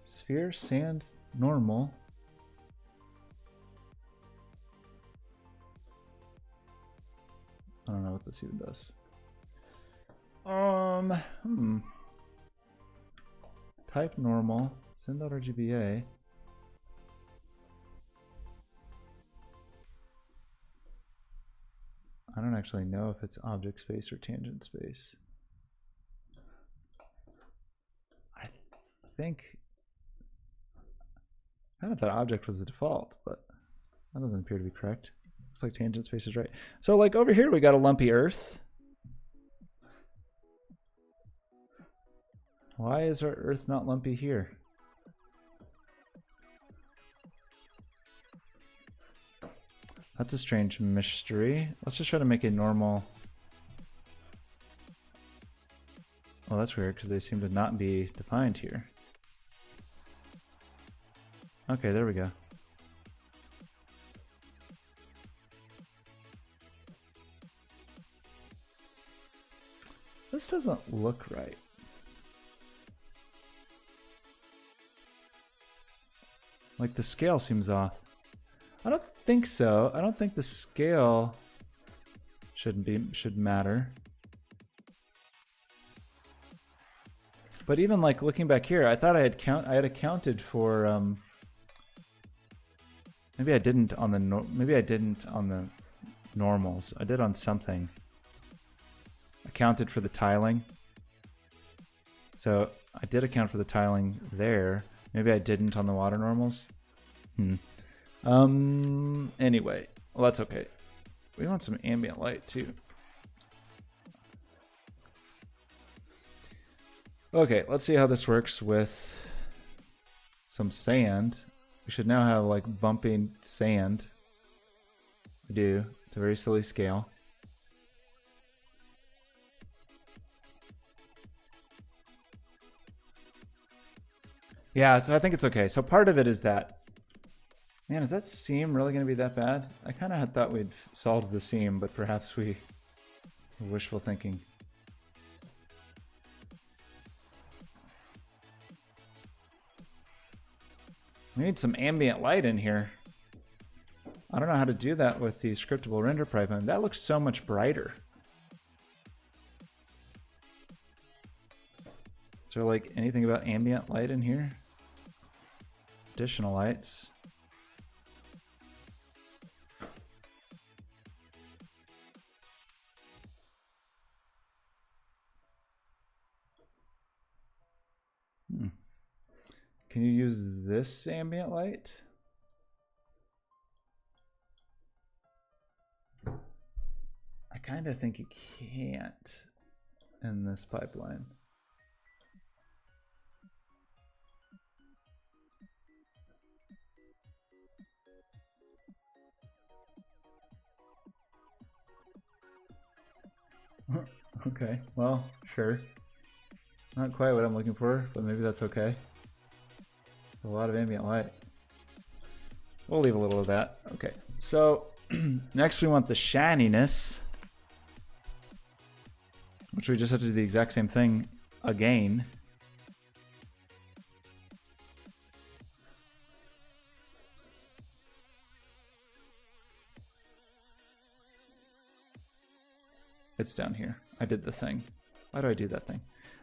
Sphere, sand, normal. I don't know what this even does. Type normal, send out RGBA. I don't actually know if it's object space or tangent space. I think I thought object was the default, but that doesn't appear to be correct. Looks like tangent space is right. So like over here we got a lumpy Earth. Why is our Earth not lumpy here? That's a strange mystery. Let's just try to make a normal. Oh, that's weird because they seem to not be defined here. Okay, there we go. This doesn't look right. Like the scale seems off. I don't think so. I don't think the scale should matter. But even like looking back here, I thought I had accounted for maybe I didn't on the normals. I did on something. Accounted for the tiling. So I did account for the tiling there. Maybe I didn't on the water normals. Anyway, well, that's okay. We want some ambient light too. Okay, let's see how this works with some sand. We should now have like bumping sand. We do. It's a very silly scale. Yeah, so I think it's okay. So part of it is that, man, is that seam really going to be that bad? I kind of had thought we'd solved the seam, but perhaps we were wishful thinking. We need some ambient light in here. I don't know how to do that with the scriptable render pipeline. That looks so much brighter. Is there like anything about ambient light in here? Additional lights. Can you use this ambient light? I kind of think you can't in this pipeline. Okay, well, sure. Not quite what I'm looking for, but maybe that's okay. A lot of ambient light. We'll leave a little of that. Okay, so next we want the shininess, which we just have to do the exact same thing again. It's down here. I did the thing. Why do I do that thing?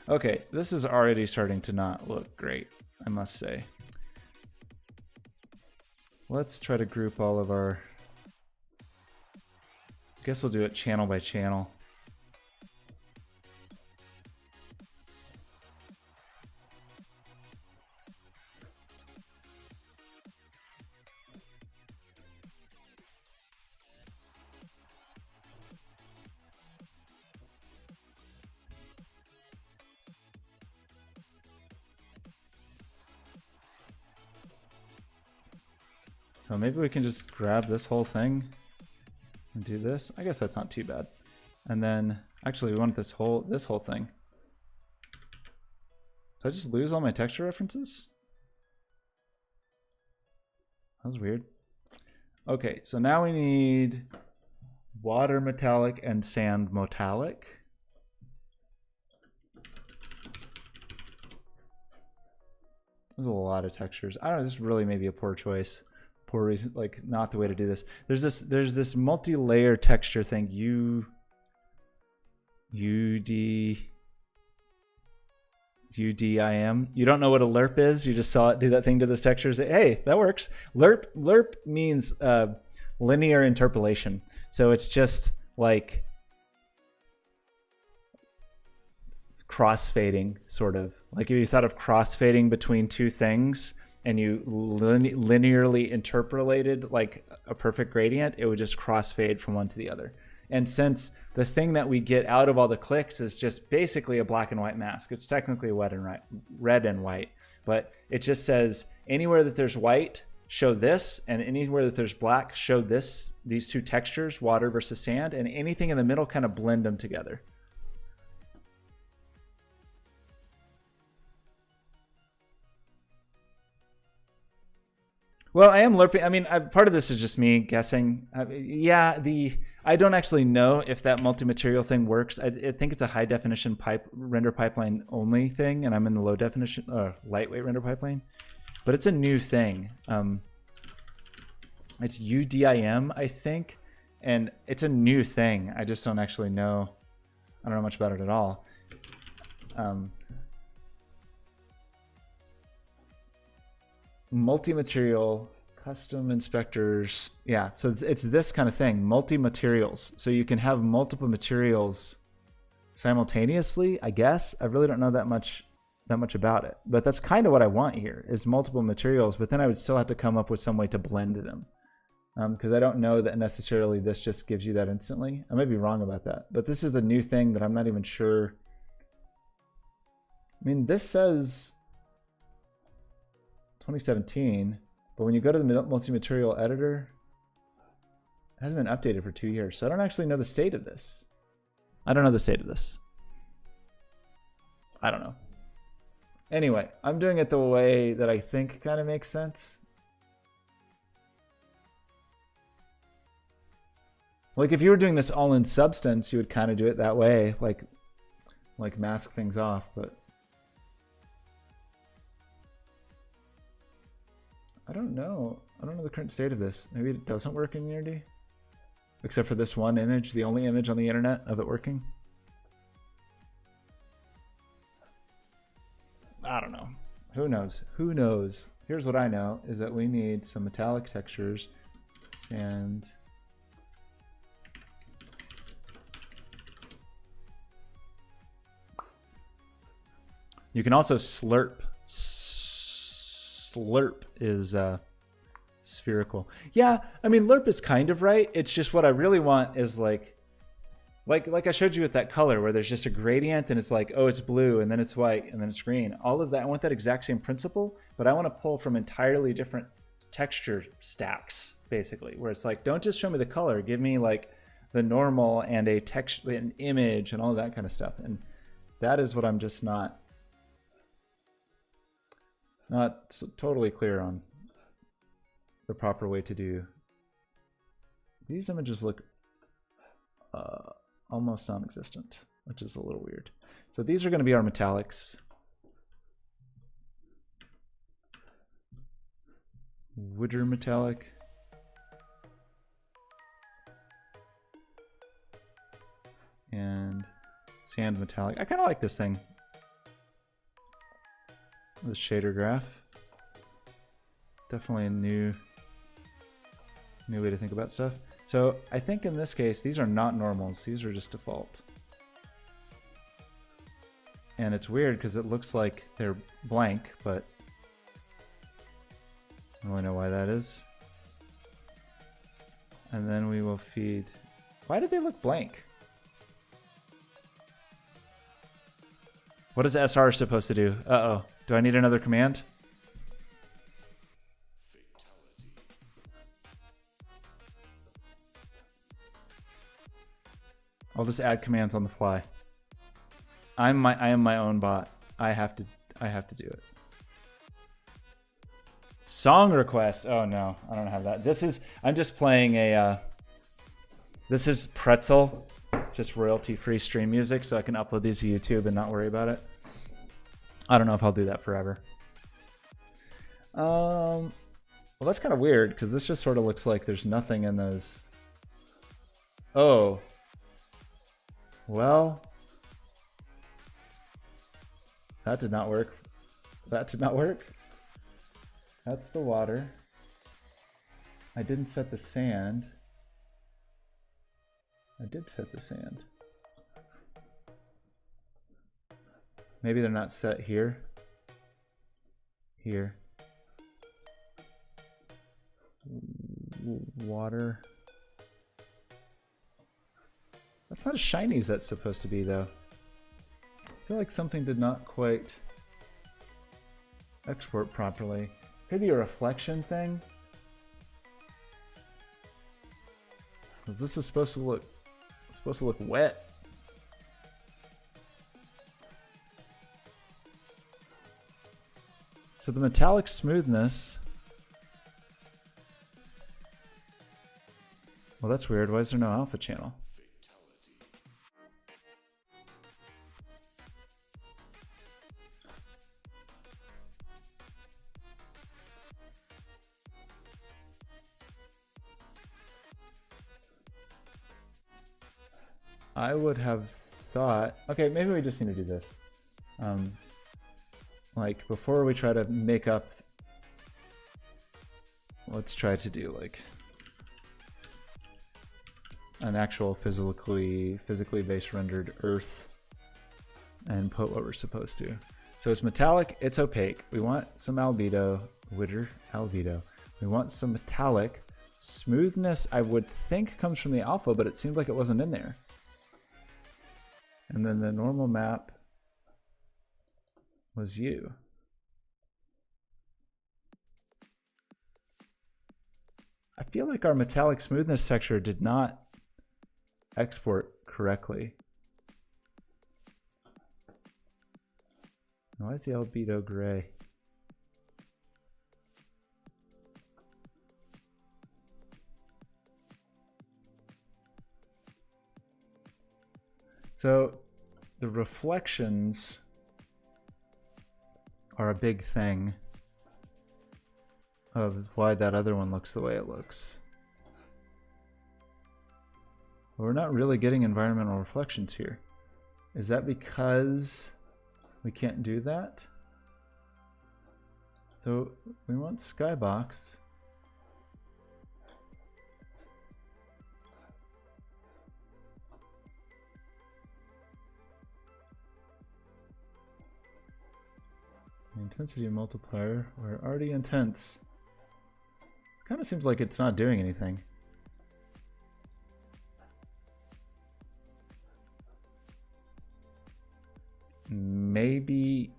Okay, this is already starting to not look great, I must say. Let's try to group all of our... I guess we'll do it channel by channel. So maybe we can just grab this whole thing and do this. I guess that's not too bad. And then actually we want this whole thing. Did I just lose all my texture references? That was weird. Okay, so now we need water metallic and sand metallic. There's a lot of textures. I don't know, this really may be a poor choice. Poor reason, like not the way to do this. There's this multi-layer texture thing. UDIM. You don't know what a lerp is. You just saw it do that thing to those textures. Hey, that works. Lerp means linear interpolation. So it's just like crossfading, sort of. Like if you thought of crossfading between two things and you linearly interpolated like a perfect gradient, it would just crossfade from one to the other. And since the thing that we get out of all the clicks is just basically a black and white mask, it's technically red and white, but it just says anywhere that there's white, show this, and anywhere that there's black, show this, these two textures, water versus sand, and anything in the middle kind of blend them together. Well, I am lerping. I mean, part of this is just me guessing. I don't actually know if that multi-material thing works. I think it's a high definition render pipeline only thing, and I'm in the low definition lightweight render pipeline. But it's a new thing. It's UDIM, I think, and it's a new thing. I just don't actually know. I don't know much about it at all. Multi-material custom inspectors. Yeah, so it's this kind of thing, multi-materials. So you can have multiple materials simultaneously, I guess. I really don't know that much about it, but that's kind of what I want here is multiple materials, but then I would still have to come up with some way to blend them. Because I don't know that necessarily this just gives you that instantly. I might be wrong about that, but this is a new thing that I'm not even sure. I mean, this says 2017, but when you go to the multi-material editor, it hasn't been updated for 2 years. So I don't actually know the state of this. I don't know the state of this. I don't know. Anyway, I'm doing it the way that I think kind of makes sense. Like if you were doing this all in Substance, you would kind of do it that way, like mask things off, but I don't know. I don't know the current state of this. Maybe it doesn't work in Unity, except for this one image, the only image on the internet of it working. I don't know. Who knows? Who knows? Here's what I know is that we need some metallic textures, sand. You can also slurp. Slurp is spherical. Yeah, I mean, lerp is kind of right. It's just what I really want is like I showed you with that color where there's just a gradient and it's like, oh, it's blue and then it's white and then it's green. All of that, I want that exact same principle, but I want to pull from entirely different texture stacks, basically, where it's like, don't just show me the color, give me like the normal and a text, an image and all of that kind of stuff. And that is what I'm just not totally clear on the proper way to do. These images look almost non-existent, which is a little weird. So these are going to be our metallics. Wooder metallic. And sand metallic. I kind of like this thing. The shader graph. Definitely a new way to think about stuff. So I think in this case, these are not normals. These are just default. And it's weird because it looks like they're blank, but I don't really know why that is. And then we will feed. Why did they look blank? What is SR supposed to do? Uh-oh. Do I need another command? I'll just add commands on the fly. I am my own bot. I have to do it. Song request. Oh no, I don't have that. I'm just playing a this is Pretzel. It's just royalty-free stream music, so I can upload these to YouTube and not worry about it. I don't know if I'll do that forever. Well, that's kind of weird because this just sort of looks like there's nothing in those. Oh. Well. That did not work. That did not work. That's the water. I didn't set the sand. I did set the sand. Maybe they're not set here. Here. Water. That's not as shiny as that's supposed to be, though. I feel like something did not quite export properly. Could be a reflection thing. Because this is supposed to look wet. So the metallic smoothness Well, that's weird. Why is there no alpha channel? I would have thought, okay, maybe we just need to do this. Like before we try to make up, let's try to do like an actual physically based rendered Earth and put what we're supposed to. So it's metallic, it's opaque. We want some albedo, albedo. We want some metallic. Smoothness, I would think comes from the alpha, but it seemed like it wasn't in there. And then the normal map was you. I feel like our metallic smoothness texture did not export correctly. Why is the albedo gray? So the reflections are a big thing of why that other one looks the way it looks. But we're not really getting environmental reflections here. Is that because we can't do that? So we want skybox. Intensity multiplier, we're already intense. Kind of seems like it's not doing anything. Maybe,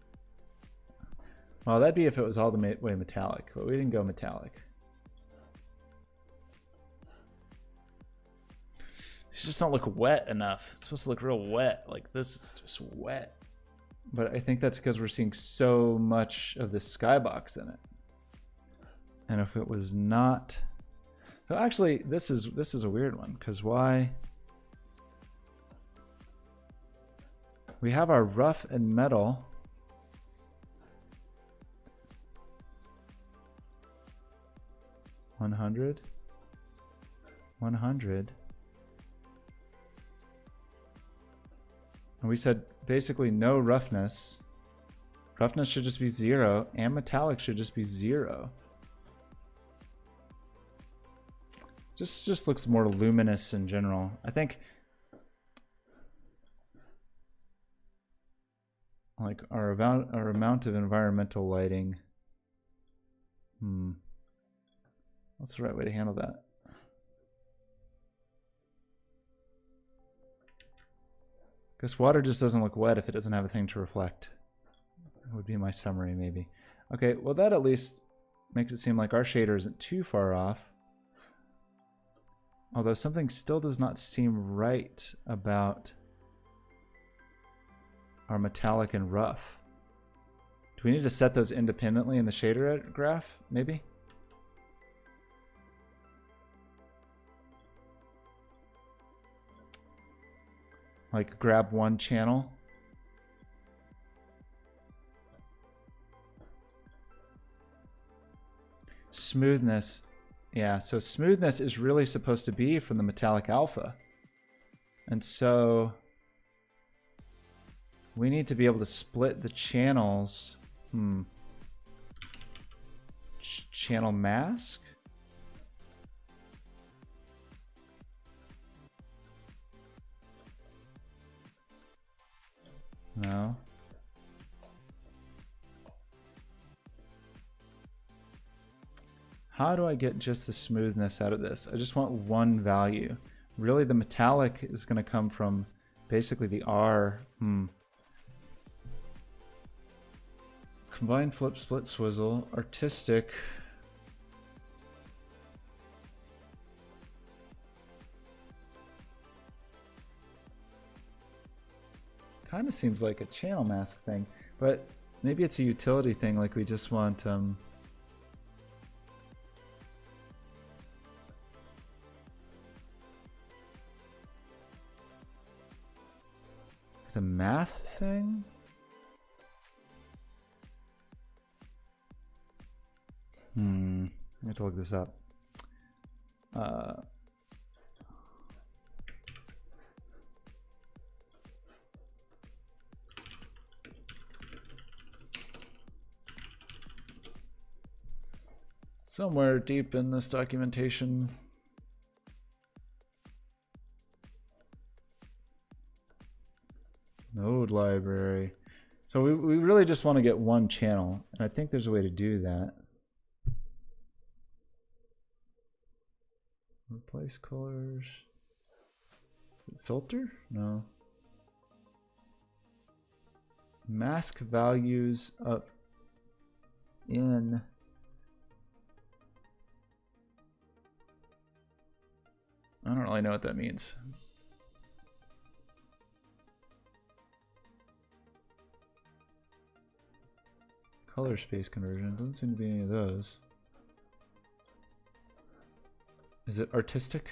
well, that'd be if it was all the way metallic, but we didn't go metallic. These just don't look wet enough. It's supposed to look real wet. Like this is just wet. But I think that's because we're seeing so much of the skybox in it. And if it was not, so actually this is a weird one, because why? We have our rough and metal. $100. And we said basically no roughness. Roughness should just be 0, and metallic should just be 0. Just looks more luminous in general. I think like our amount of environmental lighting. What's the right way to handle that? Because water just doesn't look wet if it doesn't have a thing to reflect. That would be my summary, maybe. Okay, well that at least makes it seem like our shader isn't too far off. Although something still does not seem right about our metallic and rough. Do we need to set those independently in the shader graph, maybe? Like grab one channel. Smoothness. Yeah, so smoothness is really supposed to be from the metallic alpha. And so we need to be able to split the channels. Channel mask? No. How do I get just the smoothness out of this? I just want one value. Really, the metallic is going to come from basically the R. Combine, flip, split, swizzle, artistic. Kind of seems like a channel mask thing, but maybe it's a utility thing, like we just want It's a math thing? I have to look this up. Somewhere deep in this documentation. Node library. So we really just want to get one channel, and I think there's a way to do that. Replace colors. Filter? No. Mask values up in. I don't really know what that means. Color space conversion. Doesn't seem to be any of those. Is it artistic?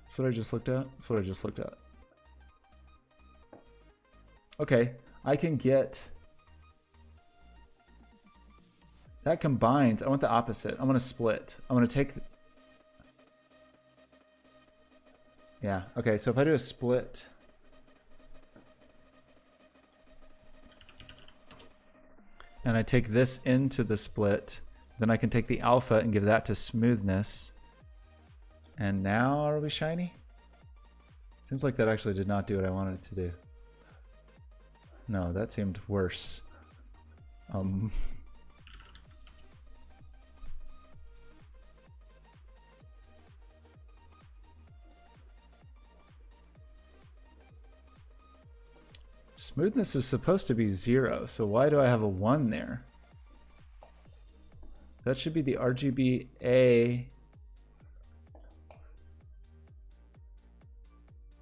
That's what I just looked at. That's what I just looked at. Okay, I can get... That combines. I want the opposite. I want to split. I want to take... Yeah, okay, so if I do a split... and I take this into the split, then I can take the alpha and give that to smoothness. And now are we shiny? Seems like that actually did not do what I wanted it to do. No, that seemed worse. Smoothness is supposed to be 0, so why do I have a 1 there? That should be the RGBA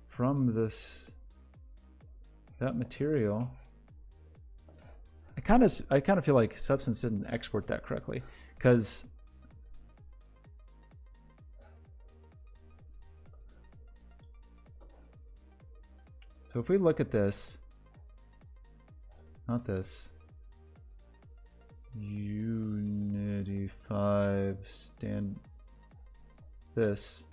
from that material. I kind of feel like Substance didn't export that correctly, because so if we look at this. Not this. Unity 5 stand. This.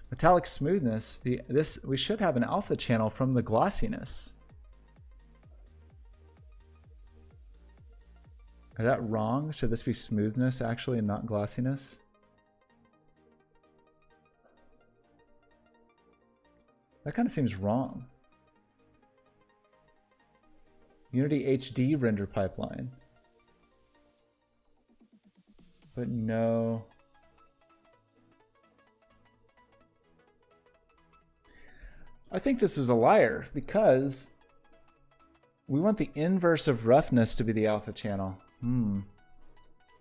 Metallic smoothness. This we should have an alpha channel from the glossiness. Is that wrong? Should this be smoothness actually and not glossiness? That kind of seems wrong. Unity HD render pipeline. But no. I think this is a liar because we want the inverse of roughness to be the alpha channel.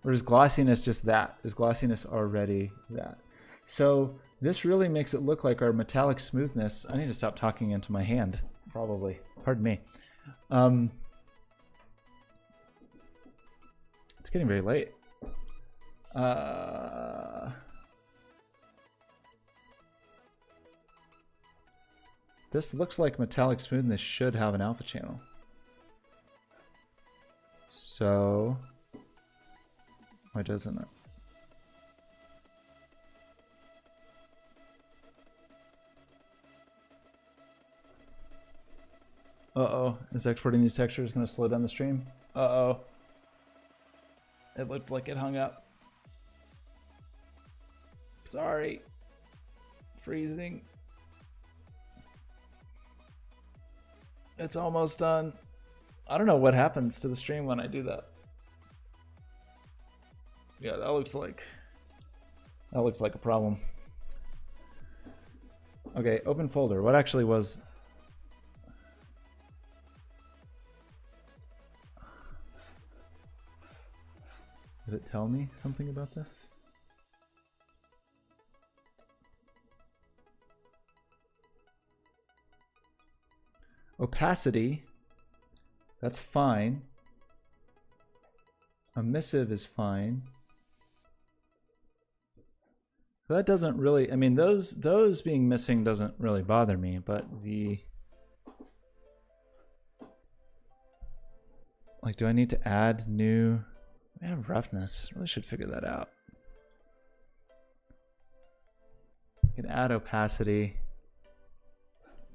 Or is glossiness just that? Is glossiness already that? So this really makes it look like our metallic smoothness. I need to stop talking into my hand, probably. Pardon me. It's getting very late. This looks like metallic smoothness should have an alpha channel. So why doesn't it? Uh-oh. Is exporting these textures going to slow down the stream? Uh-oh. It looked like it hung up. Sorry. Freezing. It's almost done. I don't know what happens to the stream when I do that. Yeah, that looks like a problem. Okay, open folder. What actually was... Did it tell me something about this? Opacity, that's fine. Emissive is fine. That doesn't really, I mean, those being missing doesn't really bother me, but like, do I need to add new, roughness? Really should figure that out. I can add opacity,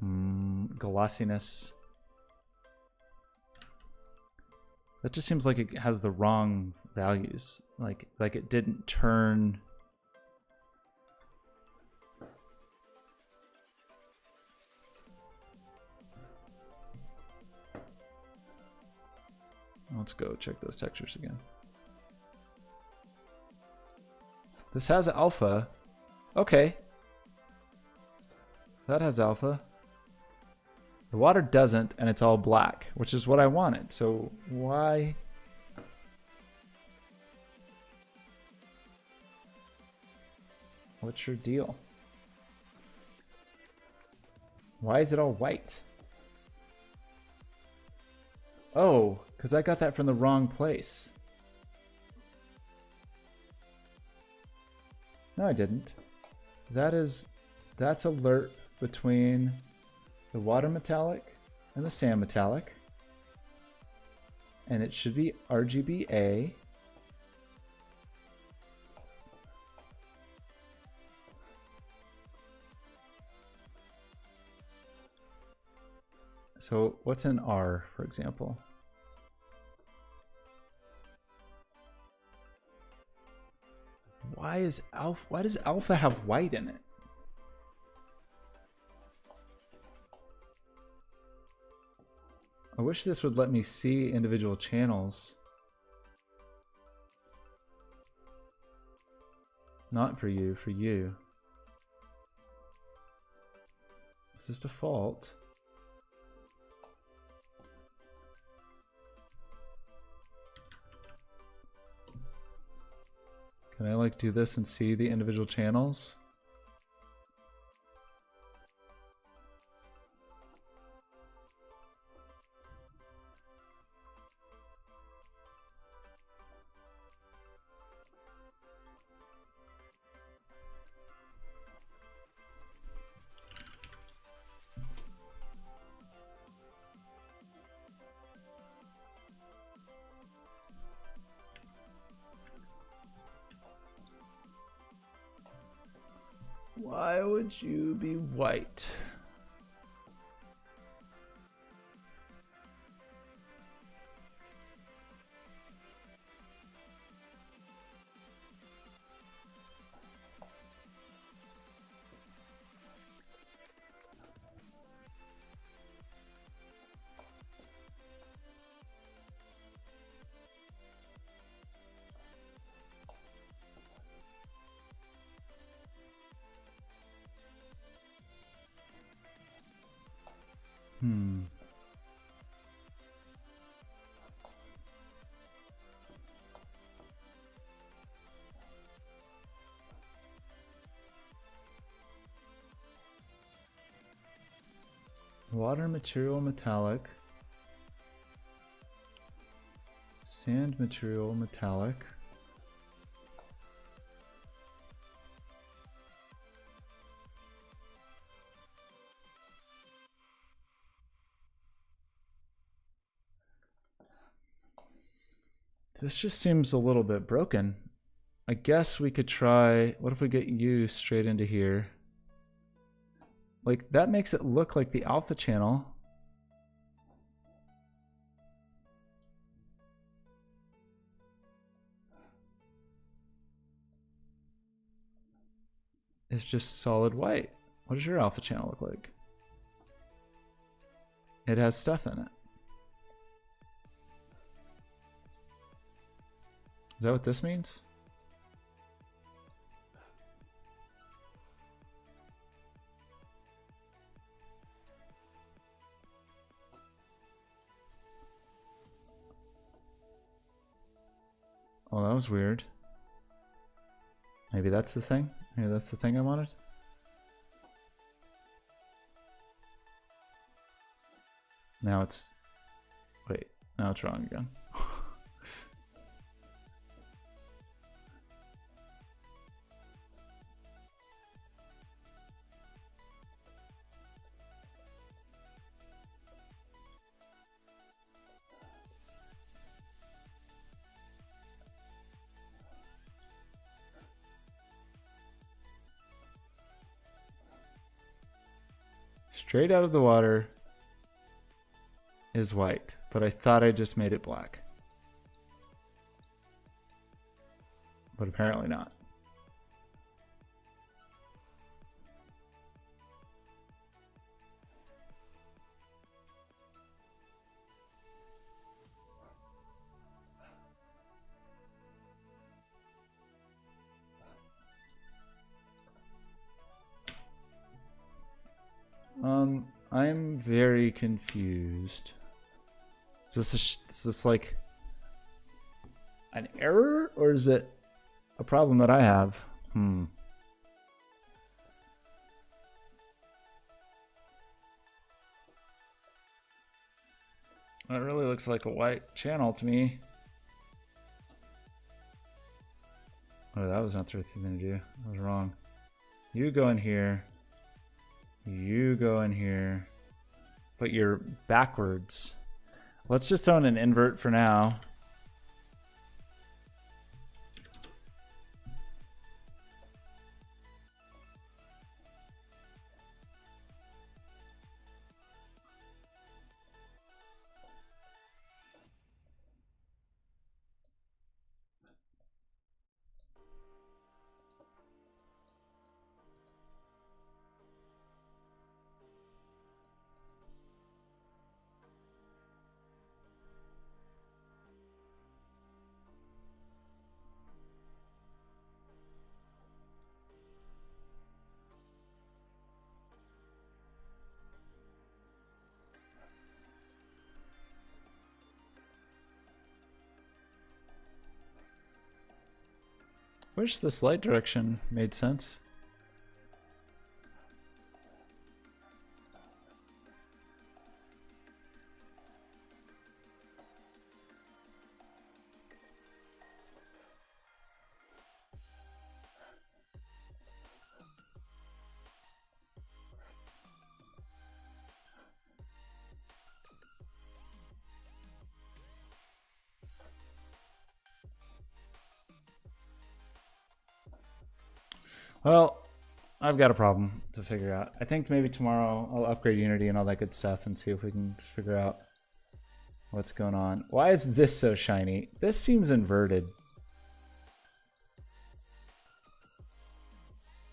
glossiness. That just seems like it has the wrong values. Like it didn't turn. Let's go check those textures again. This has alpha. Okay. That has alpha. The water doesn't, and it's all black, which is what I wanted. So why? What's your deal? Why is it all white? Oh, because I got that from the wrong place. No, I didn't. That's alert between the water metallic and the sand metallic. And it should be RGBA. So what's in R, for example? Why does alpha have white in it? I wish this would let me see individual channels. Not for you, for you. Is this default? Can I like do this and see the individual channels? Why would you be white? Water material metallic. Sand material metallic. This just seems a little bit broken. I guess we could try, what if we get you straight into here? Like, that makes it look like the alpha channel. It's just solid white. What does your alpha channel look like? It has stuff in it. Is that what this means? Oh, that was weird. Maybe that's the thing? Maybe that's the thing I wanted? Now it's... Wait, now it's wrong again. straight out of the water is white, but I thought I just made it black. But apparently not. I'm very confused. Is this like an error, or is it a problem that I have? That really looks like a white channel to me. Oh, that was not the right thing to do. I was wrong. You go in here. You go in here. But you're backwards. Let's just throw in an invert for now. Wish this light direction made sense. Well, I've got a problem to figure out. I think maybe tomorrow I'll upgrade Unity and all that good stuff and see if we can figure out what's going on. Why is this so shiny? This seems inverted.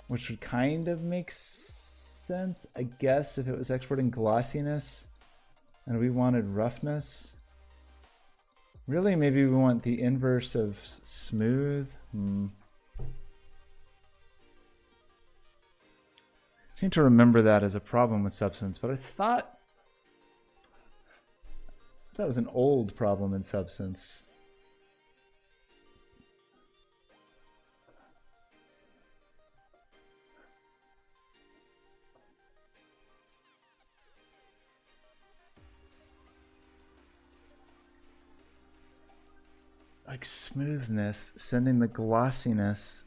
Which would kind of make sense, I guess, if it was exporting glossiness and we wanted roughness. Really, maybe we want the inverse of smooth. Seem to remember that as a problem with Substance, but I thought that was an old problem in Substance. Like smoothness, sending the glossiness.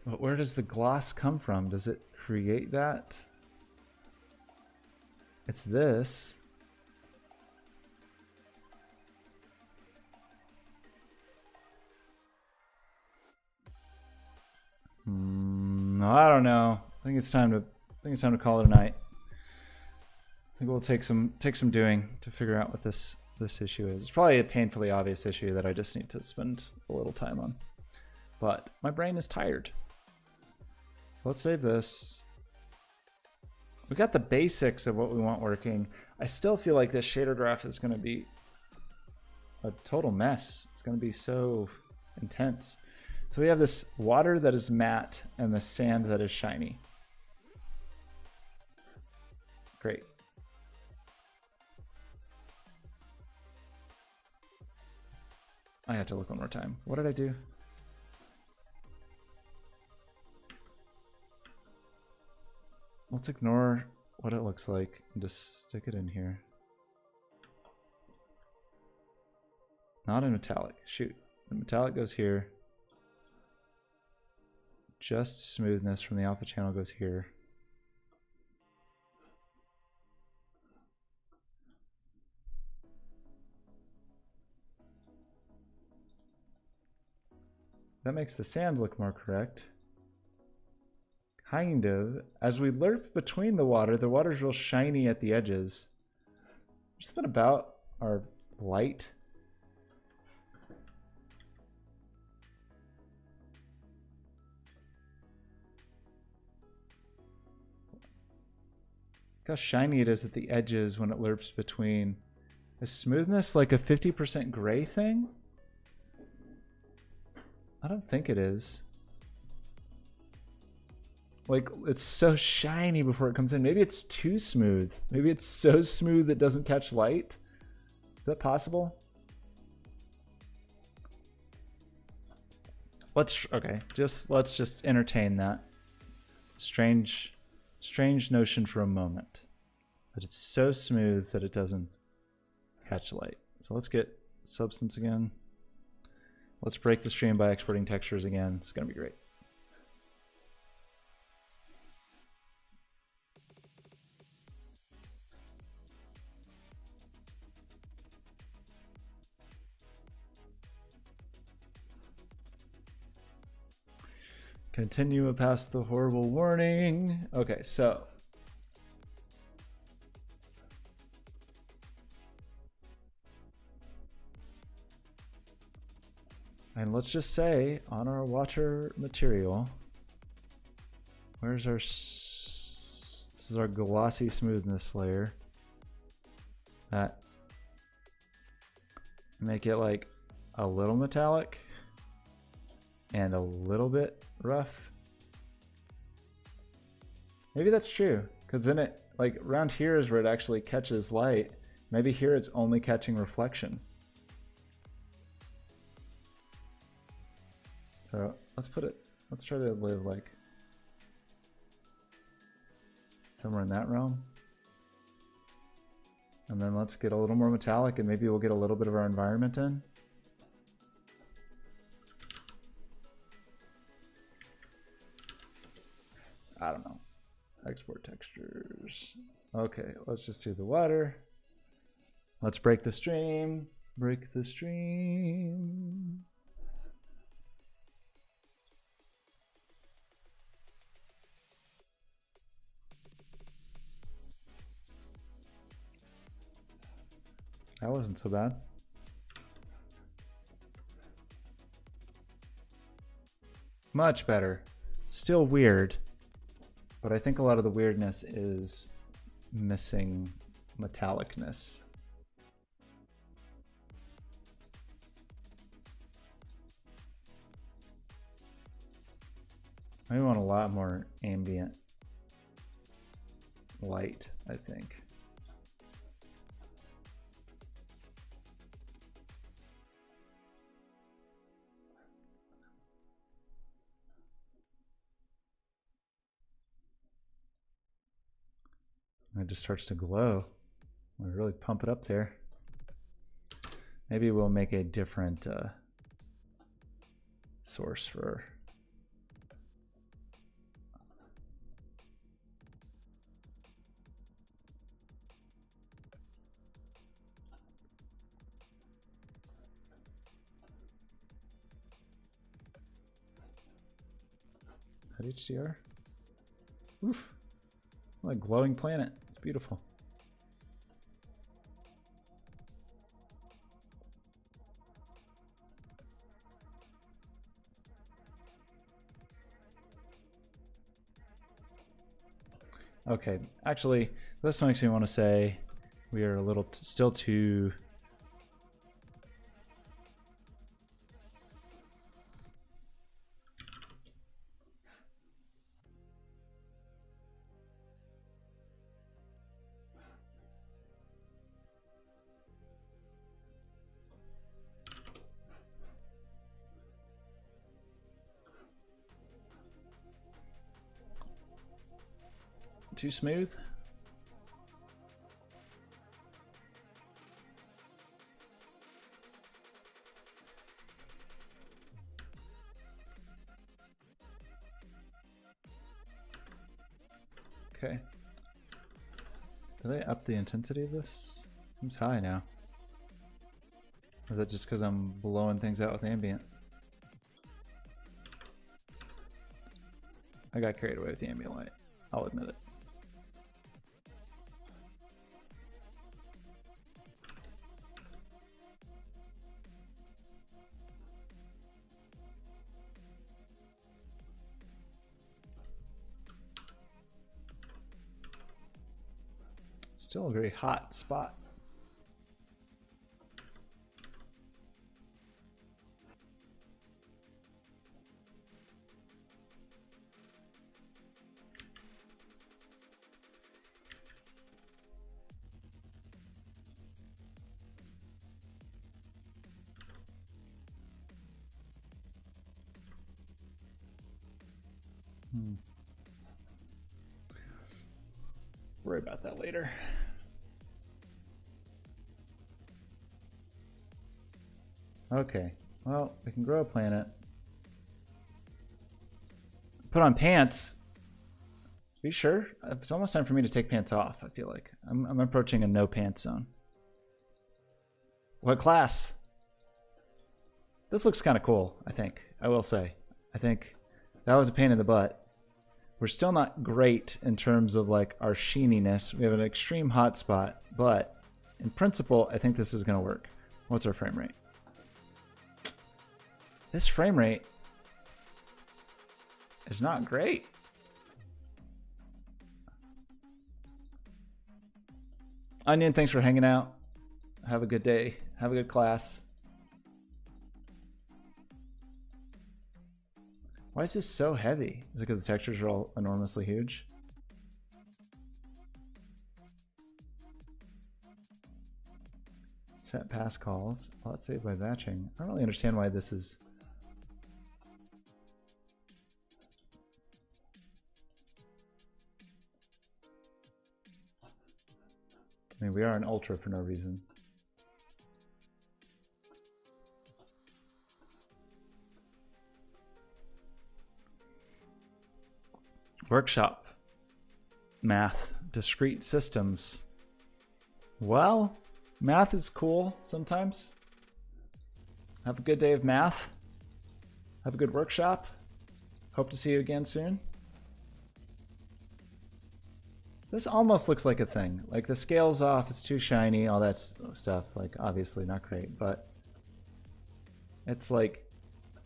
But where does the gloss come from? Does it create that? It's this. I don't know. I think it's time to call it a night. I think we'll take some doing to figure out what this issue is. It's probably a painfully obvious issue that I just need to spend a little time on. But my brain is tired. Let's save this. We got the basics of what we want working. I still feel like this shader graph is going to be a total mess. It's going to be so intense. So we have this water that is matte and the sand that is shiny. Great. I have to look one more time. What did I do? Let's ignore what it looks like and just stick it in here. Not in metallic. Shoot. The metallic goes here. Just smoothness from the alpha channel goes here. That makes the sand look more correct. Kind of. As we lerp between the water's real shiny at the edges. There's something about our light. Look how shiny it is at the edges when it lerps between. Is smoothness like a 50% gray thing? I don't think it is. Like, it's so shiny before it comes in. Maybe it's too smooth. Maybe it's so smooth it doesn't catch light. Is that possible? Let's just entertain that. Strange notion for a moment. But it's so smooth that it doesn't catch light. So let's get substance again. Let's break the stream by exporting textures again. It's gonna be great. Continue past the horrible warning. Okay, so and let's just say on our water material, where's our, this is our glossy smoothness layer. That make it like a little metallic and a little bit rough. Maybe that's true, because then it, like around here is where it actually catches light. Maybe here it's only catching reflection. So let's try to live like somewhere in that realm. And then let's get a little more metallic and maybe we'll get a little bit of our environment in. I don't know. Export textures. Okay, let's just do the water. Let's break the stream. Break the stream. That wasn't so bad. Much better. Still weird, but I think a lot of the weirdness is missing metallicness. I want a lot more ambient light, I think. It just starts to glow. We really pump it up there. Maybe we'll make a different source for. HDR. Oof. What a glowing planet. It's beautiful. Okay, actually, this makes me want to say we are a little still too. Too smooth? Okay. Do they up the intensity of this? Seems high now. Or is that just because I'm blowing things out with ambient? I got carried away with the ambient light. I'll admit it. Still a very hot spot. Worry about that later. Okay, well, we can grow a planet. Put on pants. Are you sure? It's almost time for me to take pants off, I feel like. I'm approaching a no pants zone. What class? This looks kind of cool, I think. I will say. I think that was a pain in the butt. We're still not great in terms of like our sheeniness. We have an extreme hot spot, but in principle, I think this is going to work. What's our frame rate? This frame rate is not great. Onion, thanks for hanging out. Have a good day. Have a good class. Why is this so heavy? Is it because the textures are all enormously huge? Chat pass calls. Plot saved by batching. I don't really understand why this is. I mean, we are an ultra for no reason. Workshop. Math. Discrete systems. Well, math is cool sometimes. Have a good day of math. Have a good workshop. Hope to see you again soon. This almost looks like a thing. Like the scale's off, it's too shiny, all that stuff. Like obviously not great, but it's like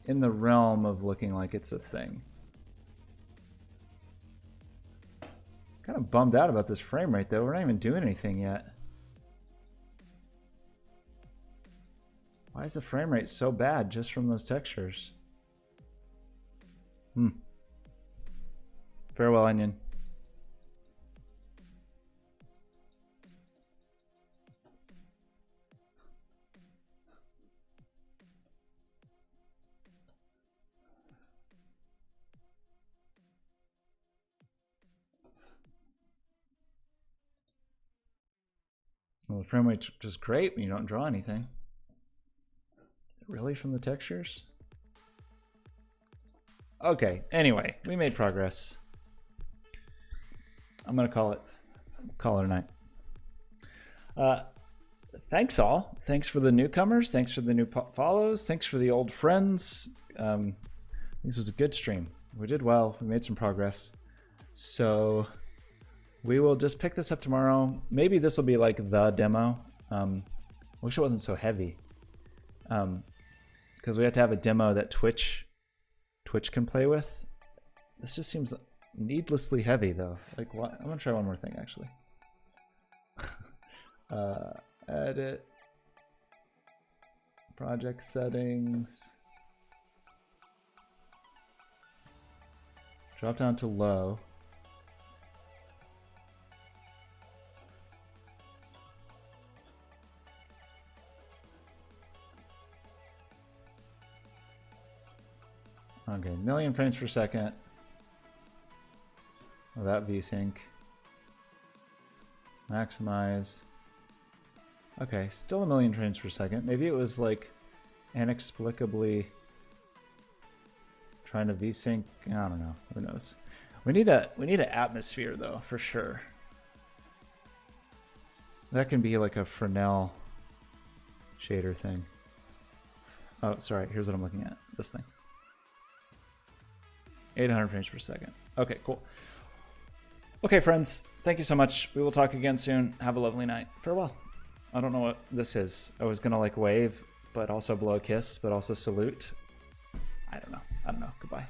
in the realm of looking like it's a thing. Kind of bummed out about this frame rate though. We're not even doing anything yet. Why is the frame rate so bad just from those textures? Farewell, Onion. Well, the frame rate's just great when you don't draw anything. Really, from the textures? Okay, anyway, we made progress. I'm gonna call it a night. Thanks all. Thanks for the newcomers. Thanks for the new follows. Thanks for the old friends. This was a good stream. We did well. We made some progress. So we will just pick this up tomorrow. Maybe this will be like the demo. Wish it wasn't so heavy. Because we have to have a demo that Twitch can play with. This just seems needlessly heavy though. Like what? I'm gonna try one more thing actually. Edit. Project settings. Drop down to low. Okay, million frames per second without VSync. Maximize. Okay, still a million frames per second. Maybe it was like inexplicably trying to VSync. I don't know. Who knows? We need an atmosphere though, for sure. That can be like a Fresnel shader thing. Oh, sorry. Here's what I'm looking at. This thing. 800 frames per second. Okay, cool. Okay, friends, thank you so much. We will talk again soon. Have a lovely night. Farewell. I don't know what this is. I was gonna like wave, but also blow a kiss, but also salute. I don't know. Goodbye.